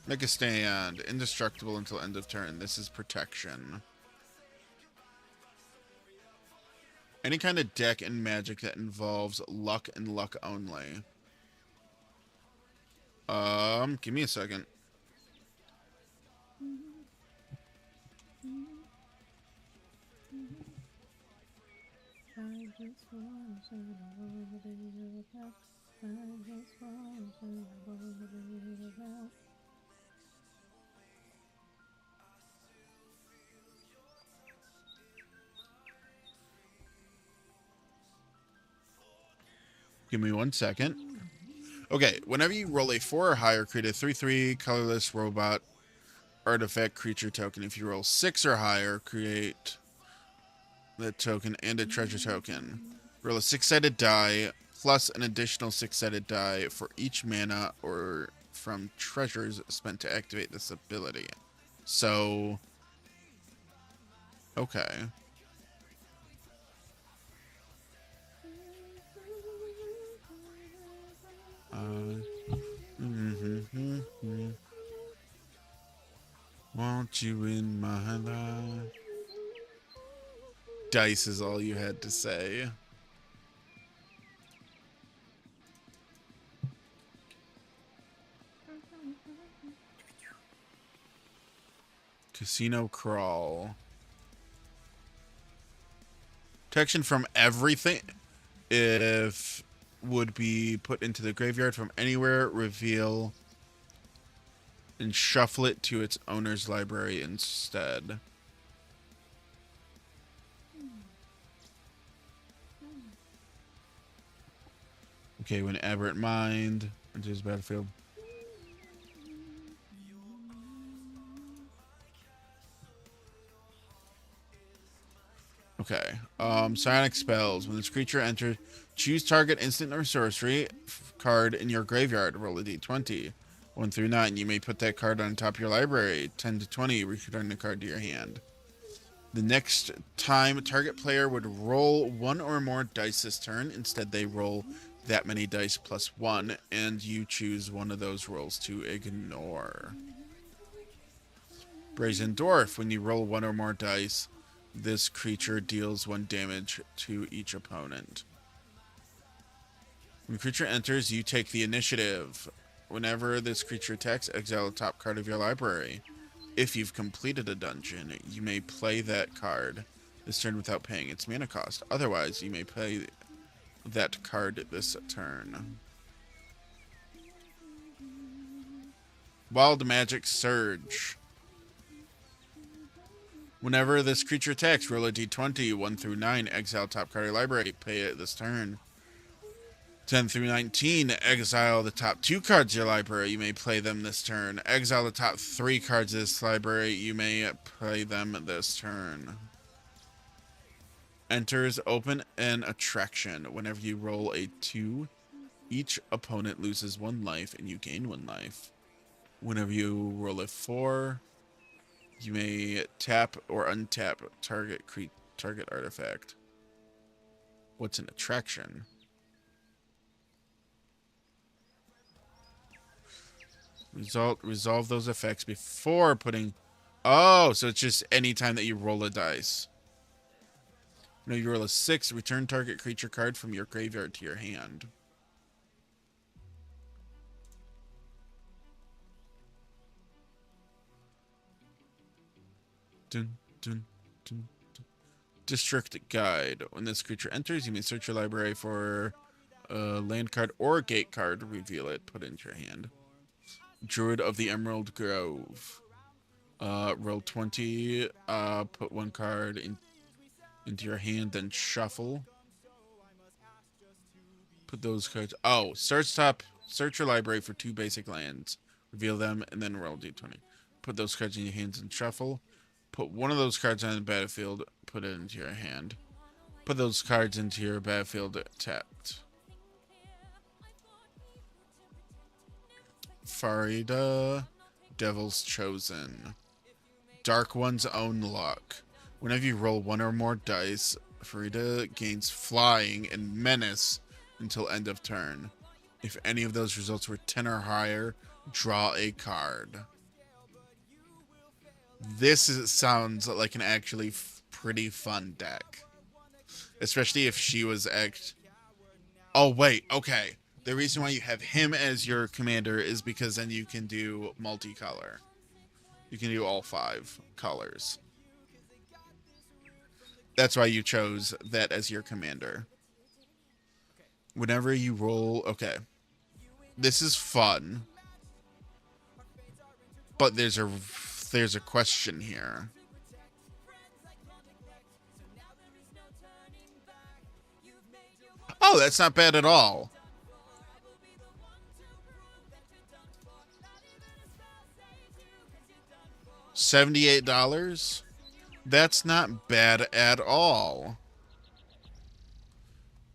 Make a stand. Indestructible until end of turn. This is protection. Any kind of deck in Magic that involves luck and luck only. Give me a second. Give me 1 second. Okay, whenever you roll a 4 or higher, create a 3/3 colorless robot artifact creature token. If you roll 6 or higher, create that token and a treasure token. Roll a 6-sided die plus an additional 6-sided die for each mana or from treasures spent to activate this ability. So, okay. Want you in my life. Dice is all you had to say. Casino crawl. Protection from everything. If would be put into the graveyard from anywhere, reveal and shuffle it to its owner's library instead. Okay, when Aberrant Mind enters battlefield. Okay. Psionic spells. When this creature enters, choose target instant or sorcery card in your graveyard. Roll a d20. 1 through 9. You may put that card on top of your library. 10 to 20. Return the card to your hand. The next time a target player would roll 1 or more dice this turn, instead they roll that many dice plus 1, and you choose one of those rolls to ignore. Brazen Dwarf. When you roll 1 or more dice, this creature deals 1 damage to each opponent. When the creature enters, you take the initiative. Whenever this creature attacks, exile the top card of your library. If you've completed a dungeon, you may play that card this turn without paying its mana cost. Otherwise, you may play that card this turn. Wild Magic Surge. Whenever this creature attacks, roll a d20, 1 through 9, exile top card of your library, pay it this turn. 10 through 19, exile the top 2 cards of your library, you may play them this turn. Exile the top 3 cards of this library, you may play them this turn. Enters open an attraction. Whenever you roll a 2, each opponent loses 1 life and you gain 1 life. Whenever you roll a 4, you may tap or untap target artifact. What's an attraction? Resolve those effects before putting... Oh, so it's just any time that you roll a dice. No, you roll a 6, return target creature card from your graveyard to your hand. Dun, dun, dun, dun. District Guide. When this creature enters, you may search your library for a land card or a gate card. Reveal it, put it into your hand. Druid of the Emerald Grove. Roll 20, put 1 card into your hand, then shuffle. Put those cards... Oh, search your library for 2 basic lands. Reveal them, and then roll d20. Put those cards in your hands and shuffle. Put 1 of those cards on the battlefield, put it into your hand. Put those cards into your battlefield tapped. Farida, Devil's Chosen. Dark One's Own Luck. Whenever you roll 1 or more dice, Farida gains flying and menace until end of turn. If any of those results were 10 or higher, draw a card. Sounds like an actually pretty fun deck. Especially if she was Oh, wait, okay. The reason why you have him as your commander is because then you can do multicolor. You can do all 5 colors. That's why you chose that as your commander. Whenever you roll... Okay. This is fun. But there's a question here. Oh, that's not bad at all. $78? That's not bad at all.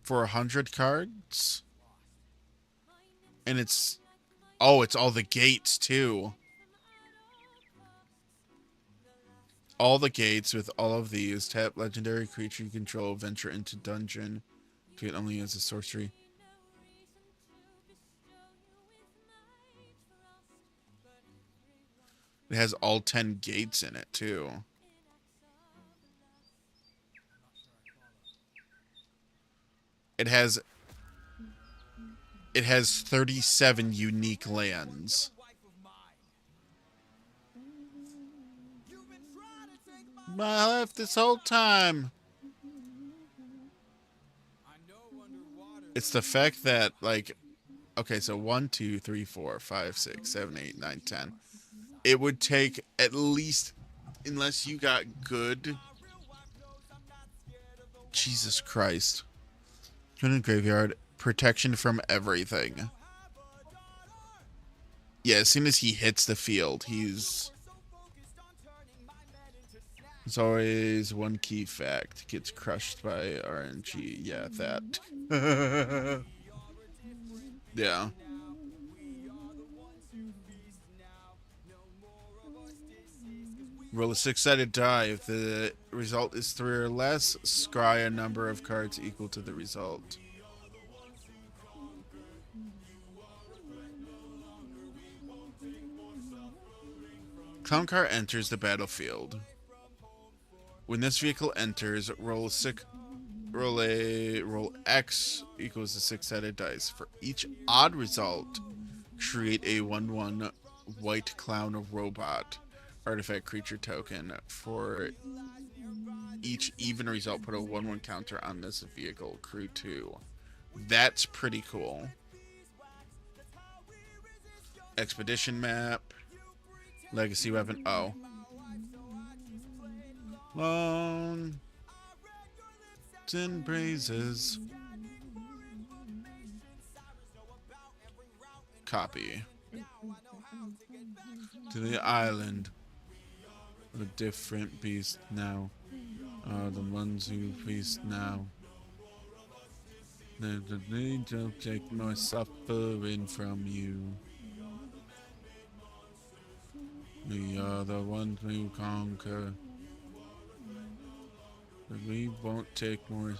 For 100 cards? And it's... Oh, it's all the gates, too. All the gates with all of these. Tap legendary creature you control. Venture into dungeon. Do it only as a sorcery. It has all 10 gates in it, too. It has 37 unique lands. My life this whole time. It's the fact that, like, okay, so 1, 2, 3, 4, 5, 6, 7, 8, 9, 10. It would take at least, unless you got good. Jesus Christ. In the graveyard, protection from everything. Yeah, as soon as he hits the field, there's always one key fact. Gets crushed by RNG. Yeah, that. Yeah. Roll a 6-sided die. If the result is 3 or less, scry a number of cards equal to the result. Clown car enters the battlefield. When this vehicle enters, roll X equals the 6-sided dice. For each odd result, create a 1/1 white clown robot artifact creature token. For each even result, put a 1/1 counter on this vehicle. Crew 2. That's pretty cool. Expedition map. Legacy weapon. Oh. Long 10 praises. Copy. To the island. A different beast now. The ones who feast now. They don't take more suffering from you. We are the ones who conquer. But we won't take more.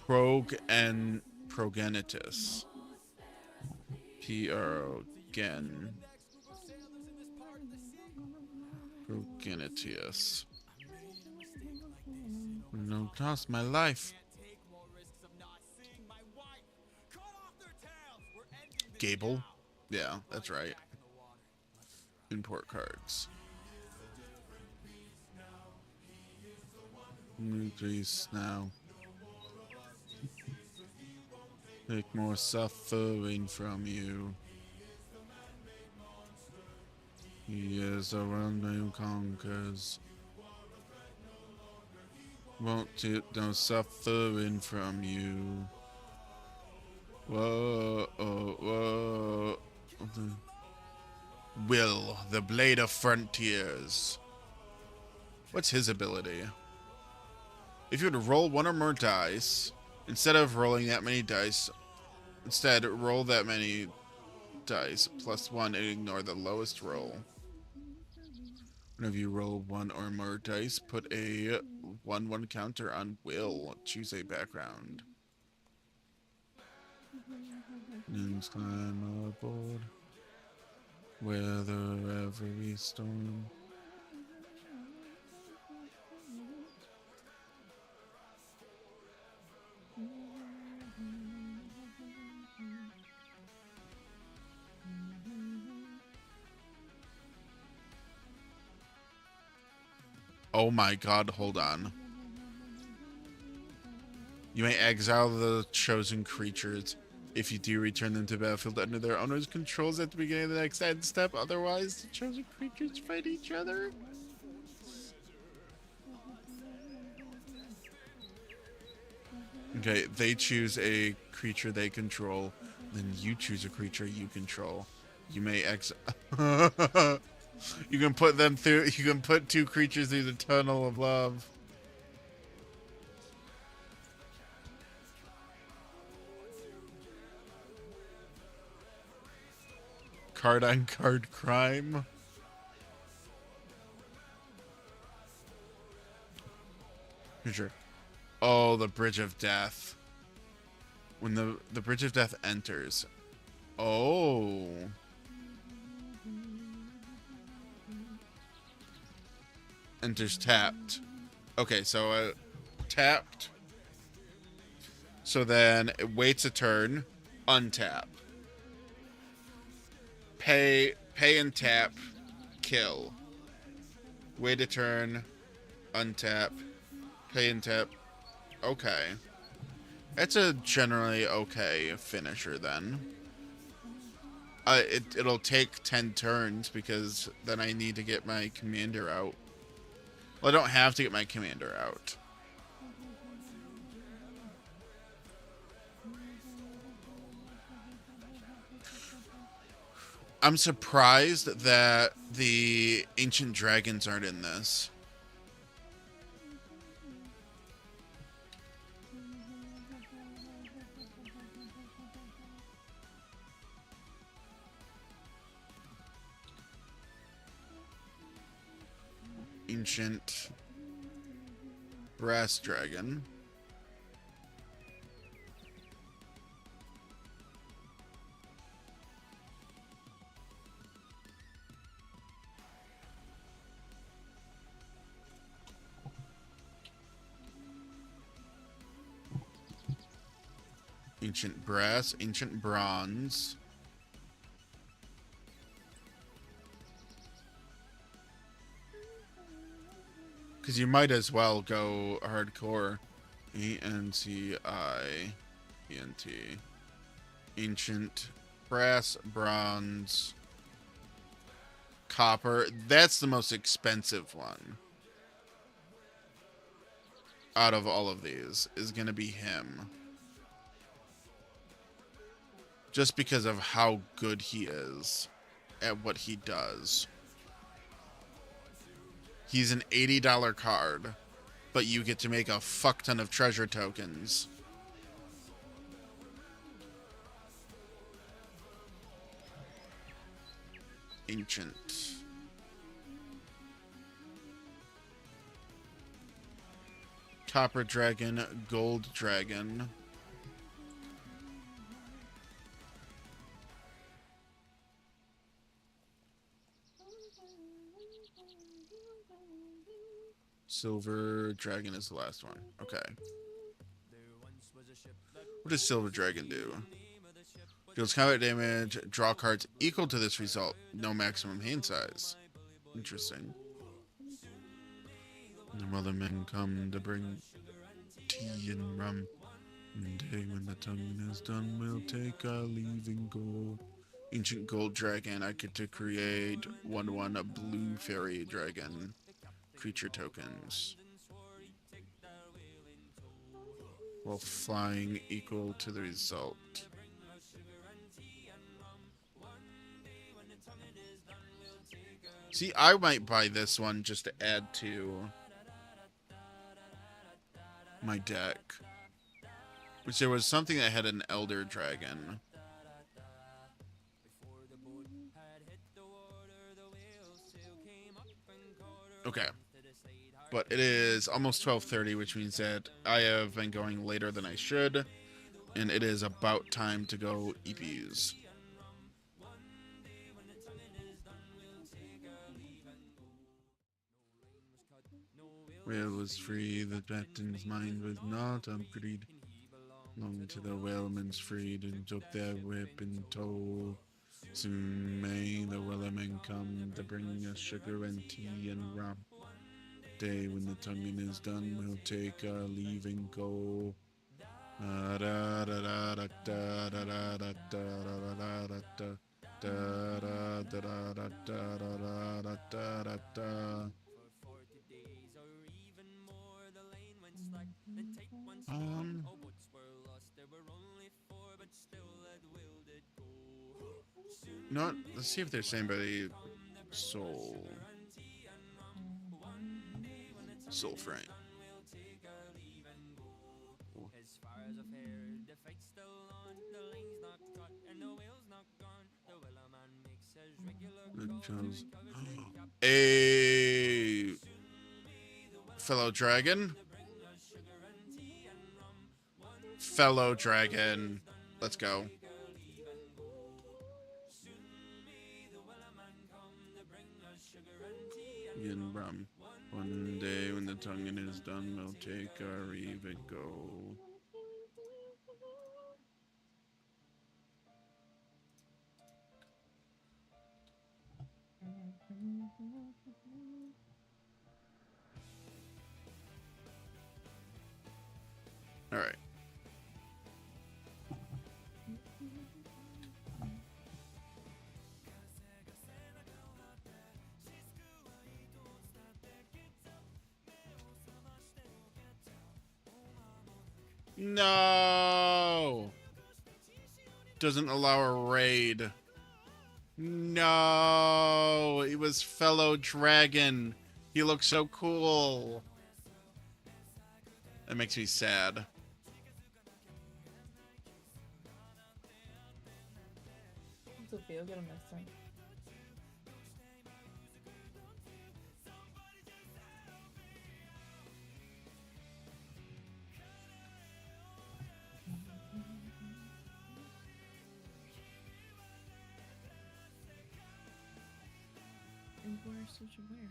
Progenitus. Progenitus. Progenitus. No, toss my life. Gable? Yeah, that's right. Import cards. Increase now. Take more suffering from you. He is the one who conquers. Won't take no suffering from you. Whoa, oh, whoa. Will, the Blade of Frontiers. What's his ability? If you were to roll 1 or more dice, instead of rolling that many dice, instead roll that many dice plus 1 and ignore the lowest roll. Whenever you roll 1 or more dice, put a 1/1 counter on will. Choose a background. Names climb aboard. Weather every storm. Oh my god, hold on. You may exile the chosen creatures. If you do, return them to the battlefield under their owner's controls at the beginning of the next end step. Otherwise, the chosen creatures fight each other. Okay, they choose a creature they control. Then you choose a creature you control. You may exile. You can put them through. You can put two creatures through the tunnel of love. Card on card crime. Sure. Oh, the Bridge of Death. When the Bridge of Death enters. Oh. Enters tapped. Okay, so tapped. So then it waits a turn. Untap. Pay and tap. Kill. Wait a turn. Untap. Pay and tap. Okay. That's a generally okay finisher then. It'll take 10 turns because then I need to get my commander out. Well, I don't have to get my commander out. I'm surprised that the ancient dragons aren't in this. Ancient brass dragon. Ancient brass, ancient bronze. Because you might as well go hardcore. E-N-C-I-E-N-T. Ancient brass, bronze, copper. That's the most expensive one. Out of all of these is going to be him. Just because of how good he is at what he does. He's an $80 card, but you get to make a fuck ton of treasure tokens. Ancient. Copper dragon, gold dragon. Silver dragon is the last one. Okay. What does silver dragon do? Deals combat damage, draw cards equal to this result. No maximum hand size. Interesting. The mother men come to bring tea and rum. And hey, when the tongue is done, we'll take our leave and go. Ancient gold dragon. I get to create 1/1 a blue fairy dragon. Creature tokens. While flying equal to the result. See, I might buy this one just to add to my deck. Which there was something that had an elder dragon. Okay. but it is almost 12:30, which means that I have been going later than I should, and it is about time to go EPs. Whale was free, the captain's mind was not upgraded. Long to the whaleman's freed and took their whip in tow. Soon may the whalemen come to bring us sugar and tea and rum. Day when the tonguing is done, we'll take our leave and go. Da da da da da da da da da da da da da. Not. Let's see if there's anybody. Soul frame. A fellow dragon. Fellow dragon. Let's go. In rum. One day when the tonguing is done, we'll take our leave and go. All right. No! Doesn't allow a raid. No! It was fellow dragon. He looks so cool. That makes me sad. It's okay, I'll get him next time. And where's such a where?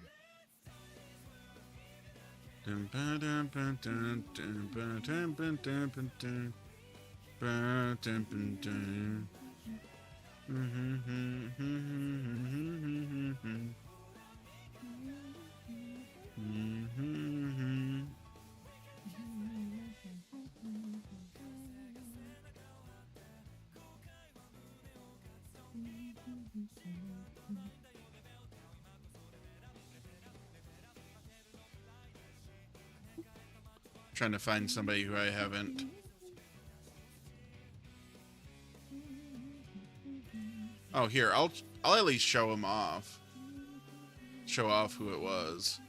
Trying to find somebody who I haven't. Oh, here, I'll at least show him off. Show off who it was.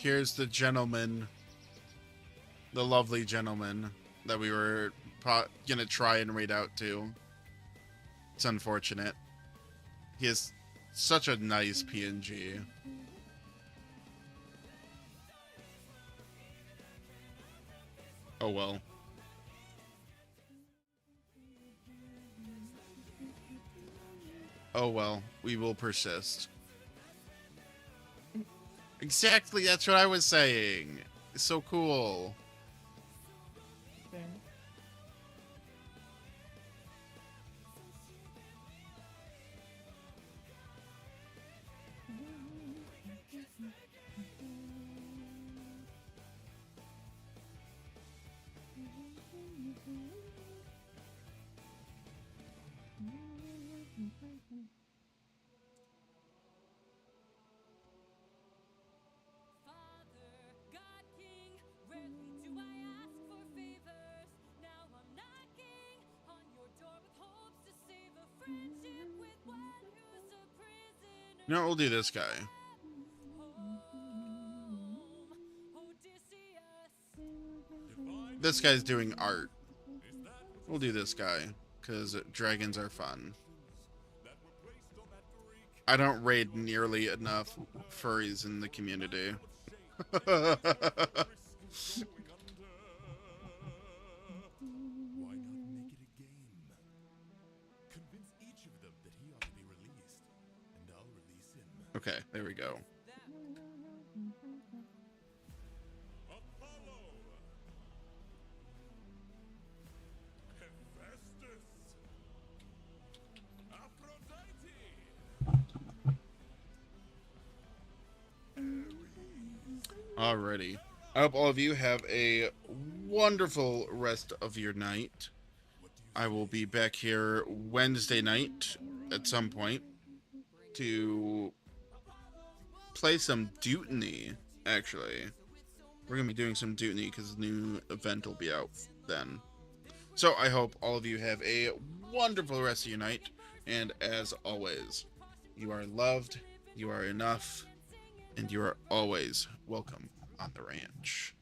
Here's the gentleman, the lovely gentleman that we were gonna try and raid out to. It's unfortunate. He has such a nice PNG. Oh well. Oh well, we will persist. Exactly, that's what I was saying. It's so cool. Okay. You know what, we'll do this guy. This guy's doing art. We'll do this guy, because dragons are fun. I don't raid nearly enough furries in the community. Okay, there we go. Alrighty. I hope all of you have a wonderful rest of your night. I will be back here Wednesday night at some point to play some Dutiny, actually. We're going to be doing some Dutiny because the new event will be out then. So I hope all of you have a wonderful rest of your night. And as always, you are loved, you are enough, and you are always welcome on the ranch.